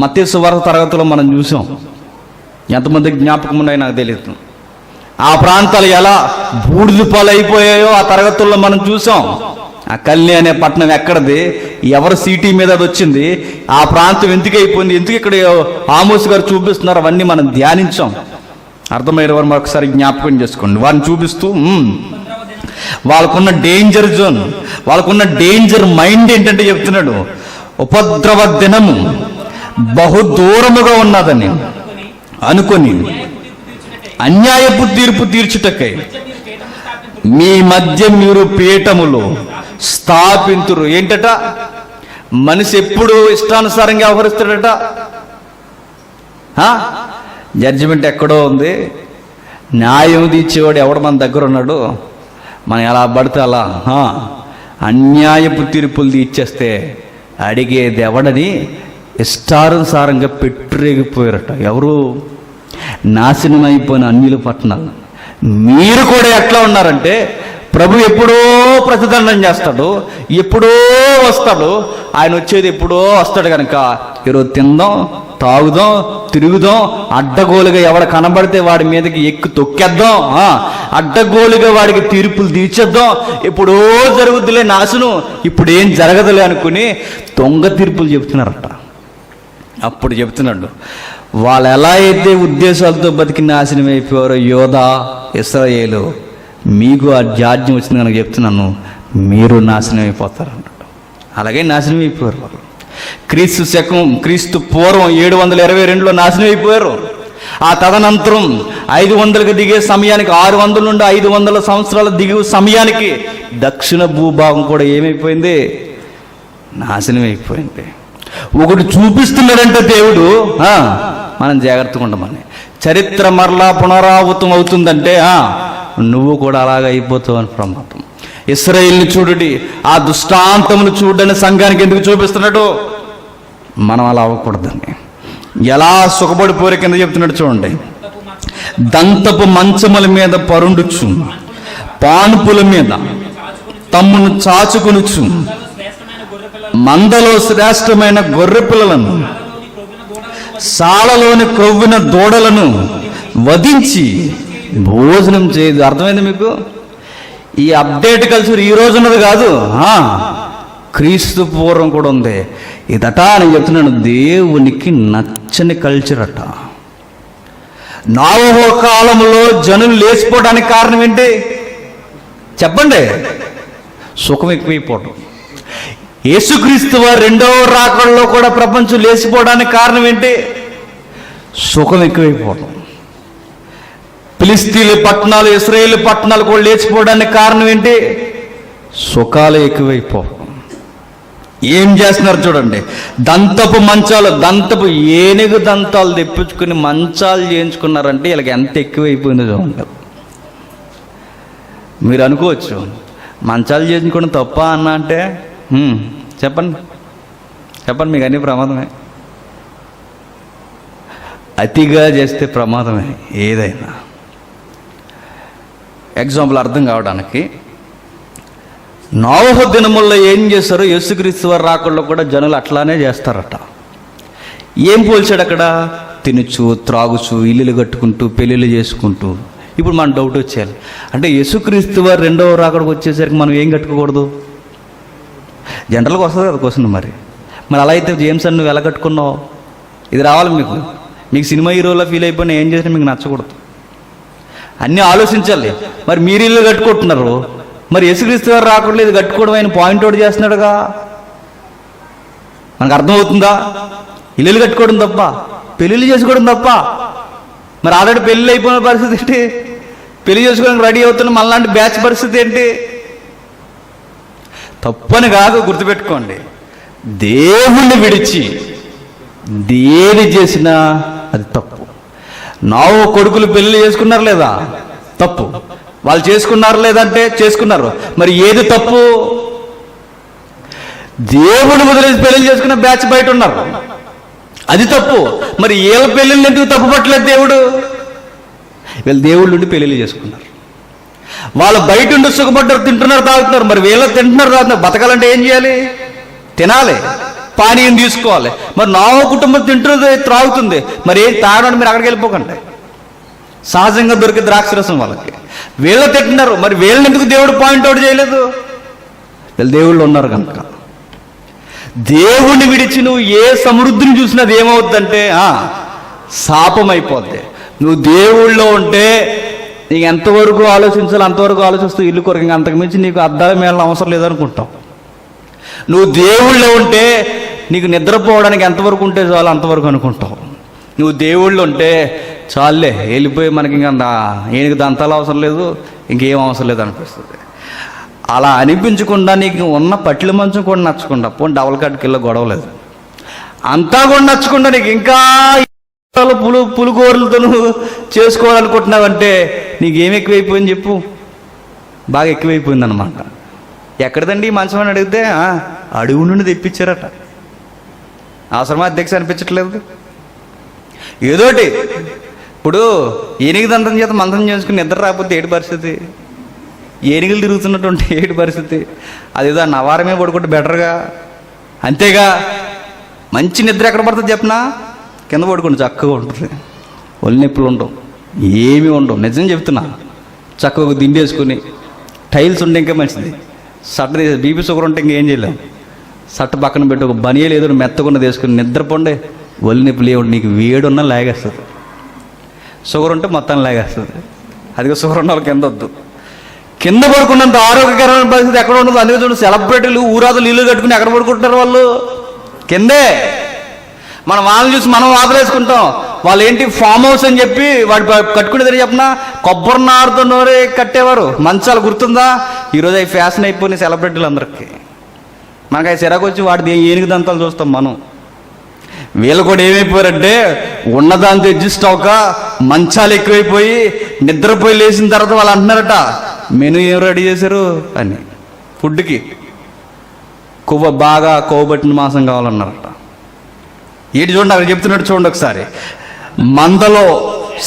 Speaker 1: మత్తయి సువార్త తరగతిలో మనం చూసాం. ఎంతమందికి జ్ఞాపకం ఉన్నాయో నాకు తెలియదు. ఆ ప్రాంతాలు ఎలా బూడిద పాలు అయిపోయాయో ఆ తరగతుల్లో మనం చూసాం. ఆ కల్ని అనే పట్టణం ఎక్కడిది? ఎవరు సిటీ మీద అది వచ్చింది? ఆ ప్రాంతం ఎందుకు అయిపోయింది? ఎందుకు ఇక్కడ ఆమోస్ గారు చూపిస్తున్నారు? అవన్నీ మనం ధ్యానించాం. అర్థమైన వారు ఒకసారి జ్ఞాపకం చేసుకోండి. వారిని చూపిస్తూ వాళ్ళకున్న డేంజర్ జోన్, వాళ్ళకున్న డేంజర్ మైండ్ ఏంటంటే చెప్తున్నాడు, ఉపద్రవ దినము బహు దూరముగా ఉన్నదని అనుకొని అన్యాయపు తీర్పు తీర్చుటకై మీ మధ్య మీరు పీఠములు స్థాపింతురు. ఏంటట? మనిషి ఎప్పుడు ఇష్టానుసారంగా వ్యవహరిస్తాడట. జడ్జిమెంట్ ఎక్కడో ఉంది, న్యాయం తీర్చేవాడు ఎవడు మన దగ్గర ఉన్నాడు. మనం ఎలా పడితే అలా అన్యాయపు తీర్పులు తీర్చేస్తే అడిగేది ఎవడని ఇష్టానుసారంగా పెట్టిరేగిపోయారట. ఎవరు? నాశనం అయిపోయిన అన్యుల పట్టణాలు. మీరు కూడా ఎట్లా ఉన్నారంటే, ప్రభు ఎప్పుడో ప్రతిదండం చేస్తాడు, ఎప్పుడో వస్తాడు. ఆయన వచ్చేది ఎప్పుడో వస్తాడు కనుక ఈరోజు తిందాం, తాగుదాం, తిరుగుదాం, అడ్డగోలుగా ఎవడ కనబడితే వాడి మీదకి ఎక్కి తొక్కేద్దాం, అడ్డగోలుగా వాడికి తీర్పులు తీర్చేద్దాం. ఎప్పుడో జరుగుద్దులే నాశనం, ఇప్పుడు ఏం జరగదులే అనుకుని దొంగ తీర్పులు చెప్తున్నారట. అప్పుడు చెప్తున్నాడు, వాళ్ళు ఎలా అయితే ఉద్దేశాలతో బతికి నాశనం అయిపోయారో యోధా, ఇశ్రాయేలు, మీకు ఆ జాడ్యం వచ్చింది కనుక చెప్తున్నాను, మీరు నాశనం అయిపోతారు అన్నాడు. అలాగే నాశనం అయిపోయారు వాళ్ళు. క్రీస్తు పూర్వం 722లో నాశనం అయిపోయారు. ఆ తదనంతరం 500కి దిగే సమయానికి, 600 నుండి 500 సంవత్సరాల దిగు సమయానికి దక్షిణ భూభాగం కూడా ఏమైపోయింది? నాశనం అయిపోయింది. ఒకటి చూపిస్తున్నాడంటే దేవుడు, మనం జాగ్రత్తగా ఉండమని. చరిత్ర మరలా పునరావృతం అవుతుందంటే నువ్వు కూడా అలాగ అయిపోతావు అని ప్రమాదం. ఇశ్రాయేలుని చూడండి, ఆ దుష్టాంతమును చూడని సంఘానికి ఎందుకు చూపిస్తున్నాడు? మనం అలా అవ్వకూడదని. ఎలా సుఖపడిపోరే కింద చెప్తున్నాడు చూడండి. దంతపు మంచముల మీద పరుండుచు, పానుపుల మీద తమ్మును చాచుకొనుచు, మందలో శ్రేష్టమైన గొర్రె పిల్లలను, సాలలోని క్రొవ్విన దూడలను వధించి భోజనం చేయదు. అర్థమైంది మీకు? ఈ అప్డేట్ కల్చర్ ఈ రోజు ఉన్నది కాదు, క్రీస్తు పూర్వం కూడా ఉంది. ఇదట అని చెప్తున్నాను, దేవునికి నచ్చని కల్చర్ అట. నోవహు కాలంలో జనులు లేచిపోవడానికి కారణం ఏంటి చెప్పండి? సుఖం ఎక్కువైపోవడం. యేసుక్రీస్తు వారు 2వ రాకడలో కూడా ప్రపంచం లేచిపోవడానికి కారణం ఏంటి? సుఖం ఎక్కువైపోవడం. ఫిలిష్తీయుల పట్టణాలు, ఇశ్రాయేలు పట్టణాలు కూడా లేచిపోవడానికి కారణం ఏంటి? సుఖాలు ఎక్కువైపోవడం. ఏం చేస్తున్నారు చూడండి, దంతపు మంచాలు, దంతపు ఏనుగు దంతాలు తెప్పించుకుని మంచాలు చేయించుకున్నారంటే వీళ్ళకి ఎంత ఎక్కువైపోయిందో చూడండి. మీరు అనుకోవచ్చు, మంచాలు చేయించుకోవడం తప్ప అన్న అంటే చెప్పండి చెప్పండి, మీకు అన్ని ప్రమాదమే. అతిగా చేస్తే ప్రమాదమే ఏదైనా. ఎగ్జాంపుల్ అర్థం కావడానికి, నోవహు దినముల్లో ఏం చేశారు, యేసుక్రీస్తు వారు రాకుండా కూడా జనులు అట్లానే చేస్తారట. ఏం పోల్చాడు అక్కడ? తినుచు త్రాగుచు ఇల్లులు కట్టుకుంటూ పెళ్ళిళ్ళు చేసుకుంటూ. ఇప్పుడు మన డౌట్ వచ్చేయాలి, అంటే యేసుక్రీస్తు వారు రెండవ రాకడికి వచ్చేసరికి మనం ఏం కట్టుకోకూడదు? జనరల్గా వస్తుంది కదా క్వశ్చన్. మరి అలా అయితే జేమ్స్ అని నువ్వు ఎలా కట్టుకున్నావు? ఇది రావాలి మీకు సినిమా హీరోలో ఫీల్ అయిపోయినా ఏం చేసినా మీకు నచ్చకూడదు. అన్నీ ఆలోచించాలి. మరి మీరు ఇల్లు కట్టుకుంటున్నారు, మరి యేసుక్రీస్తు వారు రాకుండా ఇది కట్టుకోవడం ఆయన పాయింట్ అవుట్ చేస్తున్నాడుగా. మనకు అర్థమవుతుందా? ఇల్లు కట్టుకోవడం తప్ప, పెళ్ళిళ్ళు చేసుకోవడం తప్ప. మరి ఆల్రెడీ పెళ్ళి అయిపోయిన పరిస్థితి ఏంటి? పెళ్లి చేసుకోవడానికి రెడీ అవుతున్న మనలాంటి బ్యాచ్ పరిస్థితి ఏంటి? తప్పని కాదు, గుర్తుపెట్టుకోండి. దేవుణ్ణి విడిచి దేని చేసినా అది తప్పు. నోవహు కొడుకులు పెళ్లి చేసుకున్నారు లేదా? తప్పు. వాళ్ళు చేసుకున్నారు లేదంటే చేసుకున్నారు. మరి ఏది తప్పు? దేవుడు వదిలేసి పెళ్లి చేసుకున్న బ్యాచ్ బయట ఉన్నారు, అది తప్పు. మరి వీళ్ళ పెళ్ళిళ్ళు ఎందుకు తప్పు పట్టలేదు దేవుడు? వీళ్ళు దేవుళ్ళు ఉండి పెళ్ళిళ్ళు చేసుకున్నారు. వాళ్ళు బయట ఉండి సుఖపడ్డారు, తింటున్నారు తాగుతున్నారు. మరి వీళ్ళు తింటున్నారు తాగుతున్నారు. బతకాలంటే ఏం చేయాలి? తినాలి, పానీయం తీసుకోవాలి. మరి నోవహు కుటుంబం తింటుంది త్రాగుతుంది, మరి ఏం తాగడానికి మీరు అక్కడికి వెళ్ళిపోకండి. సహజంగా దొరికే ద్రాక్షరసం వాళ్ళకి. వీళ్ళు తింటున్నారు, మరి వీళ్ళని ఎందుకు దేవుడు పాయింట్అవుట్ చేయలేదు? వీళ్ళు దేవుళ్ళు ఉన్నారు కనుక. దేవుణ్ణి విడిచి నువ్వు ఏ సమృద్ధిని చూసినా అది ఏమవుద్దంటే శాపం అయిపోద్ది. నువ్వు దేవుళ్ళో ఉంటే నీకు ఎంతవరకు ఆలోచించాలో అంతవరకు ఆలోచిస్తూ ఇల్లు కొరకు, ఇంకా అంతకుమించి నీకు అద్దాల మేళ అవసరం లేదనుకుంటావు. నువ్వు దేవుళ్ళో ఉంటే నీకు నిద్రపోవడానికి ఎంతవరకు ఉంటే చాలు అంతవరకు అనుకుంటావు. నువ్వు దేవుళ్ళు ఉంటే చాలే వెళ్ళిపోయి మనకి ఇంకా ఏనికి దంతాలు అవసరం లేదు, ఇంకేం అవసరం లేదు అనిపిస్తుంది. అలా అనిపించకుండా నీకు ఉన్న పట్ల మంచం కూడా నచ్చకుండా, పోనీ డబల్ కట్కి వెళ్ళి గొడవలేదు, అంతా కూడా నచ్చకుండా నీకు ఇంకా పులిగోరలతో నువ్వు చేసుకోవాలనుకుంటున్నావంటే నీకేం ఎక్కువైపోయింది చెప్పు? బాగా ఎక్కువైపోయింది అనమాట. ఎక్కడదండి ఈ మంచం అని అడిగితే అడుగు నుండి తెప్పించారట. అవసరమా అధ్యక్ష అనిపించట్లేదు? ఏదోటి. ఇప్పుడు ఏనుగు దంతం చేత మంత్రం చేసుకుని నిద్ర రాకపోతే ఏడు పరిస్థితి? ఏనుగులు తిరుగుతున్నటువంటి ఏడు పరిస్థితి? అదేదో నవారమే పడుకుంటే బెటర్గా. అంతేగా, మంచి నిద్ర ఎక్కడ పడుతుంది చెప్పనా? కింద పడుకుంటే చక్కగా ఉంటుంది, ఒళ్ళు నొప్పులు ఉండవు, ఏమీ ఉండవు. నిజం చెప్తున్నా. చక్కగా దిండేసుకుని టైల్స్ ఉంటే ఇంకా మంచిది. సట్ట తీసి బీపీ షుగర్ ఉంటే ఇంకేం చేయలేము. సట్ట పక్కన పెట్టి ఒక బనియలు ఏదో మెత్తకుండా తీసుకుని నిద్రపోండే, ఒళ్ళు నొప్పులు ఏమి నీకు వేడున్నా లాగేస్తుంది. షుగర్ ఉంటే మొత్తం లాగేస్తుంది. అదిగా షుగర్ ఉన్న వాళ్ళకి కింద వద్దు. కింద పడుకున్నంత ఆరోగ్యకరమైన పరిస్థితి ఎక్కడ ఉండదు. అందుకే చూడండి, సెలబ్రిటీలు ఊరాదులు ఇల్లు కట్టుకుని ఎక్కడ పడుకుంటారు వాళ్ళు? కిందే. మనం వాళ్ళని చూసి మనం వాదలేసుకుంటాం. వాళ్ళు ఏంటి ఫామ్ హౌస్ అని చెప్పి వాడు కట్టుకునేదని చెప్పిన కొబ్బరి నారుతో నోరే కట్టేవారు మంచాలు, గుర్తుందా? ఈరోజు అవి ఫ్యాషన్ అయిపోయినాయి సెలబ్రిటీలు అందరికీ. మనకు అవి సిరాకు వచ్చి వాటి ఏనుగు దంతాలు చూస్తాం మనం. వీళ్ళు కూడా ఏమైపోయారంటే ఉన్నదాంతో అడ్జస్ట్ అవ్వక మంచాలు ఎక్కువైపోయి నిద్రపోయి లేచిన తర్వాత వాళ్ళు అంటున్నారట, మెనూ ఏం రెడీ చేశారు అని. ఫుడ్కి బాగా కొవ్వబట్టిన మాంసం కావాలన్నారట. ఏంటి చూడండి అక్కడ చెప్తున్నట్టు చూడండి ఒకసారి. మందలో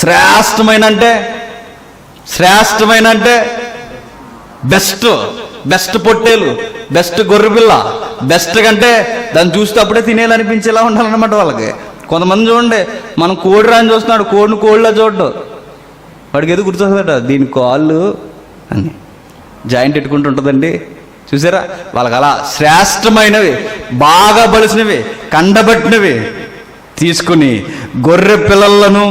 Speaker 1: శ్రేష్టమైన అంటే బెస్ట్ పొట్టేలు, బెస్ట్ గొర్రెపిల్ల, బెస్ట్ కంటే దాన్ని చూస్తే అప్పుడే తినేయాలనిపించేలా ఉండాలన్నమాట వాళ్ళకి. కొంతమంది చూడండి, మనం కోడి రాని చూస్తున్నాడు, కోడిని కోడిలా చూడడు. వాడికి ఏదో గుర్తొస్తుందట, దీని కాళ్ళు అని జాయింట్ పెట్టుకుంటూ ఉంటుందండి, చూసారా? వాళ్ళకి అలా శ్రేష్టమైనవి, బాగా బలిసినవి, కండబట్టినవి తీసుకుని గొర్రె పిల్లలను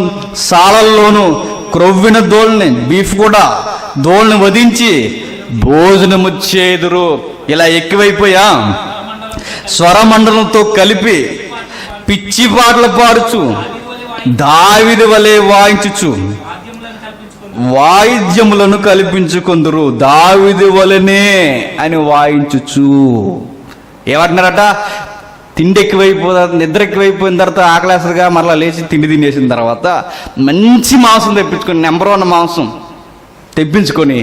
Speaker 1: సాలల్లోనూ క్రొవ్విన దోళ్ళని, బీఫ్ కూడా దోళ్ళని వధించి భోజనము చేదురు. ఇలా ఎక్కువైపోయా స్వరమండలంతో కలిపి పిచ్చి పాటలు పాడుచు దావీదు వలె వాయించుచు వాయిద్యములను కల్పించుకొందురు. దావీదు వలెనే అని వాయించుచు. ఏమంటున్నారట? తిండి ఎక్కువైపోతుంది, నిద్ర ఎక్కువైపోయిన తర్వాత ఆకలేస్తుందిగా, మరలా లేచి తిండి తినేసిన తర్వాత మంచి మాంసం తెప్పించుకొని, నెంబర్ 1 మాంసం తెప్పించుకొని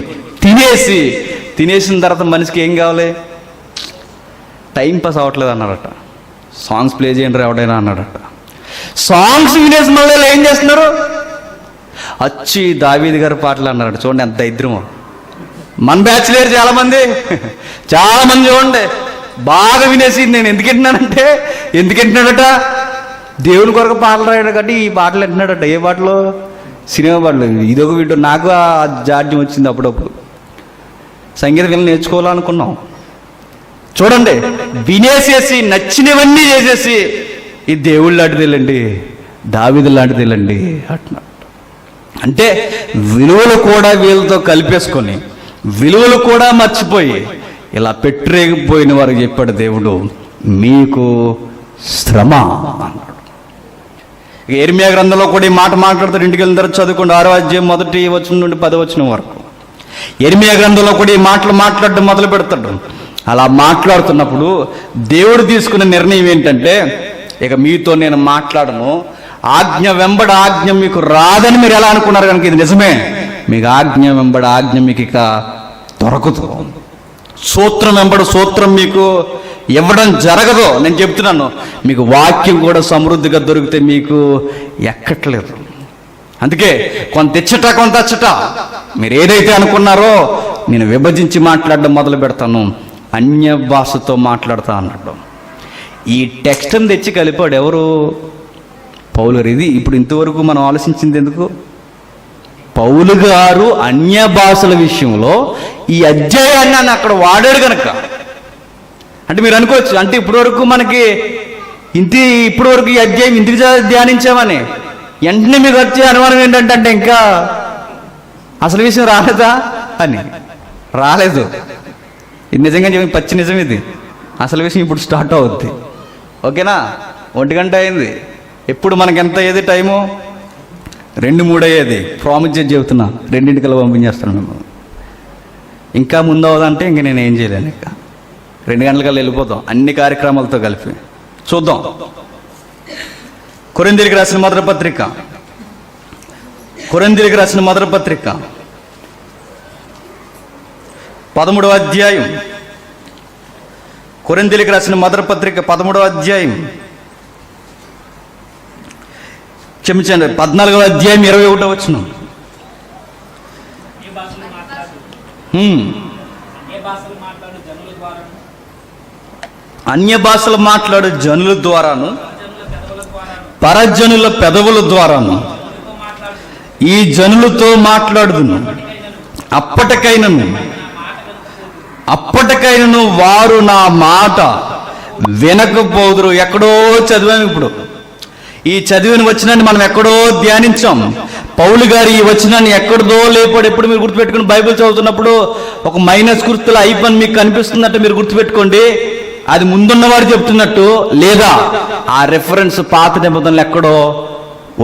Speaker 1: తినేసిన తర్వాత మనిషికి ఏం కావాలి? టైం పాస్ అవ్వట్లేదు అన్నారట. సాంగ్స్ ప్లే చేయండి ఎవడైనా అన్నాడట. సాంగ్స్ వినేసి మళ్ళీ ఏం చేస్తున్నారు? వచ్చి దావీదు గారి పాటలు అన్నారట. చూడండి ఎంత దరిద్రమో. మన బ్యాచ్ లేరు చాలామంది చూడండి బాగా వినేసి నేను ఎందుకు వింటున్నాడట దేవుని కొరకు పాటలు రాయడు కాబట్టి ఈ పాటలు వింటున్నాడట. ఏ పాటలు? సినిమా పాటలు. ఇదొక వీడియో. నాకు ఆ జాడ్యం వచ్చింది అప్పుడప్పుడు. సంగీత విని నేర్చుకోవాలనుకున్నాం. చూడండి, వినేసేసి నచ్చినవన్నీ చేసేసి ఈ దేవుళ్ళు లాంటిదేలండి, దావీదు లాంటిదేలండి అంటున్నాడు. అంటే విలువలు కూడా వీళ్ళతో కలిపేసుకొని విలువలు కూడా మర్చిపోయి ఇలా పెట్టరేగిపోయిన వారికి చెప్పాడు దేవుడు, మీకు శ్రమ అన్నాడు. యెర్మీయా గ్రంథంలో కూడా ఈ మాట మాట్లాడతాడు. ఇంటికి వెళ్ళిన తర్వాత చదువుకోండి, 6వ అధ్యాయం 1వ వచనం నుండి 10వ వచనం వరకు. యెర్మీయా గ్రంథంలో కూడా ఈ మాటలు మాట్లాడడం మొదలు పెడతాడు. అలా మాట్లాడుతున్నప్పుడు దేవుడు తీసుకున్న నిర్ణయం ఏంటంటే, ఇక మీతో నేను మాట్లాడను, ఆజ్ఞ వెంబడ ఆజ్ఞ మీకు రాదని మీరు ఎలా అనుకున్నారు కనుక ఇది నిజమే. మీకు ఆజ్ఞ వెంబడ ఆజ్ఞ మీకు ఇక దొరకదు, సూత్రం వెంబడ సూత్రం మీకు ఇవ్వడం జరగదు. నేను చెప్తున్నాను, మీకు వాక్యం కూడా సమృద్ధిగా దొరికితే మీకు ఎక్కట్లేదు. అందుకే కొంత ఇచ్చట కొంత అచ్చట. మీరు ఏదైతే అనుకున్నారో నేను విభజించి మాట్లాడడం మొదలు పెడతాను, అన్య భాషతో మాట్లాడతా అన్నాడు. ఈ టెక్స్ట్ని తెచ్చి కలిపాడు ఎవరు? పౌలు గారు. ఇది ఇప్పుడు ఇంతవరకు మనం ఆలోచించింది ఎందుకు? పౌలు గారు అన్య భాషల విషయంలో ఈ అధ్యాయాన్ని అక్కడ వాడాడు కనుక. అంటే మీరు అనుకోవచ్చు, అంటే ఇప్పటివరకు మనకి ఇప్పటివరకు ఈ అధ్యాయం ఇంటికి ధ్యానించామని. వెంటనే మీకు వచ్చే అనుమానం ఏంటంటే, అంటే ఇంకా అసలు విషయం రాలేదా అని. రాలేదు. ఇది నిజంగా పచ్చి నిజం. ఇది అసలు విషయం ఇప్పుడు స్టార్ట్ అవుద్ది. ఓకేనా? 1 గంట అయింది. ఎప్పుడు మనకి ఎంత అయ్యేది టైము? 2-3 అయ్యేది. ప్రామిస్ చేసి చెబుతున్నా, 2:00 పంపించేస్తాను మిమ్మల్ని. ఇంకా ముందు అవదంటే ఇంక నేను ఏం చేయలేను. ఇంకా 2 గంటలకల్లా వెళ్ళిపోతాం అన్ని కార్యక్రమాలతో కలిపి. చూద్దాం. కొరింథీయులకు రాసిన మొదటి పత్రిక, కొరింథీయులకు రాసిన మొదటి పత్రిక 13వ అధ్యాయం. కొరింథీయులకు రాసిన మొదటి పత్రిక 13వ అధ్యాయం, క్షమించండి, 14వ అధ్యాయం 21వ వచనం. అన్య భాషలు మాట్లాడు జనుల ద్వారాను పరజనుల పెదవుల ద్వారాను ఈ జనులతో మాట్లాడుదును. అప్పటికైనను వారు నా మాట వినకపోదురు. ఎక్కడో చదివాము. ఇప్పుడు ఈ చదివిన వచనాన్ని మనం ఎక్కడో ధ్యానించాం. పౌలు గారు ఈ వచనాన్ని ఎక్కడదో లేపాడు. ఎప్పుడు మీరు గుర్తుపెట్టుకుని బైబిల్ చదువుతున్నప్పుడు ఒక మైనస్ గుర్తులు అయిపోయి మీకు కనిపిస్తున్నట్టు మీరు గుర్తుపెట్టుకోండి. అది ముందున్నవాడు చెప్తున్నట్టు, లేదా ఆ రెఫరెన్స్ పాత నిబంధనలు ఎక్కడో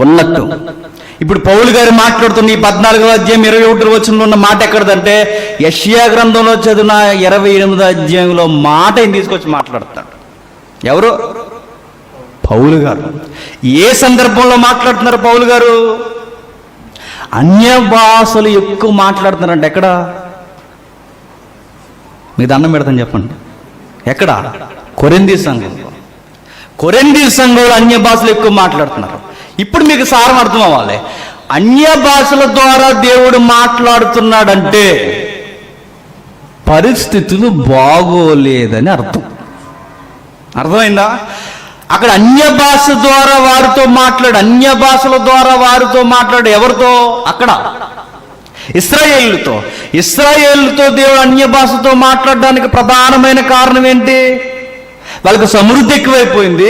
Speaker 1: ఉన్నట్టు. ఇప్పుడు పౌలు గారు మాట్లాడుతున్న ఈ 14వ అధ్యాయం 21వ వచనంలో ఉన్న మాట ఎక్కడదంటే, యెషయా గ్రంథంలో చదివిన 28వ అధ్యాయంలో మాట తీసుకొచ్చి మాట్లాడతాడు. ఎవరు? పౌలు గారు. ఏ సందర్భంలో మాట్లాడుతున్నారు పౌలు గారు? అన్య భాషలు ఎక్కువ మాట్లాడుతున్నారంటే ఎక్కడ? మీకు దండం పెడతాను చెప్పండి. ఎక్కడ? కొరింథీ సంఘంలో. కొరింథీ సంఘంలో అన్య భాషలు ఎక్కువ మాట్లాడుతున్నారు. ఇప్పుడు మీకు సారం అర్థం అవ్వాలి. అన్య భాషల ద్వారా దేవుడు మాట్లాడుతున్నాడంటే పరిస్థితులు బాగోలేదని అర్థం. అర్థమైందా? అక్కడ అన్య భాష ద్వారా వారితో అన్య భాషల ద్వారా వారితో మాట్లాడు ఎవరితో? అక్కడ ఇశ్రాయేలుతో దేవుడు అన్య భాషతో మాట్లాడడానికి ప్రధానమైన కారణం ఏంటి? వాళ్ళకి సమృద్ధి ఎక్కువైపోయింది,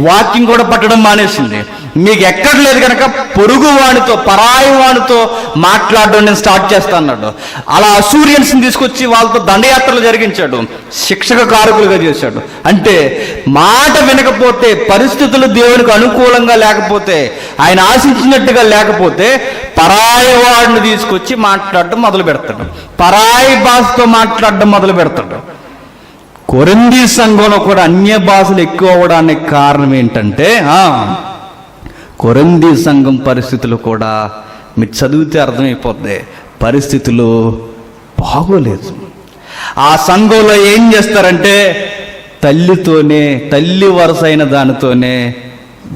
Speaker 1: వాక్యం కూడా పట్టడం మానేసింది. మీకు ఎక్కడ లేదు కనుక పొరుగు వాడితో, పరాయి వాడితో మాట్లాడడం నేను స్టార్ట్ చేస్తా అన్నాడు. అలా అసూరియన్స్ని తీసుకొచ్చి వాళ్ళతో దండయాత్రలు జరిగించాడు, శిక్షక కారకులుగా చేశాడు. అంటే మాట వినకపోతే, పరిస్థితులు దేవునికి అనుకూలంగా లేకపోతే, ఆయన ఆశించినట్టుగా లేకపోతే పరాయి వాడిని తీసుకొచ్చి మాట్లాడడం మొదలు పెడతాడు, పరాయి భాషతో మాట్లాడడం మొదలు పెడతాడు. కొరింథీ సంఘంలో కూడా అన్య భాషలు ఎక్కువ అవ్వడానికి కారణం ఏంటంటే, కొరింథీ సంఘం పరిస్థితులు కూడా మీరు చదివితే అర్థమైపోద్ది, పరిస్థితులు బాగోలేదు. ఆ సంఘంలో ఏం చేస్తారంటే తల్లి వరుస అయిన దానితోనే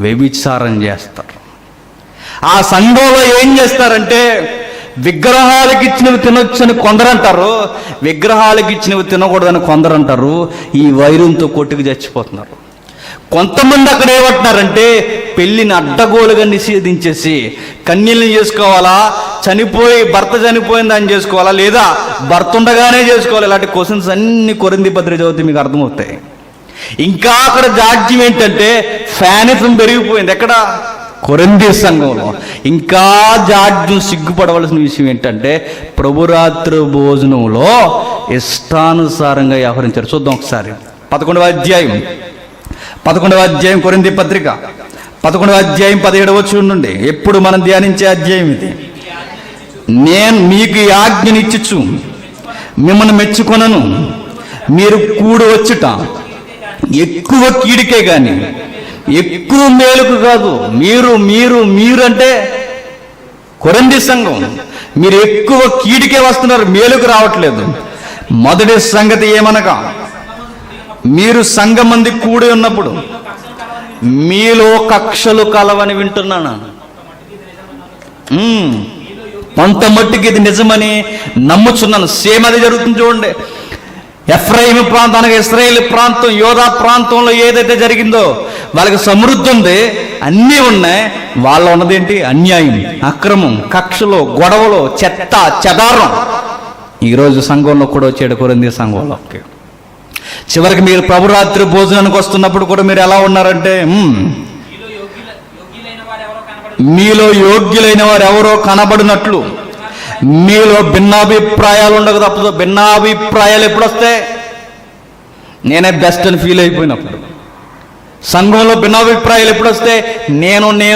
Speaker 1: వ్యభిచారం చేస్తారు. ఆ సంఘంలో ఏం చేస్తారంటే విగ్రహాలకు ఇచ్చినవి తినొచ్చని కొందరు అంటారు, విగ్రహాలకు ఇచ్చినవి తినకూడదని కొందరు అంటారు. ఈ వైరంతో కొట్టుకు చచ్చిపోతున్నారు. కొంతమంది అక్కడ ఏమంటున్నారంటే పెళ్లిని అడ్డగోలుగా నిషేధించేసి కన్యల్ని చేసుకోవాలా, భర్త చనిపోయిందని చేసుకోవాలా, లేదా భర్త ఉండగానే చేసుకోవాలి, ఇలాంటి క్వశ్చన్స్ అన్ని కొరింథీ పత్రిక చదివితే మీకు అర్థమవుతాయి. ఇంకా అక్కడ జాడ్యం ఏంటంటే ఫ్యానిజం పెరిగిపోయింది. ఎక్కడ? కొరింథీ సంఘంలో. ఇంకా జాడ్యం సిగ్గుపడవలసిన విషయం ఏంటంటే ప్రభురాత్రి భోజనంలో ఇష్టానుసారంగా వ్యవహరించారు. చూద్దాం ఒకసారి. 11వ అధ్యాయం కొరింథీ పత్రిక 11వ అధ్యాయం 17వ వచనం నుండి. ఎప్పుడు మనం ధ్యానించే అధ్యాయం ఇది. నేను మీకు ఈ ఆజ్ఞనిచ్చుచు మిమ్మల్ని మెచ్చుకొనను, మీరు కూడి వచ్చుట ఎక్కువ కీడికే గాని ఎక్కువ మేలుకు కాదు. మీరు అంటే కొరింథీ సంఘం, మీరు ఎక్కువ కీడికే వస్తున్నారు, మేలుకు రావట్లేదు. మొదటి సంగతి ఏమనగా, మీరు సంఘమంది కూడి ఉన్నప్పుడు మీలో కక్షలు కలవని వింటున్నాను. కొంత మట్టుకు ఇది నిజమని నమ్ముచున్నాను. సేమ్ అది జరుగుతుంది. చూడండి, ఎఫ్రాయిము ప్రాంతం అనగా ఇశ్రాయేలు ప్రాంతం, యోధా ప్రాంతంలో ఏదైతే జరిగిందో వాళ్ళకి సమృద్ధి ఉంది, అన్నీ ఉన్నాయి. వాళ్ళ ఉన్నదేంటి? అన్యాయం, అక్రమం, కక్షలు, గొడవలు, చెత్త చెదారం. ఈరోజు సంఘంలో కూడా వచ్చాడు కొరింథీ సంఘంలో. చివరికి మీరు ప్రభురాత్రి భోజనానికి వస్తున్నప్పుడు కూడా మీరు ఎలా ఉన్నారంటే, మీలో యోగ్యులైన వారు ఎవరో కనబడినట్లు మీలో భిన్నాభిప్రాయాలు ఉండక తప్పదు. భిన్నాభిప్రాయాలు ఎప్పుడు వస్తాయి? నేనే బెస్ట్ అని ఫీల్ అయిపోయినప్పుడు. సంఘంలో భిన్నాభిప్రాయాలు ఎప్పుడు వస్తే నేనని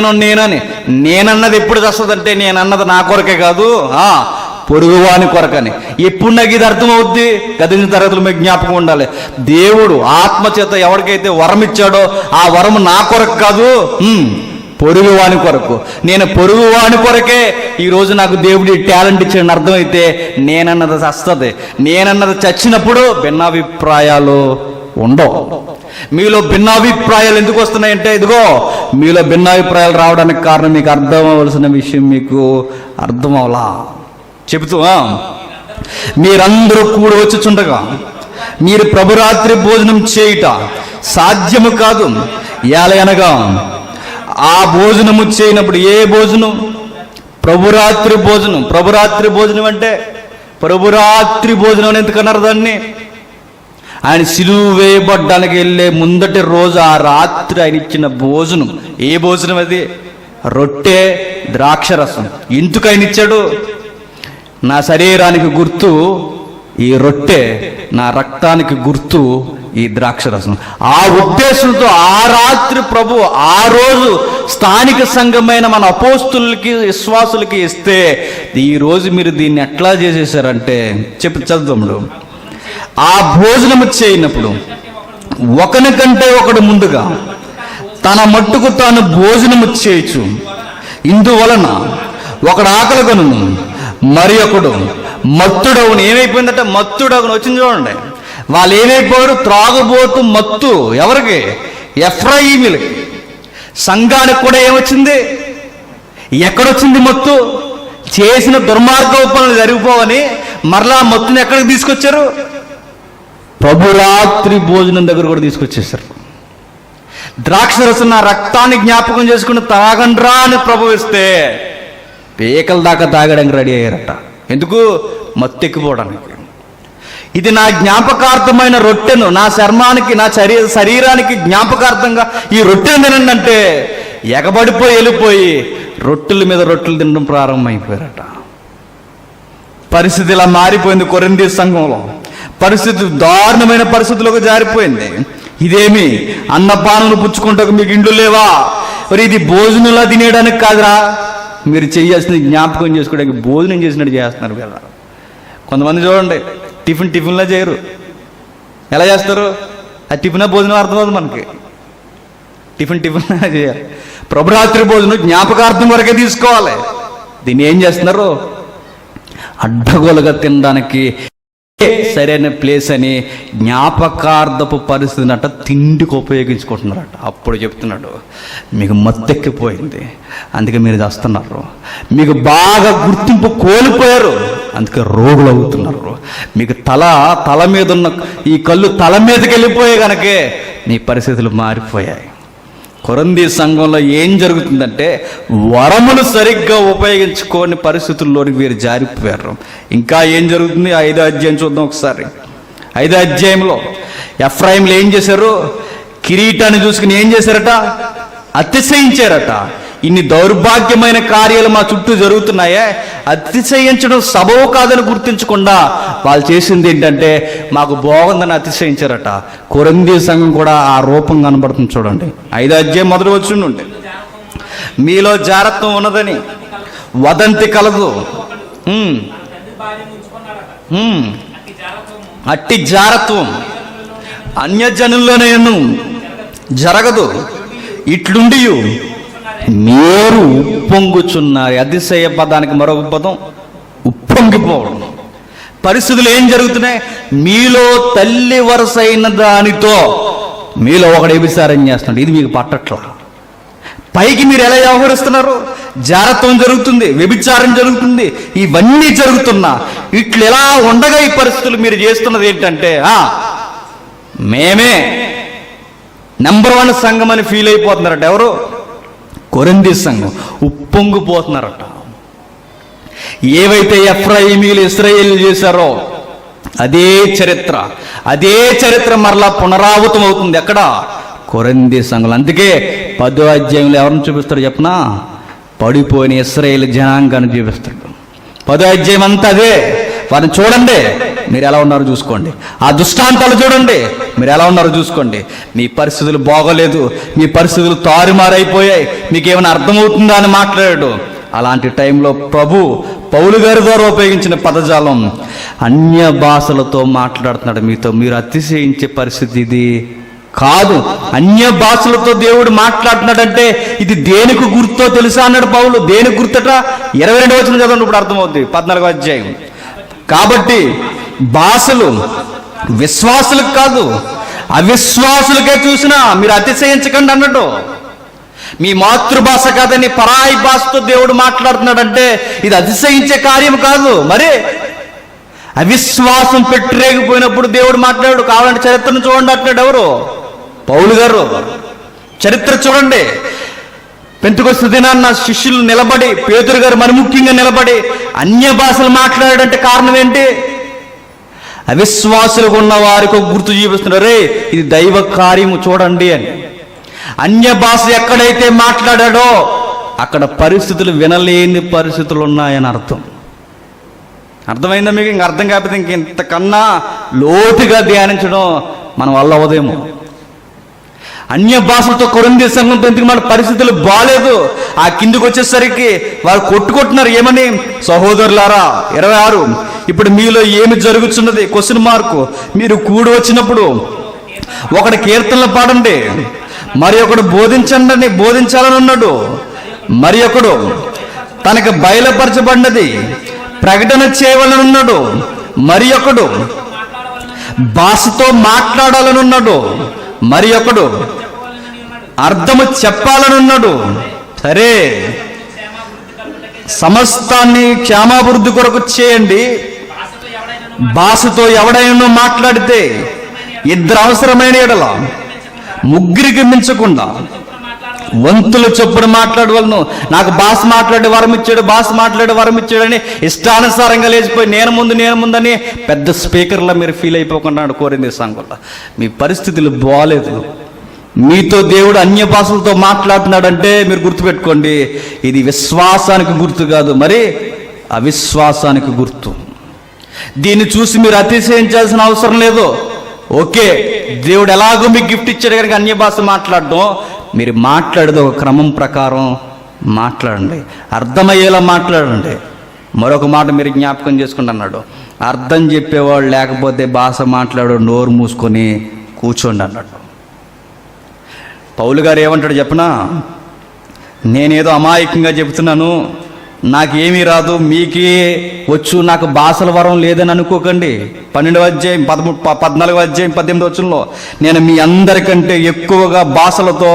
Speaker 1: నేనన్నది ఎప్పుడు వస్తుందంటే నేనన్నది నా కొరకే కాదు, పొరుగువాని కొరకని. ఎప్పుడు నాకు ఇది అర్థమవుద్ది? గతించిన తరగతులు మీకు జ్ఞాపకం ఉండాలి. దేవుడు ఆత్మచేత ఎవరికైతే వరం ఇచ్చాడో ఆ వరం నా కొరకు కాదు, పొరుగువాని కొరకు. నేను పొరుగువాని కొరకే ఈరోజు నాకు దేవుడి టాలెంట్ ఇచ్చాడని అర్థమైతే నేనన్నది వస్తుంది. నేనన్నది చచ్చినప్పుడు భిన్నాభిప్రాయాలు ఉండవు. మీలో భిన్నాభిప్రాయాలు ఎందుకు వస్తున్నాయంటే, ఇదిగో మీలో భిన్నాభిప్రాయాలు రావడానికి కారణం మీకు అర్థం అవ్వాల్సిన విషయం మీకు అర్థం అవలా. చెబుతూ, మీరందరూ కూడి వచ్చుచుండగా మీరు ప్రభురాత్రి భోజనం చేయుట సాధ్యము కాదు. ఏలయనగా ఆ భోజనము చేయనప్పుడు, ఏ భోజనం? ప్రభురాత్రి భోజనం. ప్రభురాత్రి భోజనం అంటే ప్రభురాత్రి భోజనం అని ఎందుకన్నారు దాన్ని? ఆయన సిలువ వేయబడ్డానికి వెళ్ళే ముందటి రోజు ఆ రాత్రి ఆయన ఇచ్చిన భోజనం. ఏ భోజనం అది? రొట్టె, ద్రాక్షరసం. ఎందుకు ఆయన ఇచ్చాడు? నా శరీరానికి గుర్తు ఈ రొట్టె, నా రక్తానికి గుర్తు ఈ ద్రాక్షరసం. ఆ ఉద్దేశంతో ఆ రాత్రి ప్రభు ఆ రోజు స్థానిక సంఘమైన మన అపోస్తులకి విశ్వాసులకి ఇస్తే, ఈ రోజు మీరు దీన్ని ఎట్లా చేసేసారంటే చదువుతాము. ఆ భోజనము చేయనప్పుడు ఒకనికంటే ఒకడు ముందుగా తన మట్టుకు తాను భోజనము చేయొచ్చు. ఇందువలన ఒకడు ఆకలి కొనును, మరి ఒకడు మత్తుడవును. ఏమైపోయిందంటే మత్తుడవును. వచ్చింది చూడండి. వాళ్ళు ఏమైపోయారు? త్రాగుబోతు మత్తు. ఎవరికి? ఎఫ్రాయిమీలకి. సంఘానికి కూడా ఏమొచ్చింది? ఎక్కడొచ్చింది మత్తు? చేసిన దుర్మార్గ పనులు జరిగిపోవని మరలా మత్తుని ఎక్కడికి తీసుకొచ్చారు? ప్రభురాత్రి భోజనం దగ్గర కూడా తీసుకొచ్చేసారు. ద్రాక్షరసం నా రక్తాన్ని జ్ఞాపకం చేసుకుని తాగండ్రా అని ప్రభువిస్తే పేకల దాకా తాగడానికి రెడీ అయ్యారట. ఎందుకు? మత్తు ఎక్కిపోవడానికి. ఇది నా జ్ఞాపకార్థమైన రొట్టెను, నా చర్మానికి, నా శరీరానికి జ్ఞాపకార్థంగా ఈ రొట్టెను తినండి అంటే వెళ్ళిపోయి రొట్టెల మీద రొట్టెలు తినడం ప్రారంభమైపోయారట. పరిస్థితి ఇలా మారిపోయింది. కొరింథీ సంఘంలో పరిస్థితి దారుణమైన పరిస్థితులకు జారిపోయింది. ఇదేమి అన్నపానలు పుచ్చుకుంటూ మీకు ఇండ్లు లేవా? మరి ఇది భోజనంలా తినేయడానికి కాదురా, మీరు చేయాల్సింది జ్ఞాపకం చేసుకోవడానికి భోజనం చేసినట్టు చేస్తున్నారు కదా. కొంతమంది చూడండి, టిఫిన్లా చేయరు. ఎలా చేస్తారు? ఆ టిఫిన్ భోజనం అర్థమవుతుంది మనకి. టిఫిన్ చేయాలి. ప్రభురాత్రి భోజనం జ్ఞాపకార్థం వరకే తీసుకోవాలి. దీన్ని ఏం చేస్తున్నారు? అడ్డగోలుగా తినడానికి సరైన ప్లేస్ అని జ్ఞాపకార్థపు పరిస్థితిని అట్ట తిండికి ఉపయోగించుకుంటున్నారట. అప్పుడు చెప్తున్నాడు, మీకు మత్తెక్కిపోయింది, అందుకే మీరు చేస్తున్నారు. మీకు బాగా గుర్తింపు కోల్పోయారు, అందుకే రోగులు అవుతున్నారు. మీకు తల మీద ఉన్న ఈ కళ్ళు తల మీదకి వెళ్ళిపోయే కనుకే మీ పరిస్థితులు మారిపోయాయి. కొరంథీ సంఘంలో ఏం జరుగుతుందంటే వరములు సరిగ్గా ఉపయోగించుకోని పరిస్థితుల్లోనికి వీరు జారిపోయారు. ఇంకా ఏం జరుగుతుంది? 5వ అధ్యాయం చూద్దాం ఒకసారి. 5వ అధ్యాయంలో ఎఫ్రాయిములు ఏం చేశారు? కిరీటాన్ని చూసుకుని ఏం చేశారట? అతిశయించారట. ఇన్ని దౌర్భాగ్యమైన కార్యాలు మా చుట్టూ జరుగుతున్నాయే, అతిశయించడం సబబు కాదని గుర్తించకుండా వాళ్ళు చేసింది ఏంటంటే మాకు బాగుందని అతిశయించారట. కొరంథీ సంఘం కూడా ఆ రూపం కనబడుతుంది చూడండి. 5వ అధ్యాయం మొదటి వచనం నుండి, మీలో జారత్వం ఉన్నదని వదంతి కలదు, అట్టి జారత్వం అన్యజనుల్లోనేను జరగదు, ఇట్లుండి మీరు ఉప్పొంగుచున్నారు. అతిశయ పదానికి మరొక పదం ఉప్పొంగిపోవడం. పరిస్థితులు ఏం జరుగుతున్నాయి? మీలో తల్లి వరుస అయిన దానితో మీలో ఒకడు వ్యభిచారం చేస్తున్నాడు. ఇది మీకు పట్టట్లా. పైకి మీరు ఎలా వ్యవహరిస్తున్నారు? జారత్వం జరుగుతుంది, వ్యభిచారం జరుగుతుంది, ఇవన్నీ జరుగుతున్నా ఇట్లు ఎలా ఉండగా ఈ పరిస్థితులు మీరు చేస్తున్నది ఏంటంటే మేమే నెంబర్ 1 సంఘం అని ఫీల్ అయిపోతున్నారట. ఎవరు? కొరంథీ సంఘం. ఉప్పొంగిపోతున్నారట. ఏవైతే ఎఫ్రాయిమీలు ఇశ్రాయేలు చేశారో అదే చరిత్ర మరలా పునరావృతం అవుతుంది. ఎక్కడ? కొరంథీ సంఘంలో. అందుకే 10వ అధ్యాయంలో ఎవరిని చూపిస్తాడు చెప్పనా? పడిపోయిన ఇశ్రాయేలు జనాంగాన్ని చూపిస్తాడు. 10వ అధ్యాయం అంతా అదే. వారిని చూడండి, మీరు ఎలా ఉన్నారో చూసుకోండి. ఆ దుష్టాంతాలు చూడండి, మీరు ఎలా ఉన్నారో చూసుకోండి. మీ పరిస్థితులు బాగోలేదు, మీ పరిస్థితులు తారుమారైపోయాయి, మీకేమైనా అర్థమవుతుందా అని మాట్లాడాడు. అలాంటి టైంలో పౌలు గారి ద్వారా ఉపయోగించిన పదజాలం అన్య భాషలతో మాట్లాడుతున్నాడు మీతో. మీరు అతిశయించే పరిస్థితి ఇది కాదు. అన్య భాషలతో దేవుడు మాట్లాడుతున్నాడంటే ఇది దేనికి గుర్తో తెలుసా అన్నాడు పౌలు. దేనికి గుర్తట? 22వ వచనం చదవండి, ఇప్పుడు అర్థమవుతుంది. 14వ అధ్యాయం. కాబట్టి భాషలు విశ్వాసులకు కాదు అవిశ్వాసులకే చూసినా మీరు అతిశయించకండి అన్నట్టు. మీ మాతృభాష కాదని పరాయి భాషతో దేవుడు మాట్లాడుతున్నాడంటే ఇది అతిశయించే కార్యం కాదు. మరి అవిశ్వాసం పెట్టిరేగిపోయినప్పుడు దేవుడు మాట్లాడు. కావాలంటే చరిత్రను చూడండి అంటున్నాడు. ఎవరు? పౌలు గారు. చరిత్ర చూడండి. పెంతెకొస్తు దినాన్న శిష్యులు నిలబడి, పేతురు గారు మరి ముఖ్యంగా నిలబడి అన్య భాషలు మాట్లాడాడంటే కారణం ఏంటి? అవిశ్వాసులకు ఉన్న వారికి ఒక గుర్తు చూపిస్తున్నారు, రే ఇది దైవ కార్యము చూడండి అని. అన్య భాష ఎక్కడైతే మాట్లాడాడో అక్కడ పరిస్థితులు వినలేని పరిస్థితులు ఉన్నాయని అర్థం. అర్థమైందా మీకు? ఇంక అర్థం కాకపోతే ఇంతకన్నా లోతుగా ధ్యానించడం మన వల్ల అవదేమో. అన్య భాషలతో కొరంథీ సంఘంతో ఎందుకు మన పరిస్థితులు బాగాలేదు. ఆ కిందికి వచ్చేసరికి వారు కొట్టుకుంటున్నారు. ఏమని? సహోదరులారా 26, ఇప్పుడు మీలో ఏమి జరుగుతున్నది? Question mark. మీరు కూడి వచ్చినప్పుడు ఒకడు కీర్తనలు పాడండి, మరి ఒకడు బోధించాలని ఉన్నాడు, మరి ఒకడు తనకు బయలుపరచబడినది ప్రకటన చేయవాలని ఉన్నాడు, మరి ఒకడు భాషతో మాట్లాడాలని ఉన్నాడు, మరి ఒకడు అర్థము చెప్పాలని ఉన్నాడు. సరే, సమస్తాన్ని క్షేమాభివృద్ధి కొరకు చేయండి. భాషతో ఎవడైనా మాట్లాడితే 2 అవసరమైన ఎడల 3కి మించకుండా వంతుల చొప్పున మాట్లాడవలను. నాకు భాష మాట్లాడే వరం ఇచ్చాడని ఇష్టానుసారంగా లేచిపోయి నేను ముందని పెద్ద స్పీకర్లా మీరు ఫీల్ అయిపోకుండా కోరింది సంఘంలో. మీ పరిస్థితులు బాగాలేదు. మీతో దేవుడు అన్య భాషలతో మాట్లాడుతున్నాడంటే మీరు గుర్తుపెట్టుకోండి, ఇది విశ్వాసానికి గుర్తు కాదు, మరి అవిశ్వాసానికి గుర్తు. దీన్ని చూసి మీరు అతిశయించాల్సిన అవసరం లేదు. ఓకే, దేవుడు ఎలాగో మీకు గిఫ్ట్ ఇచ్చాడు కనుక అన్య భాష మాట్లాడడం, మీరు మాట్లాడేది ఒక క్రమం ప్రకారం మాట్లాడండి, అర్థమయ్యేలా మాట్లాడండి. మరొక మాట మీరు జ్ఞాపకం చేసుకుంటూ అన్నాడు, అర్థం చెప్పేవాడు లేకపోతే భాష మాట్లాడు, నోరు మూసుకొని కూర్చోండి అన్నాడు. పౌలు గారు ఏమంటాడు చెప్పనా? నేనేదో అమాయకంగా చెబుతున్నాను, నాకేమీ రాదు, మీకే వచ్చు, నాకు భాషల వరం లేదని అనుకోకండి. 12వ అధ్యాయం 14వ అధ్యాయం 18వ వచనంలో నేను మీ అందరికంటే ఎక్కువగా భాషలతో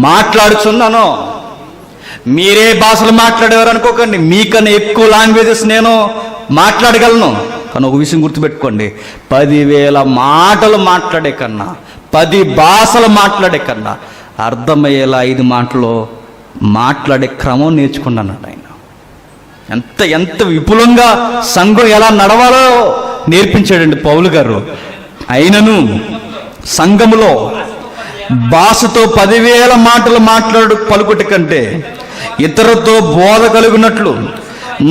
Speaker 1: మాట్లాడుచున్నాను. మీరే భాషలు మాట్లాడేవారు అనుకోకండి, మీకన్నా ఎక్కువ లాంగ్వేజెస్ నేను మాట్లాడగలను. కానీ ఒక విషయం గుర్తుపెట్టుకోండి, 10,000 మాటలు మాట్లాడే కన్నా, 10 భాషలు మాట్లాడే కన్నా అర్థమయ్యేలా 5 మాటలు మాట్లాడే క్రమం నేర్చుకున్నాను ఆయన. ఎంత విపులంగా సంఘం ఎలా నడవాలో నేర్పించాడండి పౌలు గారు. అయినను సంఘములో భాషతో 10,000 మాటలు పలుకుట కంటే ఇతరులతో బోధ కలుగునట్లు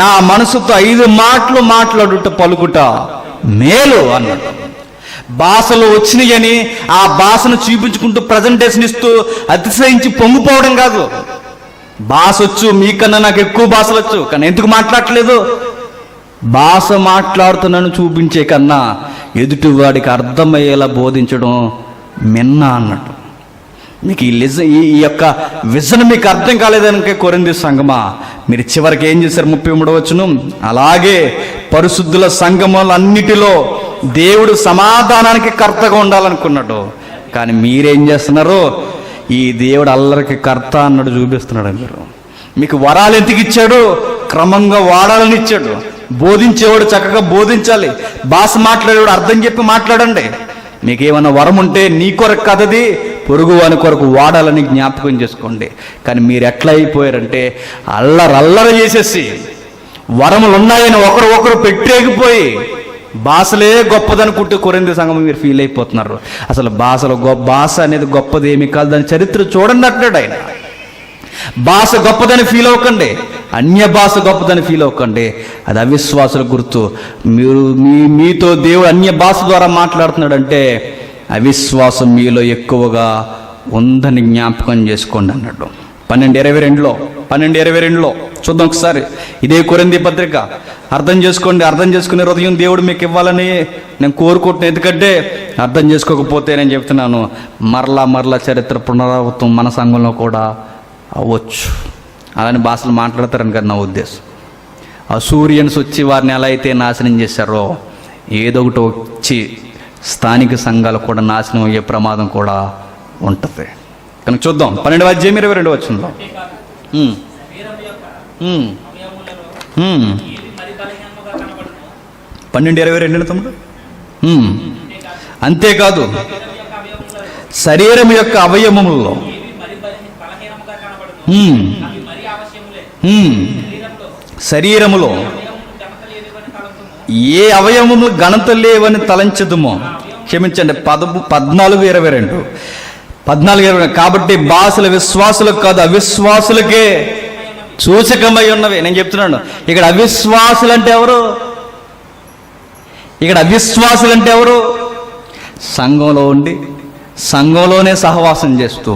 Speaker 1: నా మనసుతో 5 మాటలు మాట్లాడుట పలుకుట మేలు అన్నాడు. భాషలు వచ్చినాయని ఆ భాషను చూపించుకుంటూ ప్రజెంటేషన్ ఇస్తూ అతిశయించి పొంగిపోవడం కాదు. భాష వచ్చు, మీకన్నా నాకు ఎక్కువ భాషలు వచ్చు, కానీ ఎందుకు మాట్లాడట్లేదు? భాష మాట్లాడుతున్నాను చూపించే కన్నా ఎదుటివాడికి అర్థమయ్యేలా బోధించడం మిన్న అన్నట్టు. మీకు ఈ యొక్క విజన్ మీకు అర్థం కాలేదనికే కొరింథీ సంఘమా, మీరు చివరికి ఏం చేశారు? 33వ వచనం, అలాగే పరిశుద్ధుల సంఘములన్నిటిలో దేవుడు సమాధానానికి కర్తగా ఉండాలనుకున్నాడు, కానీ మీరేం చేస్తున్నారు? ఈ దేవుడు అల్లరికి కర్త అన్నాడు చూపిస్తున్నాడు. మీకు వరాలు ఎందుకు ఇచ్చాడు? క్రమంగా వాడాలని ఇచ్చాడు. బోధించేవాడు చక్కగా బోధించాలి, భాష మాట్లాడేవాడు అర్థం చెప్పి మాట్లాడండి. మీకేమన్నా వరం ఉంటే నీ కొరకు కదది, పొరుగు వాని కొరకు వాడాలని జ్ఞాపకం చేసుకోండి. కానీ మీరు ఎట్లా అయిపోయారంటే అల్లరి చేసేసి వరములు ఉన్నాయని ఒకరు పెట్టేగిపోయి భాషలే గొప్పదనుకుంటూ కొరింథీ సంఘం మీరు ఫీల్ అయిపోతున్నారు. అసలు భాష అనేది గొప్పది ఏమి కాదు, దాని చరిత్ర చూడండి అంటాడు ఆయన. భాష గొప్పదని ఫీల్ అవ్వకండి, అన్య భాష గొప్పదని ఫీల్ అవ్వకండి, అది అవిశ్వాసుల గుర్తు. మీతో దేవుడు అన్య భాష ద్వారా మాట్లాడుతున్నాడంటే అవిశ్వాసం మీలో ఎక్కువగా ఉందని జ్ఞాపకం చేసుకోండి అన్నాడు. 12:22లో చూద్దాం ఒకసారి. ఇదే కొరింథీ పత్రిక. అర్థం చేసుకోండి, అర్థం చేసుకునే హృదయం దేవుడు మీకు ఇవ్వాలని నేను కోరుకుంటున్నాను. ఎందుకంటే అర్థం చేసుకోకపోతే నేను చెప్తున్నాను, మరలా చరిత్ర పునరావృతం మన సంఘంలో కూడా అవ్వచ్చు. అలానే భాషలు మాట్లాడతారని కదా నా ఉద్దేశం. అసూరియన్స్ వచ్చి వారిని ఎలా అయితే నాశనం చేశారో ఏదో ఒకటి వచ్చి స్థానిక సంఘాలు కూడా నాశనం అయ్యే ప్రమాదం కూడా ఉంటుంది. కనుక చూద్దాం 12వ అధ్యాయం 22వ వచనంలో. 12:22 తమ్ముడు. అంతేకాదు శరీరం యొక్క అవయవములలో శరీరములో ఏ అవయవములు ఘనత లేవని తలంచదుమో. క్షమించండి, 14:22. కాబట్టి భాషల విశ్వాసులకు కాదు అవిశ్వాసులకే సూచకమై ఉన్నవి. నేను చెప్తున్నాను, ఇక్కడ అవిశ్వాసులు అంటే ఎవరు? సంఘంలో ఉండి సంఘంలోనే సహవాసం చేస్తూ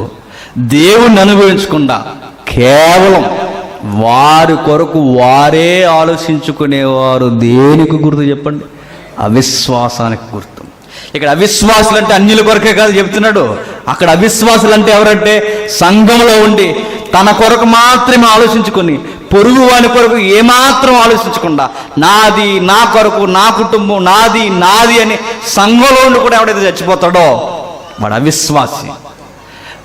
Speaker 1: దేవుణ్ణి అనుభవించకుండా కేవలం వారి కొరకు వారే ఆలోచించుకునేవారు. దేనికి గుర్తు చెప్పండి? అవిశ్వాసానికి గుర్తు. ఇక్కడ అవిశ్వాసులు అంటే అన్యుల కొరకే కాదు చెప్తున్నాడు. అక్కడ అవిశ్వాసులు అంటే ఎవరంటే సంఘంలో ఉండి తన కొరకు మాత్రమే ఆలోచించుకొని పొరుగు వాని కొరకు ఏమాత్రం ఆలోచించకుండా నాది, నా కొరకు, నా కుటుంబం, నాది అని సంఘంలో ఉండి కూడా ఎవడైతే చచ్చిపోతాడో వాడు అవిశ్వాసి.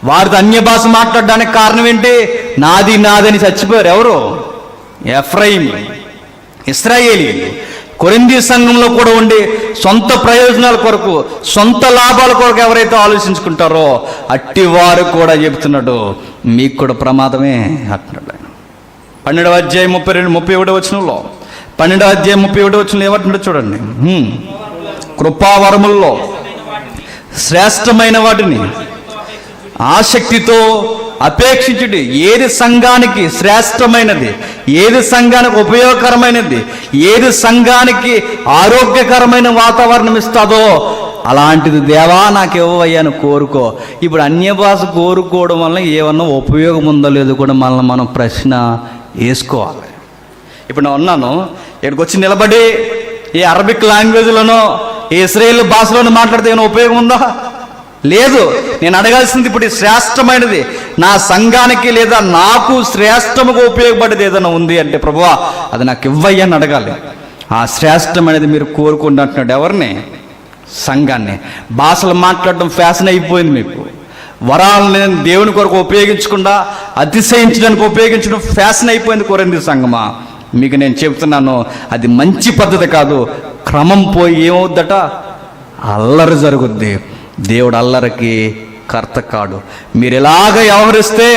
Speaker 1: వారితో అన్య భాష మాట్లాడడానికి కారణం ఏంటి? నాది అని చచ్చిపోయారు. ఎవరు? ఎఫ్రాయిం, ఇశ్రాయేలీ. కొరింథీ సంఘంలో కూడా ఉండి సొంత ప్రయోజనాల కొరకు, సొంత లాభాల కొరకు ఎవరైతే ఆలోచించుకుంటారో అట్టి వారు కూడా చెబుతున్నాడు మీకు కూడా ప్రమాదమే అంటున్నాడు ఆయన. 12వ అధ్యాయం 31వ వచనంలో 12వ అధ్యాయం 31వ వచనంలో ఏమంటున్నాడు చూడండి. కృపావరముల్లో శ్రేష్టమైన వాటిని ఆసక్తితో అపేక్షించుడి. ఏది సంఘానికి శ్రేష్టమైనది, ఏది సంఘానికి ఉపయోగకరమైనది, ఏది సంఘానికి ఆరోగ్యకరమైన వాతావరణం ఇస్తుందో అలాంటిది దేవా నాకు ఇవ్వయ్యాను కోరుకో. ఇప్పుడు అన్య భాష కోరుకోవడం వల్ల ఏమన్నా ఉపయోగం ఉందో లేదో కూడా మనల్ని మనం ప్రశ్న వేసుకోవాలి. ఇప్పుడు నేను ఉన్నాను, ఇక్కడికి వచ్చి నిలబడి ఈ అరబిక్ లాంగ్వేజ్లోనో ఈ ఇశ్రాయేల్ భాషలోనో మాట్లాడితే ఏమైనా ఉపయోగం ఉందా? లేదు. నేను అడగాల్సింది ఇప్పుడు శ్రేష్టమైనది నా సంఘానికి లేదా నాకు శ్రేష్టముగా ఉపయోగపడేది ఏదైనా ఉంది అంటే, ప్రభువా అది నాకు ఇవ్వయ్యా అని అడగాలి. ఆ శ్రేష్టమైనది మీరు కోరుకుంటూ అంటున్నాడు ఎవరిని? సంఘాన్ని. భాషలు మాట్లాడడం ఫ్యాషన్ అయిపోయింది మీకు. వరాలని దేవుని కొరకు ఉపయోగించకుండా అతిశయించడానికి ఉపయోగించడం ఫ్యాషన్ అయిపోయింది. కొరింథీ సంఘమా, మీకు నేను చెప్తున్నాను, అది మంచి పద్ధతి కాదు. క్రమం పోయి ఏమవుద్దట? అల్లరి జరుగుద్ది. దేవుడు అల్లరికి కర్త కాడు. మీరు ఎలాగ వ్యవహరిస్తే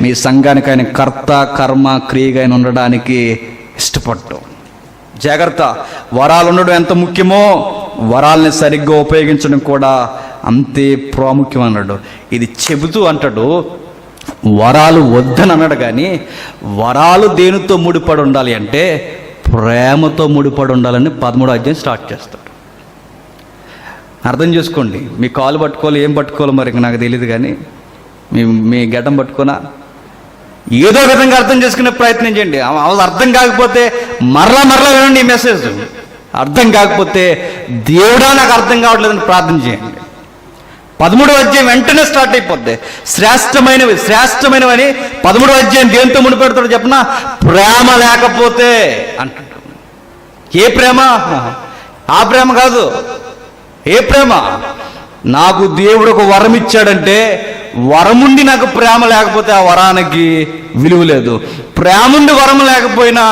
Speaker 1: మీ సంఘానికి ఆయన కర్త, కర్మ, క్రియగా ఆయన ఉండడానికి ఇష్టపడ్డం. జాగ్రత్త. వరాలు ఉండడం ఎంత ముఖ్యమో వరాలని సరిగ్గా ఉపయోగించడం కూడా అంతే ప్రాముఖ్యం అన్నాడు. ఇది చెబుతూ అంటాడు, వరాలు వద్దని అన్నాడు, కానీ వరాలు దేనితో ముడిపడి ఉండాలి అంటే ప్రేమతో ముడిపడి ఉండాలని 13వ అధ్యాయం స్టార్ట్ చేస్తాడు. అర్థం చేసుకోండి. మీ కాలు పట్టుకోవాలి, ఏం పట్టుకోవాలో మరి నాకు తెలియదు, కానీ మీ గడ్డం పట్టుకోనా ఏదో విధంగా అర్థం చేసుకునే ప్రయత్నం చేయండి. అర్థం కాకపోతే మరలా వినండి ఈ మెసేజ్. అర్థం కాకపోతే దేవుడా నాకు అర్థం కావట్లేదని ప్రార్థన చేయండి. 13వ అధ్యాయం వెంటనే స్టార్ట్ అయిపోద్ది. శ్రేష్టమైనవి అని 13వ అధ్యాయం దేంతో ముడిపెడతాడు చెప్పనా? ప్రేమ లేకపోతే అంటాడు. ఏ ప్రేమ? ఆ ప్రేమ కాదు. ఏ ప్రేమ? నాకు దేవుడు ఒక వరం ఇచ్చాడంటే వరముండి నాకు ప్రేమ లేకపోతే ఆ వరానికి విలువ లేదు. ప్రేముండి వరం లేకపోయినా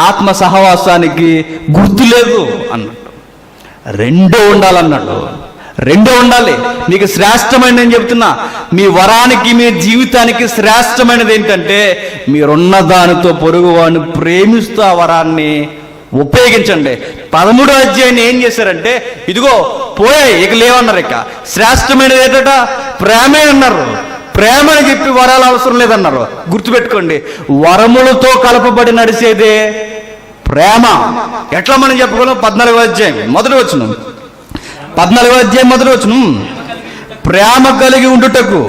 Speaker 1: ఆత్మ సహవాసానికి గుర్తు లేదు అన్నట్టు. రెండో ఉండాలన్నాడు. రెండో ఉండాలి. మీకు శ్రేష్టమైనది నేను చెప్తున్నా, మీ వరానికి మీ జీవితానికి శ్రేష్టమైనది ఏంటంటే మీరున్న దానితో పొరుగువాడిని ప్రేమిస్తూ ఆ వరాన్ని ఉపయోగించండి. 13వ అధ్యాయాన్ని ఏం చేశారంటే ఇదిగో పోయాయి, ఇక లేవన్నారు. ఇక శ్రేష్టమైనది ఏంటట? ప్రేమే అన్నారు. ప్రేమని చెప్పి వరాలు అవసరం లేదన్నారు. గుర్తుపెట్టుకోండి, వరములతో కలపబడి నడిచేదే ప్రేమ. ఎట్లా మనం చెప్పుకోలేం? 14వ అధ్యాయం మొదటి వచనం. 14వ అధ్యాయం మొదటి వచనం, ప్రేమ కలిగి ఉండుటకు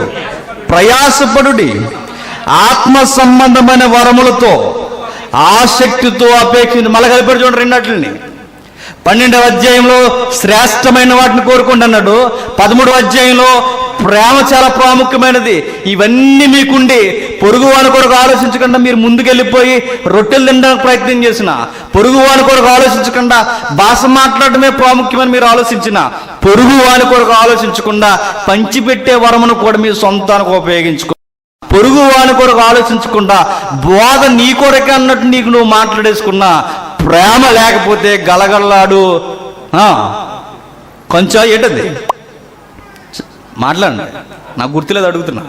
Speaker 1: ప్రయాసపడుడి, ఆత్మ సంబంధమైన వరములతో ఆసక్తితో అపేక్షించి. మళ్ళీ కలిపాడు చూడండి రెండట్లని. 12వ అధ్యాయంలో శ్రేష్టమైన వాటిని కోరుకోండి అన్నాడు. 13వ అధ్యాయంలో ప్రేమ చాలా ప్రాముఖ్యమైనది. ఇవన్నీ మీకుండి పొరుగువాని కొరకు ఆలోచించకుండా మీరు ముందుకెళ్ళిపోయి రొట్టెలు తినడానికి ప్రయత్నం చేసిన, పొరుగువాని కొరకు ఆలోచించకుండా భాష మాట్లాడటమే ప్రాముఖ్యమని మీరు ఆలోచించిన, పొరుగువాని కొరకు ఆలోచించకుండా పంచిపెట్టే వరమును కూడా మీ సొంతానికి ఉపయోగించుకో. పొరుగు వాని కొరకు ఆలోచించకుండా బోధ నీ కొరకే అన్నట్టు నీకు నువ్వు మాట్లాడేసుకున్నా, ప్రేమ లేకపోతే గలగలలాడు కొంచెం ఏంటది మాట్లాడండి, నాకు గుర్తులేదు అడుగుతున్నా.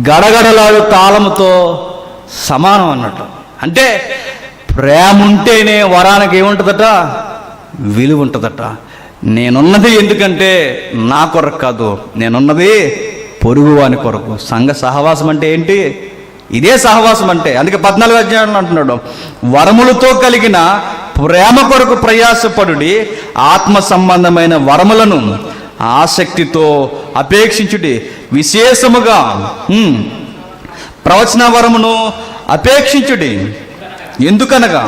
Speaker 1: గడగడలాడు తాళముతో సమానం అన్నట్టు. అంటే ప్రేమ ఉంటేనే వరానికి ఏముంటుందట? విలువ ఉంటుందట. నేనున్నది ఎందుకంటే నా కొరకు కాదు, నేనున్నది పొరుగువాని కొరకు. సంఘ సహవాసం అంటే ఏంటి? ఇదే సహవాసం అంటే. అందుకే 14వ అధ్యాయంలో అంటున్నాడు, వరములతో కలిగిన ప్రేమ కొరకు ప్రయాసపడుడి, ఆత్మ సంబంధమైన వరములను ఆసక్తితో అపేక్షించుడి. విశేషముగా ప్రవచన వరమును అపేక్షించుడి. ఎందుకనగా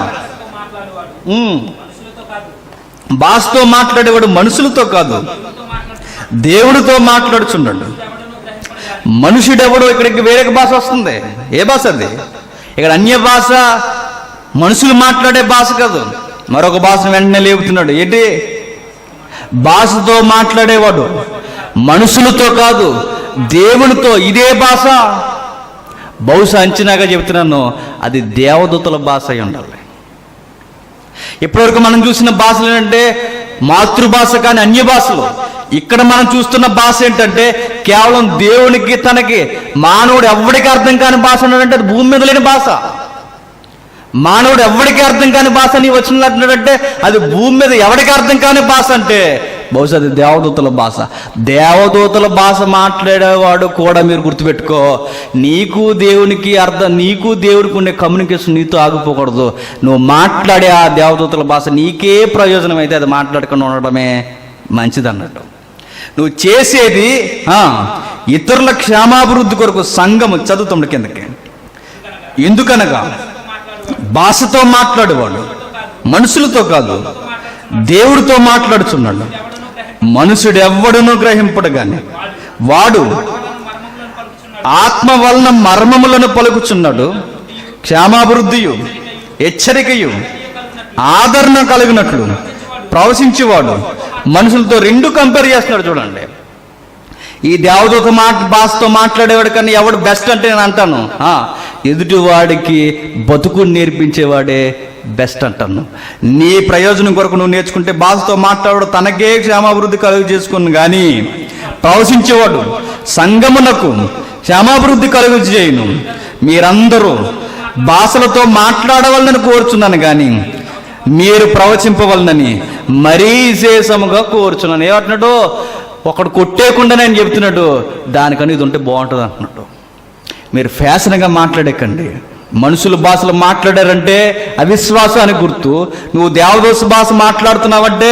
Speaker 1: భాషతో మాట్లాడేవాడు మనుషులతో కాదు, దేవుడితో మాట్లాడుచున్నాడు. మనుషుడెవడో ఇక్కడికి వేరే భాష వస్తుంది. ఏ భాష అది? ఇక్కడ అన్య భాష, మనుషులు మాట్లాడే భాష కాదు, మరొక భాషను వెంటనే లేపుతున్నాడు. ఏంటి? భాషతో మాట్లాడేవాడు మనుషులతో కాదు, దేవునితో. ఇదే భాష. బహుశా అంచనాగా చెబుతున్నాను, అది దేవదూతల భాష అయి ఉండాలి. ఇప్పటివరకు మనం చూసిన భాషలు ఏంటంటే మాతృభాష, కానీ అన్య భాషలు. ఇక్కడ మనం చూస్తున్న భాష ఏంటంటే కేవలం దేవునికి, తనకి, మానవుడు ఎవరికి అర్థం కాని భాష అంటే అది భూమి మీద లేని భాష. మానవుడు ఎవరికి అర్థం కాని భాష నీ వచ్చినట్టు అది భూమి మీద ఎవరికి అర్థం కాని భాష అంటే బహుశా అది దేవదూతల భాష. దేవదూతల భాష మాట్లాడేవాడు కూడా మీరు గుర్తుపెట్టుకో, నీకు దేవునికి ఉండే కమ్యూనికేషన్ నీతో ఆగిపోకూడదు. నువ్వు మాట్లాడే ఆ దేవదూతల భాష నీకే ప్రయోజనం అయితే అది మాట్లాడకుండా ఉండడమే మంచిది అన్నట్టు. నువ్వు చేసేది ఇతరుల క్షేమాభివృద్ధి కొరకు. సంఘము చదువుతాడు కిందకి. ఎందుకనగా భాషతో మాట్లాడేవాడు మనుషులతో కాదు, దేవుడితో మాట్లాడుచున్నాడు. మనుషుడు ఎవ్వడునూ గ్రహింపడు, కానీ వాడు ఆత్మ వలన మర్మములను పలుకుచున్నాడు. క్షేమాభివృద్ధియు హెచ్చరికయు ఆదరణ కలిగినట్లు ప్రవశించేవాడు. మనుషులతో రెండు కంపేర్ చేస్తున్నాడు చూడండి. ఈ దేవదూత భాషతో మాట్లాడేవాడు కన్నా ఎవడు బెస్ట్ అంటే నేను అంటాను, ఎదుటివాడికి బతుకు నేర్పించేవాడే బెస్ట్ అంటాను. నీ ప్రయోజనం కొరకు నువ్వు నేర్చుకుంటే భాషతో మాట్లాడు తనకే క్షేమాభివృద్ధి కలుగు చేసుకుని, కానీ ప్రవశించేవాడు సంగమునకు క్షేమాభివృద్ధి కలుగు చేయను. మీరందరూ భాషలతో మాట్లాడవలనని కోరుచున్నాను, కానీ మీరు ప్రవచింపవలనని మరీ విశేషముగా కోరుచున్నాను. ఏమంటున్నాడు? ఒకడు కొట్టేయకుండా నేను చెప్తున్నాడు, దానికని ఇది ఉంటే బాగుంటుంది అంటున్నాడు. మీరు ఫ్యాషన్గా మాట్లాడేకండి. మనుషుల భాషలు మాట్లాడారంటే అవిశ్వాసానికి గుర్తు. నువ్వు దేవదూత భాష మాట్లాడుతున్నావంటే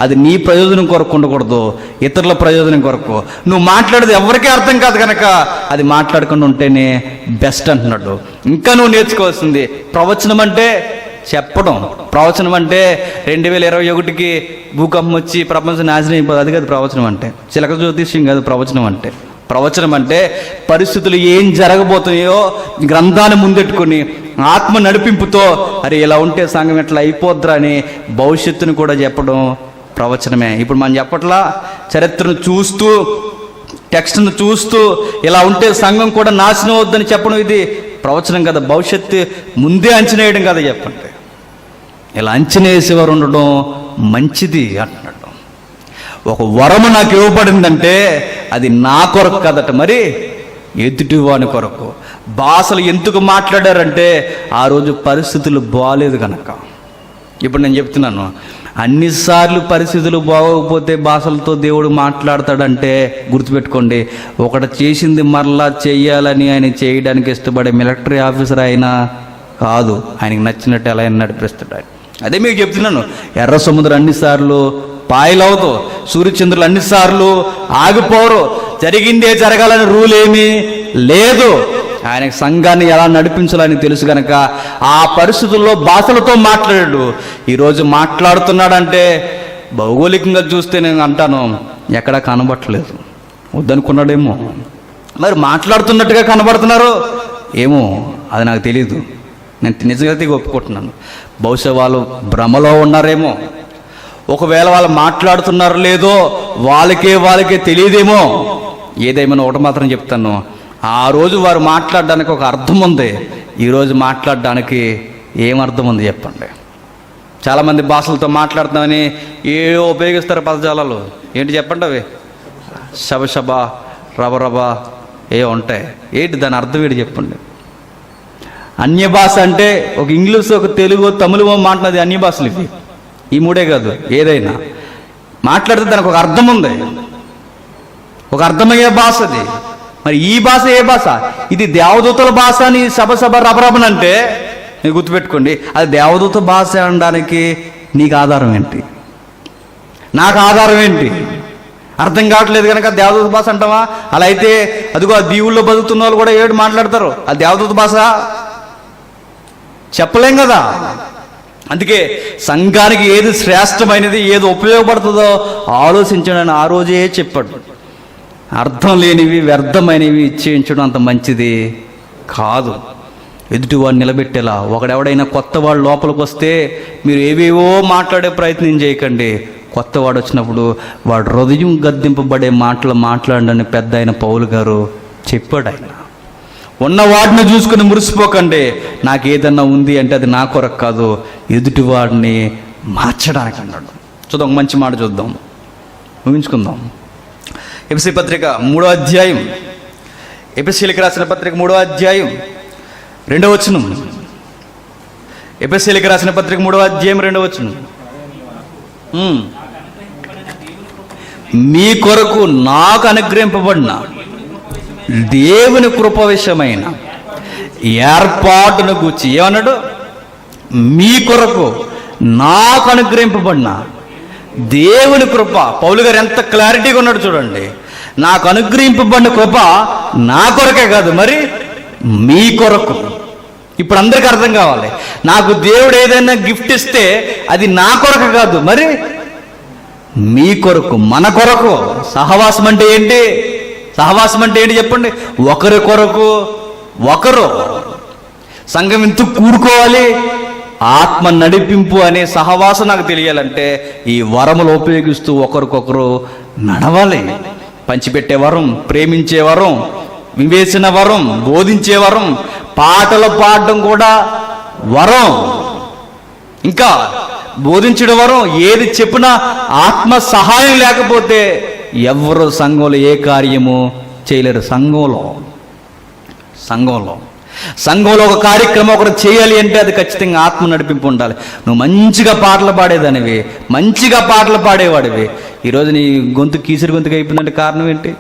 Speaker 1: అది నీ ప్రయోజనం కొరకు ఉండకూడదు, ఇతరుల ప్రయోజనం కొరకు. నువ్వు మాట్లాడేది ఎవరికీ అర్థం కాదు కనుక అది మాట్లాడకుండా ఉంటేనే బెస్ట్ అంటున్నాడు. ఇంకా నువ్వు నేర్చుకోవాల్సింది ప్రవచనం అంటే చెప్పడం. ప్రవచనం అంటే 2021కి భూకంపం వచ్చి ప్రపంచం నాశనం అయిపోదు, అది కాదు ప్రవచనం అంటే. చిలక జ్యోతిష్యం కాదు ప్రవచనం అంటే. ప్రవచనం అంటే పరిస్థితులు ఏం జరగబోతున్నాయో గ్రంథాన్ని ముందెట్టుకుని ఆత్మ నడిపింపుతో అరే ఇలా ఉంటే సంఘం ఎట్లా అయిపోద్రా అని భవిష్యత్తును కూడా చెప్పడం ప్రవచనమే. ఇప్పుడు మనం చెప్పట్లా, చరిత్రను చూస్తూ టెక్స్ట్ను చూస్తూ ఇలా ఉంటే సంఘం కూడా నాశనం అవుద్దని చెప్పడం ఇది ప్రవచనం కదా. భవిష్యత్తు ముందే అంచనా వేయడం కదా. చెప్పండి, ఇలా అంచనా వేసేవారు ఉండడం మంచిది అంటున్నాడు. ఒక వరము నాకు ఇవ్వబడిందంటే అది నా కొరకు కదట, మరి ఎదుటివాని కొరకు. భాషలు ఎందుకు మాట్లాడారంటే ఆ రోజు పరిస్థితులు బాగాలేదు కనుక. ఇప్పుడు నేను చెప్తున్నాను, అన్నిసార్లు పరిస్థితులు బాగోకపోతే భాషలతో దేవుడు మాట్లాడతాడంటే గుర్తుపెట్టుకోండి, ఒకటి చేసింది మరలా చెయ్యాలని ఆయన చేయడానికి ఇష్టపడే మిలిటరీ ఆఫీసర్ అయినా కాదు, ఆయనకి నచ్చినట్టు ఎలా అయినా నడిపిస్తాడు ఆయన. అదే మీకు చెప్తున్నాను, ఎర్ర సముద్రం అన్నిసార్లు పాయలవుతూ సూర్యచంద్రులు అన్నిసార్లు ఆగిపోరు. జరిగిందే జరగాలని రూల్ ఏమీ లేదు. ఆయనకు సంఘాన్ని ఎలా నడిపించాలని తెలుసు కనుక ఆ పరిస్థితుల్లో భాషలతో మాట్లాడాడు. ఈరోజు మాట్లాడుతున్నాడంటే భౌగోళికంగా చూస్తే నేను అంటాను ఎక్కడా కనబట్టలేదు, వద్దనుకున్నాడేమో. మరి మాట్లాడుతున్నట్టుగా కనబడుతున్నారు ఏమో, అది నాకు తెలియదు. నేను నిజంగా ఒప్పుకుంటున్నాను. బహుశా వాళ్ళు భ్రమలో ఉన్నారేమో. ఒకవేళ వాళ్ళు మాట్లాడుతున్నారో లేదో వాళ్ళకే తెలియదేమో. ఏదేమైనా ఒకటి మాత్రం చెప్తాను, ఆ రోజు వారు మాట్లాడడానికి ఒక అర్థం ఉంది, ఈరోజు మాట్లాడడానికి ఏం అర్థం ఉంది చెప్పండి. చాలామంది భాషలతో మాట్లాడుతున్నామని ఏవో ఉపయోగిస్తారు పదజాలాలు. ఏంటి చెప్పండి అవి? శబ రబ ఏ ఉంటాయి. ఏంటి దాని అర్థం ఏంటి చెప్పండి? అన్య భాష అంటే ఒక ఇంగ్లీష్, ఒక తెలుగు, తమిళ మాట్లాడేది అన్య భాషలు ఇవి. ఈ మూడే కాదు, ఏదైనా మాట్లాడితే దానికి ఒక అర్థం ఉంది, ఒక అర్థమయ్యే భాష అది. మరి ఈ భాష ఏ భాష? ఇది దేవదూతల భాష అని సభ రబరబనంటే మీరు గుర్తుపెట్టుకోండి, అది దేవదూత భాష అనడానికి నీకు ఆధారం ఏంటి? నాకు ఆధారం ఏంటి? అర్థం కావట్లేదు కనుక దేవదూత భాష అంటావా? అలా అయితే అదిగో ఆ దీవుల్లో బతుకుతున్న వాళ్ళు కూడా ఏడు మాట్లాడతారు, అది దేవదూత భాష చెప్పలేం కదా. అందుకే సంఘానికి ఏది శ్రేష్టమైనది, ఏది ఉపయోగపడుతుందో ఆలోచించడని ఆ రోజే చెప్పాడు. అర్థం లేనివి, వ్యర్థమైనవి ఇచ్చేయించడం అంత మంచిది కాదు. ఎదుటివాడు నిలబెట్టేలా. ఒకడెవడైనా కొత్త వాడు లోపలికి వస్తే మీరు ఏవేవో మాట్లాడే ప్రయత్నం చేయకండి. కొత్తవాడు వచ్చినప్పుడు వాడు హృదయం గద్దింపబడే మాటలు మాట్లాడని పెద్ద ఆయన పౌలు గారు చెప్పాడు. ఆయన ఉన్న వాటిని చూసుకుని మురిసిపోకండి. నాకు ఏదన్నా ఉంది అంటే అది నా కొరకు కాదు, ఎదుటివాడిని మార్చడానికి అన్నాడు. చూద్దాం, ఒక మంచి మాట చూద్దాం, ఊహించుకుందాం. ఎఫెసీ పత్రిక 3వ అధ్యాయం, ఎఫెసీలకు రాసిన పత్రిక 3వ అధ్యాయం 2వ వచనం. ఎఫెసీలకు రాసిన పత్రిక 3వ అధ్యాయం 2వ వచనం. మీ కొరకు నాకు అనుగ్రహింపబడిన దేవుని కృప విషయమైన ఏర్పాటును గూర్చి ఏమన్నాడు? మీ కొరకు నాకు అనుగ్రహింపబడిన దేవుని కృప. పౌలు గారు ఎంత క్లారిటీగా ఉన్నాడు చూడండి. నాకు అనుగ్రహింపబడిన కృప నా కొరకే కాదు, మరి మీ కొరకు. ఇప్పుడు అందరికీ అర్థం కావాలి, నాకు దేవుడు ఏదైనా గిఫ్ట్ ఇస్తే అది నా కొరకు కాదు, మరి మీ కొరకు, మన కొరకు. సహవాసం అంటే ఏంటి? సహవాసం అంటే ఏంటి చెప్పండి? ఒకరి కొరకు ఒకరు. సంఘం ఇంత కూడుకోవాలి, ఆత్మ నడిపింపు అనే సహవాసం నాకు తెలియాలంటే ఈ వరములు ఉపయోగిస్తూ ఒకరికొకరు నడవాలి. పంచిపెట్టే వరం, ప్రేమించే వరం, వివేచన వరం, బోధించే వరం, పాటలు పాడడం కూడా వరం, ఇంకా బోధించడం వరం. ఏది చెప్పినా ఆత్మ సహాయం లేకపోతే ఎవరు సంఘంలో ఏ కార్యము చేయలేరు. సంఘంలో ఒక కార్యక్రమం ఒకరు చేయాలి అంటే అది ఖచ్చితంగా ఆత్మ నడిపింపు ఉండాలి. నువ్వు మంచిగా పాటలు పాడేదానివి, మంచిగా పాటలు పాడేవాడివి, ఈరోజు నీ గొంతు కీసిరి గొంతుగా అయిపోయిందంటే కారణం ఏంటి?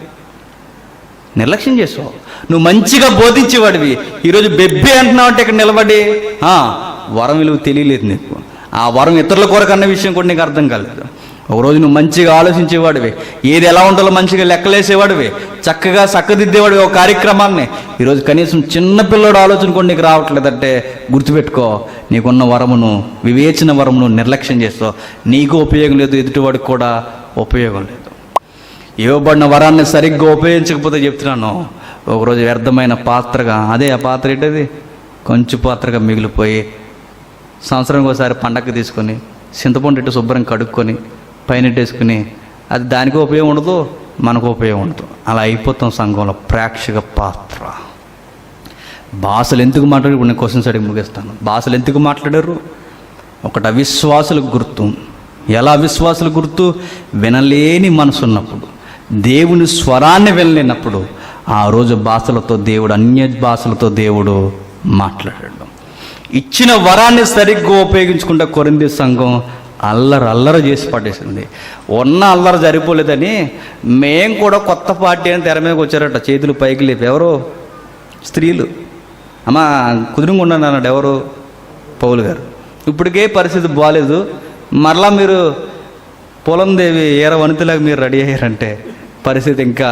Speaker 1: నిర్లక్ష్యం చేసావు. నువ్వు మంచిగా బోధించేవాడివి, ఈరోజు బెబ్బే అంటున్నావు అంటే ఇక్కడ నిలబడి వరం విలువ తెలియలేదు నీకు. ఆ వరం ఇతరుల కొరకు అన్న విషయం కూడా నీకు అర్థం కాలేదు. ఒకరోజు నువ్వు మంచిగా ఆలోచించేవాడివి, ఏది ఎలా ఉండాలో మంచిగా లెక్కలేసేవాడివి, చక్కగా చక్కదిద్దేవాడివి ఒక కార్యక్రమాన్ని. ఈరోజు కనీసం చిన్నపిల్లడు ఆలోచన కూడా నీకు రావట్లేదంటే గుర్తుపెట్టుకో, నీకున్న వరమును, వివేచన వరమును నిర్లక్ష్యం చేస్తావు. నీకు ఉపయోగం లేదు, ఎదుటివాడికి కూడా ఉపయోగం లేదు. ఇవ్వబడిన వరాన్ని సరిగ్గా ఉపయోగించకపోతే చెప్తున్నాను, ఒకరోజు వ్యర్థమైన పాత్రగా, అదే ఆ పాత్ర ఏంటది, కొంచెం పాత్రగా మిగిలిపోయి సంవత్సరానికి ఒకసారి పండగ తీసుకొని చింతపండు ఇట్టు శుభ్రం కడుక్కొని పైన వేసుకుని అది దానికి ఉపయోగం ఉండదు, మనకు ఉపయోగం ఉండదు. అలా అయిపోతాం సంఘంలో ప్రేక్షక పాత్ర. భాషలు ఎందుకు మాట్లాడారు? ఇప్పుడు నేను క్వశ్చన్స్ అడిగి ముగిస్తాను. భాషలు ఎందుకు మాట్లాడారు? ఒకటి అవిశ్వాసులకు గుర్తు. ఎలా అవిశ్వాసులకు గుర్తు? వినలేని మనసు ఉన్నప్పుడు, దేవుని స్వరాన్ని వినలేనప్పుడు ఆ రోజు భాషలతో దేవుడు, అన్య భాషలతో దేవుడు మాట్లాడాడు. ఇచ్చిన వరాన్ని సరిగ్గా ఉపయోగించుకుంటే కొరింథీ సంఘం అల్లరి చేసి పట్టేసింది. ఉన్న అల్లరి సరిపోలేదని మేము కూడా కొత్త పార్టీ అని తెర మీదకి వచ్చారట, చేతులు పైకి లేపు. ఎవరు? స్త్రీలు. అమ్మ కుదురుకుండాను అన్నాడు. ఎవరు? పౌలు గారు. ఇప్పటికే పరిస్థితి బాగాలేదు, మరలా మీరు పొలందేవి ఏర వనితలాగా మీరు రెడీ అయ్యారంటే పరిస్థితి ఇంకా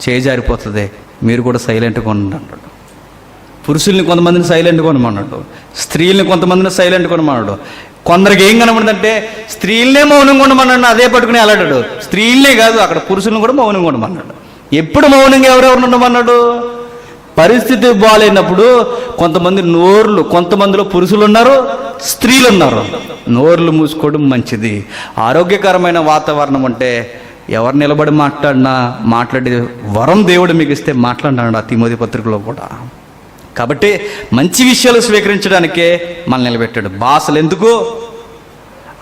Speaker 1: చేజారిపోతుంది, మీరు కూడా సైలెంట్గా ఉండండి అన్నాడు. పురుషుల్ని కొంతమందిని సైలెంట్గా ఉండమన్నాడు, స్త్రీల్ని కొంతమందిని సైలెంట్గా ఉండమన్నాడు. కొందరికి ఏం కనబడిందంటే స్త్రీలనే మౌనంగా ఉండమన్నాడు, అదే పట్టుకుని అలాడాడు. స్త్రీలనే కాదు, అక్కడ పురుషుల్ని కూడా మౌనంగా ఉండమన్నాడు. ఎప్పుడు మౌనంగా ఎవరెవరు ఉండమన్నాడు? పరిస్థితి బాగాలేనప్పుడు కొంతమంది నోర్లు, కొంతమందిలో పురుషులు ఉన్నారు, స్త్రీలు ఉన్నారు. నోర్లు మూసుకోవడం మంచిది. ఆరోగ్యకరమైన వాతావరణం అంటే ఎవరు నిలబడి మాట్లాడే వరం దేవుడు మీకు ఇస్తే మాట్లాడినాడు ఆ తిమోతి పత్రికలో కూడా. కాబట్టి మంచి విషయాలు స్వీకరించడానికే మనల్ని నిలబెట్టాడు. భాషలు ఎందుకు?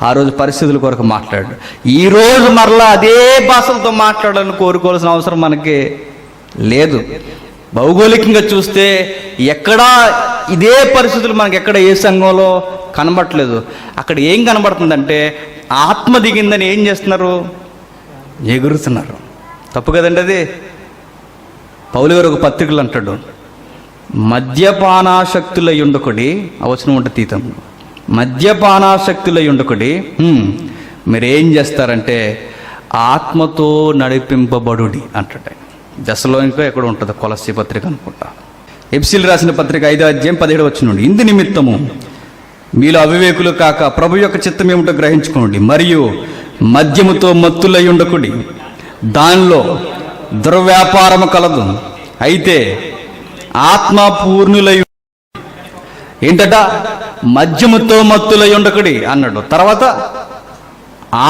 Speaker 1: ఆ రోజు పరిస్థితుల కొరకు మాట్లాడాడు. ఈరోజు మరలా అదే భాషలతో మాట్లాడాలని కోరుకోవాల్సిన అవసరం మనకి లేదు. భౌగోళికంగా చూస్తే ఎక్కడా ఇదే పరిస్థితులు మనకి ఎక్కడ ఏ సంఘంలో కనబడట్లేదు. అక్కడ ఏం కనబడుతుందంటే ఆత్మ దిగిందని ఏం చేస్తున్నారు? ఎగురుతున్నారు. తప్పు కదండి అది. పౌలు గారు ఒక పత్రికలు అంటాడు, మద్యపానాసక్తులై ఉండకుడి, అవసరం ఉంటే తీతం, మద్యపానాసక్తులై ఉండకుడి, మీరేం చేస్తారంటే ఆత్మతో నడిపింపబడుడి అంటాడు. దశలోనికో ఎక్కడ ఉంటుంది, కొలస్సీ పత్రిక అనుకుంటా, ఎఫెసీయులకు రాసిన పత్రిక 5వ అధ్యాయం 17వ వచనం, ఇందు నిమిత్తము మీలో అవివేకులు కాక ప్రభు యొక్క చిత్తం ఏమిటో గ్రహించుకోండి, మరియు మద్యముతో మత్తులై ఉండకుడి, దానిలో దుర్వ్యాపారము కలదు, అయితే ఆత్మ పూర్ణులై. ఏంటట? మద్యముతో మత్తులై ఉండకుడి అన్నాడు. తర్వాత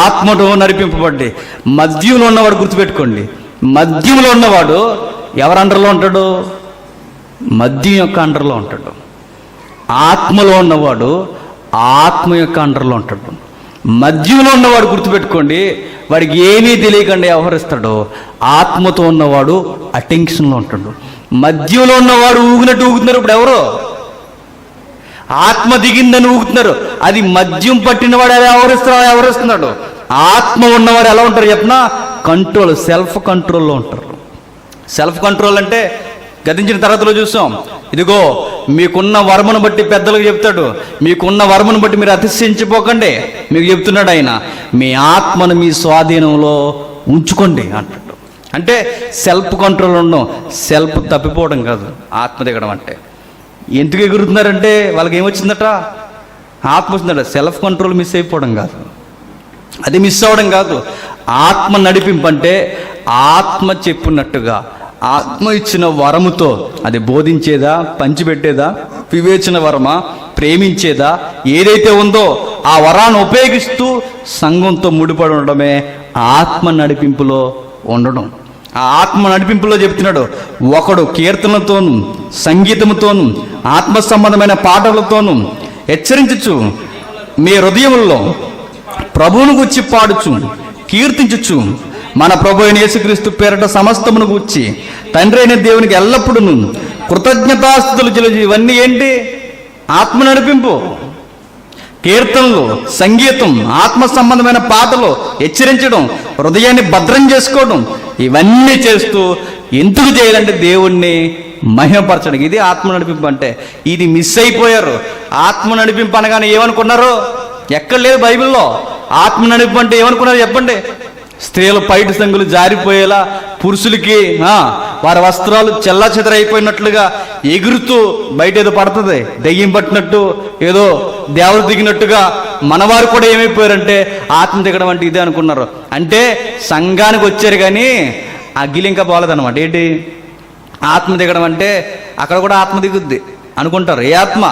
Speaker 1: ఆత్మతో నడిపింపబడ్డి. మద్యంలో ఉన్నవాడు గుర్తుపెట్టుకోండి, మద్యంలో ఉన్నవాడు ఎవరి అండర్లో ఉంటాడు? మద్యం యొక్క అండర్లో ఉంటాడు. ఆత్మలో ఉన్నవాడు ఆత్మ యొక్క అండర్లో ఉంటాడు. మద్యంలో ఉన్నవాడు గుర్తుపెట్టుకోండి, వాడికి ఏమీ తెలియకుండా వ్యవహరిస్తాడు. ఆత్మతో ఉన్నవాడు అటెన్షన్లో ఉంటాడు. మద్యంలో ఉన్నవాడు ఊగినట్టు ఊగుతున్నారు. ఇప్పుడు ఎవరు? ఆత్మ దిగిందని ఊగుతున్నారు. అది మద్యం పట్టినవాడు ఎలా వ్యవహరిస్తున్నాడు. ఆత్మ ఉన్నవారు ఎలా ఉంటారు చెప్పినా? కంట్రోల్, సెల్ఫ్ కంట్రోల్లో ఉంటారు. సెల్ఫ్ కంట్రోల్ అంటే గతించిన తరగతిలో చూసాం. ఇదిగో మీకున్న వరమును బట్టి పెద్దలకు చెప్తాడు, మీకున్న వరమును బట్టి మీరు అతిశయించిపోకండి. మీకు చెప్తున్నాడు ఆయన, మీ ఆత్మను మీ స్వాధీనంలో ఉంచుకోండి అంటాడు. అంటే సెల్ఫ్ కంట్రోల్ ఉండడం, సెల్ఫ్ తప్పిపోవడం కాదు ఆత్మ దిగడం అంటే. ఎందుకు ఎగురుతున్నారంటే వాళ్ళకి ఏమొచ్చిందట? ఆత్మ వచ్చిందట. సెల్ఫ్ కంట్రోల్ మిస్ అయిపోవడం కాదు, అది మిస్ అవ్వడం కాదు. ఆత్మ నడిపింపంటే ఆత్మ చెప్పినట్టుగా, ఆత్మ ఇచ్చిన వరముతో, అది బోధించేదా, పంచిపెట్టేదా, వివేచన వరమా, ప్రేమించేదా, ఏదైతే ఉందో ఆ వరాన్ని ఉపయోగిస్తూ సంఘంతో ముడిపడి ఉండడమే ఆత్మ నడిపింపులో ఉండడం. ఆ ఆత్మ నడిపింపులో చెప్తున్నాడు, ఒకడు కీర్తనలతోనూ సంగీతముతోనూ ఆత్మ సంబంధమైన పాటలతోనూ హెచ్చరించుచు మీ హృదయముల్లో ప్రభువును గూర్చి పాడుచు కీర్తించుచు మన ప్రభు అయిన యేసుక్రీస్తు పేరట సమస్తమును గూర్చి తండ్రి అయిన దేవునికి ఎల్లప్పుడూ కృతజ్ఞతాస్తుతులు చెల్లించు. ఇవన్నీ ఏంటి? ఆత్మ నడిపింపు. కీర్తనలు, సంగీతం, ఆత్మ సంబంధమైన పాటలు, హెచ్చరించడం, హృదయాన్ని భద్రం చేసుకోవడం, ఇవన్నీ చేస్తూ ఎందుకు చేయాలంటే దేవుణ్ణి మహిమపరచడానికి. ఇది ఆత్మ నడిపింపు అంటే. ఇది మిస్ అయిపోయారు. ఆత్మ నడిపింపు అనగానే ఏమనుకున్నారు? ఎక్కడ లేదు బైబిల్లో. ఆత్మ నడిపింపు అంటే ఏమనుకున్నారు చెప్పండి? స్త్రీల పైటి సంగులు జారిపోయేలా, పురుషులకి వారి వస్త్రాలు చెల్లా చెదరైపోయినట్లుగా ఎగురుతూ బయట ఏదో పడుతుంది, దెయ్యం పట్టినట్టు, ఏదో దేవుడు దిగినట్టుగా మనవారు కూడా ఏమైపోయారంటే ఆత్మ దిగడం అంటే ఇదే అనుకున్నారు. అంటే సంఘానికి వచ్చారు కానీ అగ్గిలి ఇంకా పోలేదన్నమాట. ఏంటి ఆత్మ దిగడం అంటే? అక్కడ కూడా ఆత్మ దిగుద్ది అనుకుంటారు. ఏ ఆత్మ?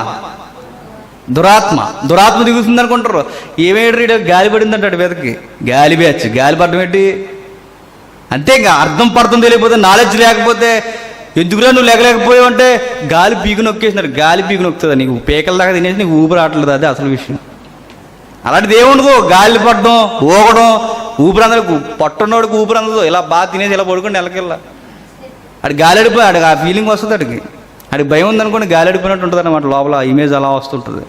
Speaker 1: దురాత్మ దిగుతుంది అనుకుంటారు. ఏమేడు గాలి పడింది అంటాడు వెదకి. గాలి బ్యాచ్. గాలి పడడం ఏంటి అంటే ఇంకా అర్థం పడుతుంది తెలియకపోతే, నాలెడ్జ్ లేకపోతే, ఎందుకురా నువ్వు లేకలేకపోయావు అంటే గాలి పీకు నొక్కేసినారు. గాలి పీకు నొక్కుతుంది, నీకు పేకల దాకా తినేసి నీకు ఊపిరి రావట్లేదు. అదే అసలు విషయం. అలాంటిది ఏముండదు. గాలి పడడం, ఊగడం, ఊపిరి అందరికి పట్టున్నోడికి ఊపిరి అందదు. ఇలా బాగా తినేసి ఇలా పడుకోండి నెలకెళ్ళా. అడి గాలి అడిపోయి ఆడికి ఆ ఫీలింగ్ వస్తుంది. అడికి భయం ఉందనుకోండి, గాలి అడిపోయినట్టు ఉంటుంది అన్నమాట. లోపల ఇమేజ్ అలా వస్తుంటుంది.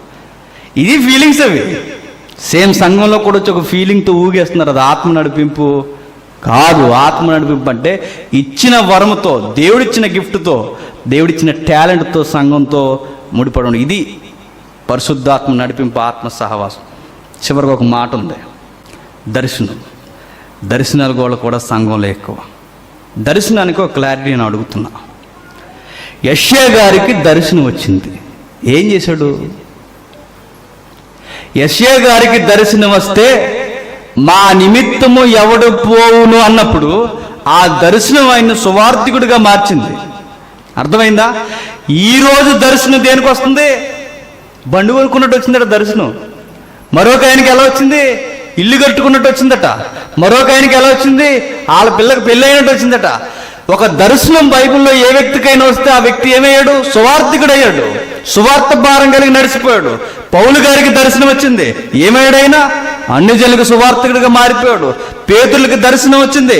Speaker 1: ఇది ఫీలింగ్స్ అవి. సేమ్ సంఘంలో కూడా వచ్చి ఒక ఫీలింగ్తో ఊగేస్తున్నారు. అది ఆత్మ నడిపింపు కాదు. ఆత్మ నడిపింపు అంటే ఇచ్చిన వరముతో, దేవుడిచ్చిన గిఫ్ట్తో, దేవుడిచ్చిన టాలెంట్తో సంఘంతో ముడిపడడం. ఇది పరిశుద్ధాత్మ నడిపింపు, ఆత్మ సహవాసం. చివరికి ఒక మాట ఉంది, దర్శనాలు కూడా సంఘంలో ఎక్కువ. దర్శనానికి ఒక క్లారిటీ నేను అడుగుతున్నా. యెషయా గారికి దర్శనం వచ్చింది. ఏం చేశాడు? యెషయా గారికి దర్శనం వస్తే మా నిమిత్తము ఎవడు పోవును అన్నప్పుడు ఆ దర్శనం ఆయన సువార్థికుడిగా మార్చింది. అర్థమైందా? ఈరోజు దర్శనం దేనికి వస్తుంది? బండి కొనుక్కున్నట్టు వచ్చిందట దర్శనం. మరొక ఆయనకి ఎలా వచ్చింది? ఇల్లు కట్టుకున్నట్టు వచ్చిందట. మరొక ఆయనకి ఎలా వచ్చింది? వాళ్ళ పిల్లకి పెళ్ళి అయినట్టు వచ్చిందట. ఒక దర్శనం బైబిల్లో ఏ వ్యక్తికైనా వస్తే ఆ వ్యక్తి ఏమయ్యాడు? సువార్థికుడు అయ్యాడు. సువార్త భారం కలిగి నడిచిపోయాడు. పౌలు గారికి దర్శనం వచ్చింది. ఏమయ్యాడైనా? అన్ని జనులకు సువార్థికుడిగా మారిపోయాడు. పేతురులకు దర్శనం వచ్చింది.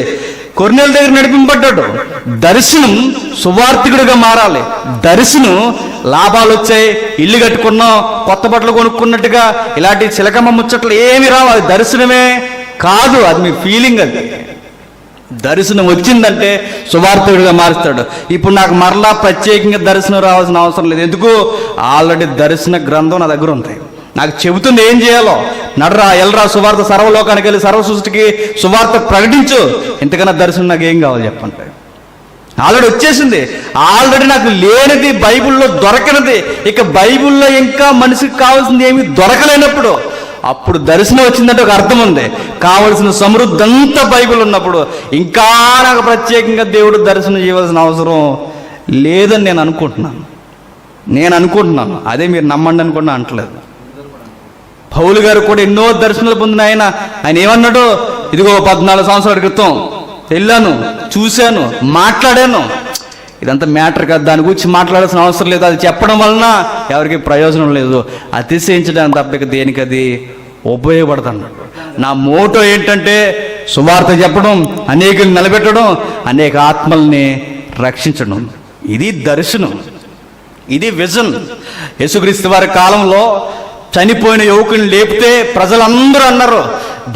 Speaker 1: కొర్నేల దగ్గర నడిపింపబడ్డాడు. దర్శనం సువార్థికుడిగా మారాలి. దర్శనం లాభాలు వచ్చాయి, ఇల్లు కట్టుకున్నాం, కొత్త బట్టలు కొనుక్కున్నట్టుగా ఇలాంటి చిలకమ్మ ముచ్చట్లు ఏమి రావు. అది దర్శనమే కాదు, అది మీ ఫీలింగ్. అది దర్శనం వచ్చిందంటే సువార్థికుడిగా మారుస్తాడు. ఇప్పుడు నాకు మరలా ప్రత్యేకంగా దర్శనం రావాల్సిన అవసరం లేదు. ఎందుకు? ఆల్రెడీ దర్శన గ్రంథం నా దగ్గర ఉంది. నాకు చెబుతుంది ఏం చేయాలో. నడరా, ఎల్రా, సువార్త సర్వలోకానికి వెళ్ళి సర్వ సృష్టికి సువార్త ప్రకటించు. ఇంతకన్నా దర్శనం నాకు ఏం కావాలి చెప్పండి? ఆల్రెడీ వచ్చేసింది. ఆల్రెడీ నాకు లేనిది బైబిల్లో దొరకనిది, ఇక బైబిల్లో ఇంకా మనిషికి కావాల్సింది ఏమి దొరకలేనప్పుడు అప్పుడు దర్శనం వచ్చిందంటే ఒక అర్థం ఉంది. కావలసిన సమృద్ధి అంతా బైబిల్ ఉన్నప్పుడు ఇంకా నాకు ప్రత్యేకంగా దేవుడు దర్శనం చేయవలసిన అవసరం లేదని నేను అనుకుంటున్నాను. అదే మీరు నమ్మండి అనుకున్నా అంటలేదు. పౌలు గారు కూడా ఎన్నో దర్శనాలు పొందిన ఆయన ఏమన్నాడు? ఇదిగో 14 సంవత్సరాల క్రితం వెళ్ళాను, చూశాను, మాట్లాడాను. ఇదంతా మ్యాటర్ కాదు, దాని గురించి మాట్లాడాల్సిన అవసరం లేదు. అది చెప్పడం వలన ఎవరికి ప్రయోజనం లేదు. అతిశయించడానికి తప్ప దేనికి అది ఉపయోగపడుతున్నాడు. నా మోటో ఏంటంటే సువార్త చెప్పడం, అనేకులు నిలబెట్టడం, అనేక ఆత్మల్ని రక్షించడం. ఇది దర్శనం, ఇది విజన్. యేసుక్రీస్తు వారి కాలంలో చనిపోయిన యువకుని లేపితే ప్రజలందరూ అన్నారు,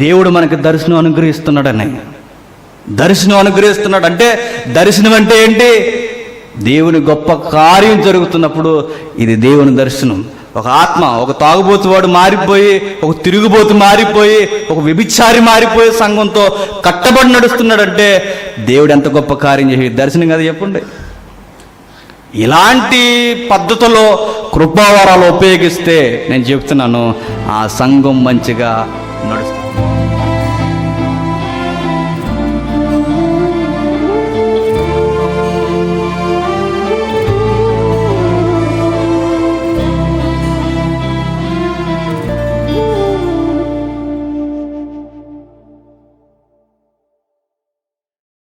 Speaker 1: దేవుడు మనకి దర్శనం అనుగ్రహిస్తున్నాడని. దర్శనం అనుగ్రహిస్తున్నాడు అంటే, దర్శనం అంటే ఏంటి? దేవుని గొప్ప కార్యం జరుగుతున్నప్పుడు ఇది దేవుని దర్శనం. ఒక ఆత్మ, ఒక తాగుబోతువాడు మారిపోయి, ఒక తిరుగుబోతు మారిపోయి, ఒక వ్యభిచారి మారిపోయి సంఘంతో కట్టబడి నడుస్తున్నాడంటే దేవుడు ఎంత గొప్ప కార్యం చేసి దర్శనం కదా చెప్పండి. ఇలాంటి పద్ధతిలో కృపావరాలు ఉపయోగిస్తే నేను చెప్తున్నాను, ఆ సంఘం మంచిగా నడుస్తుంది.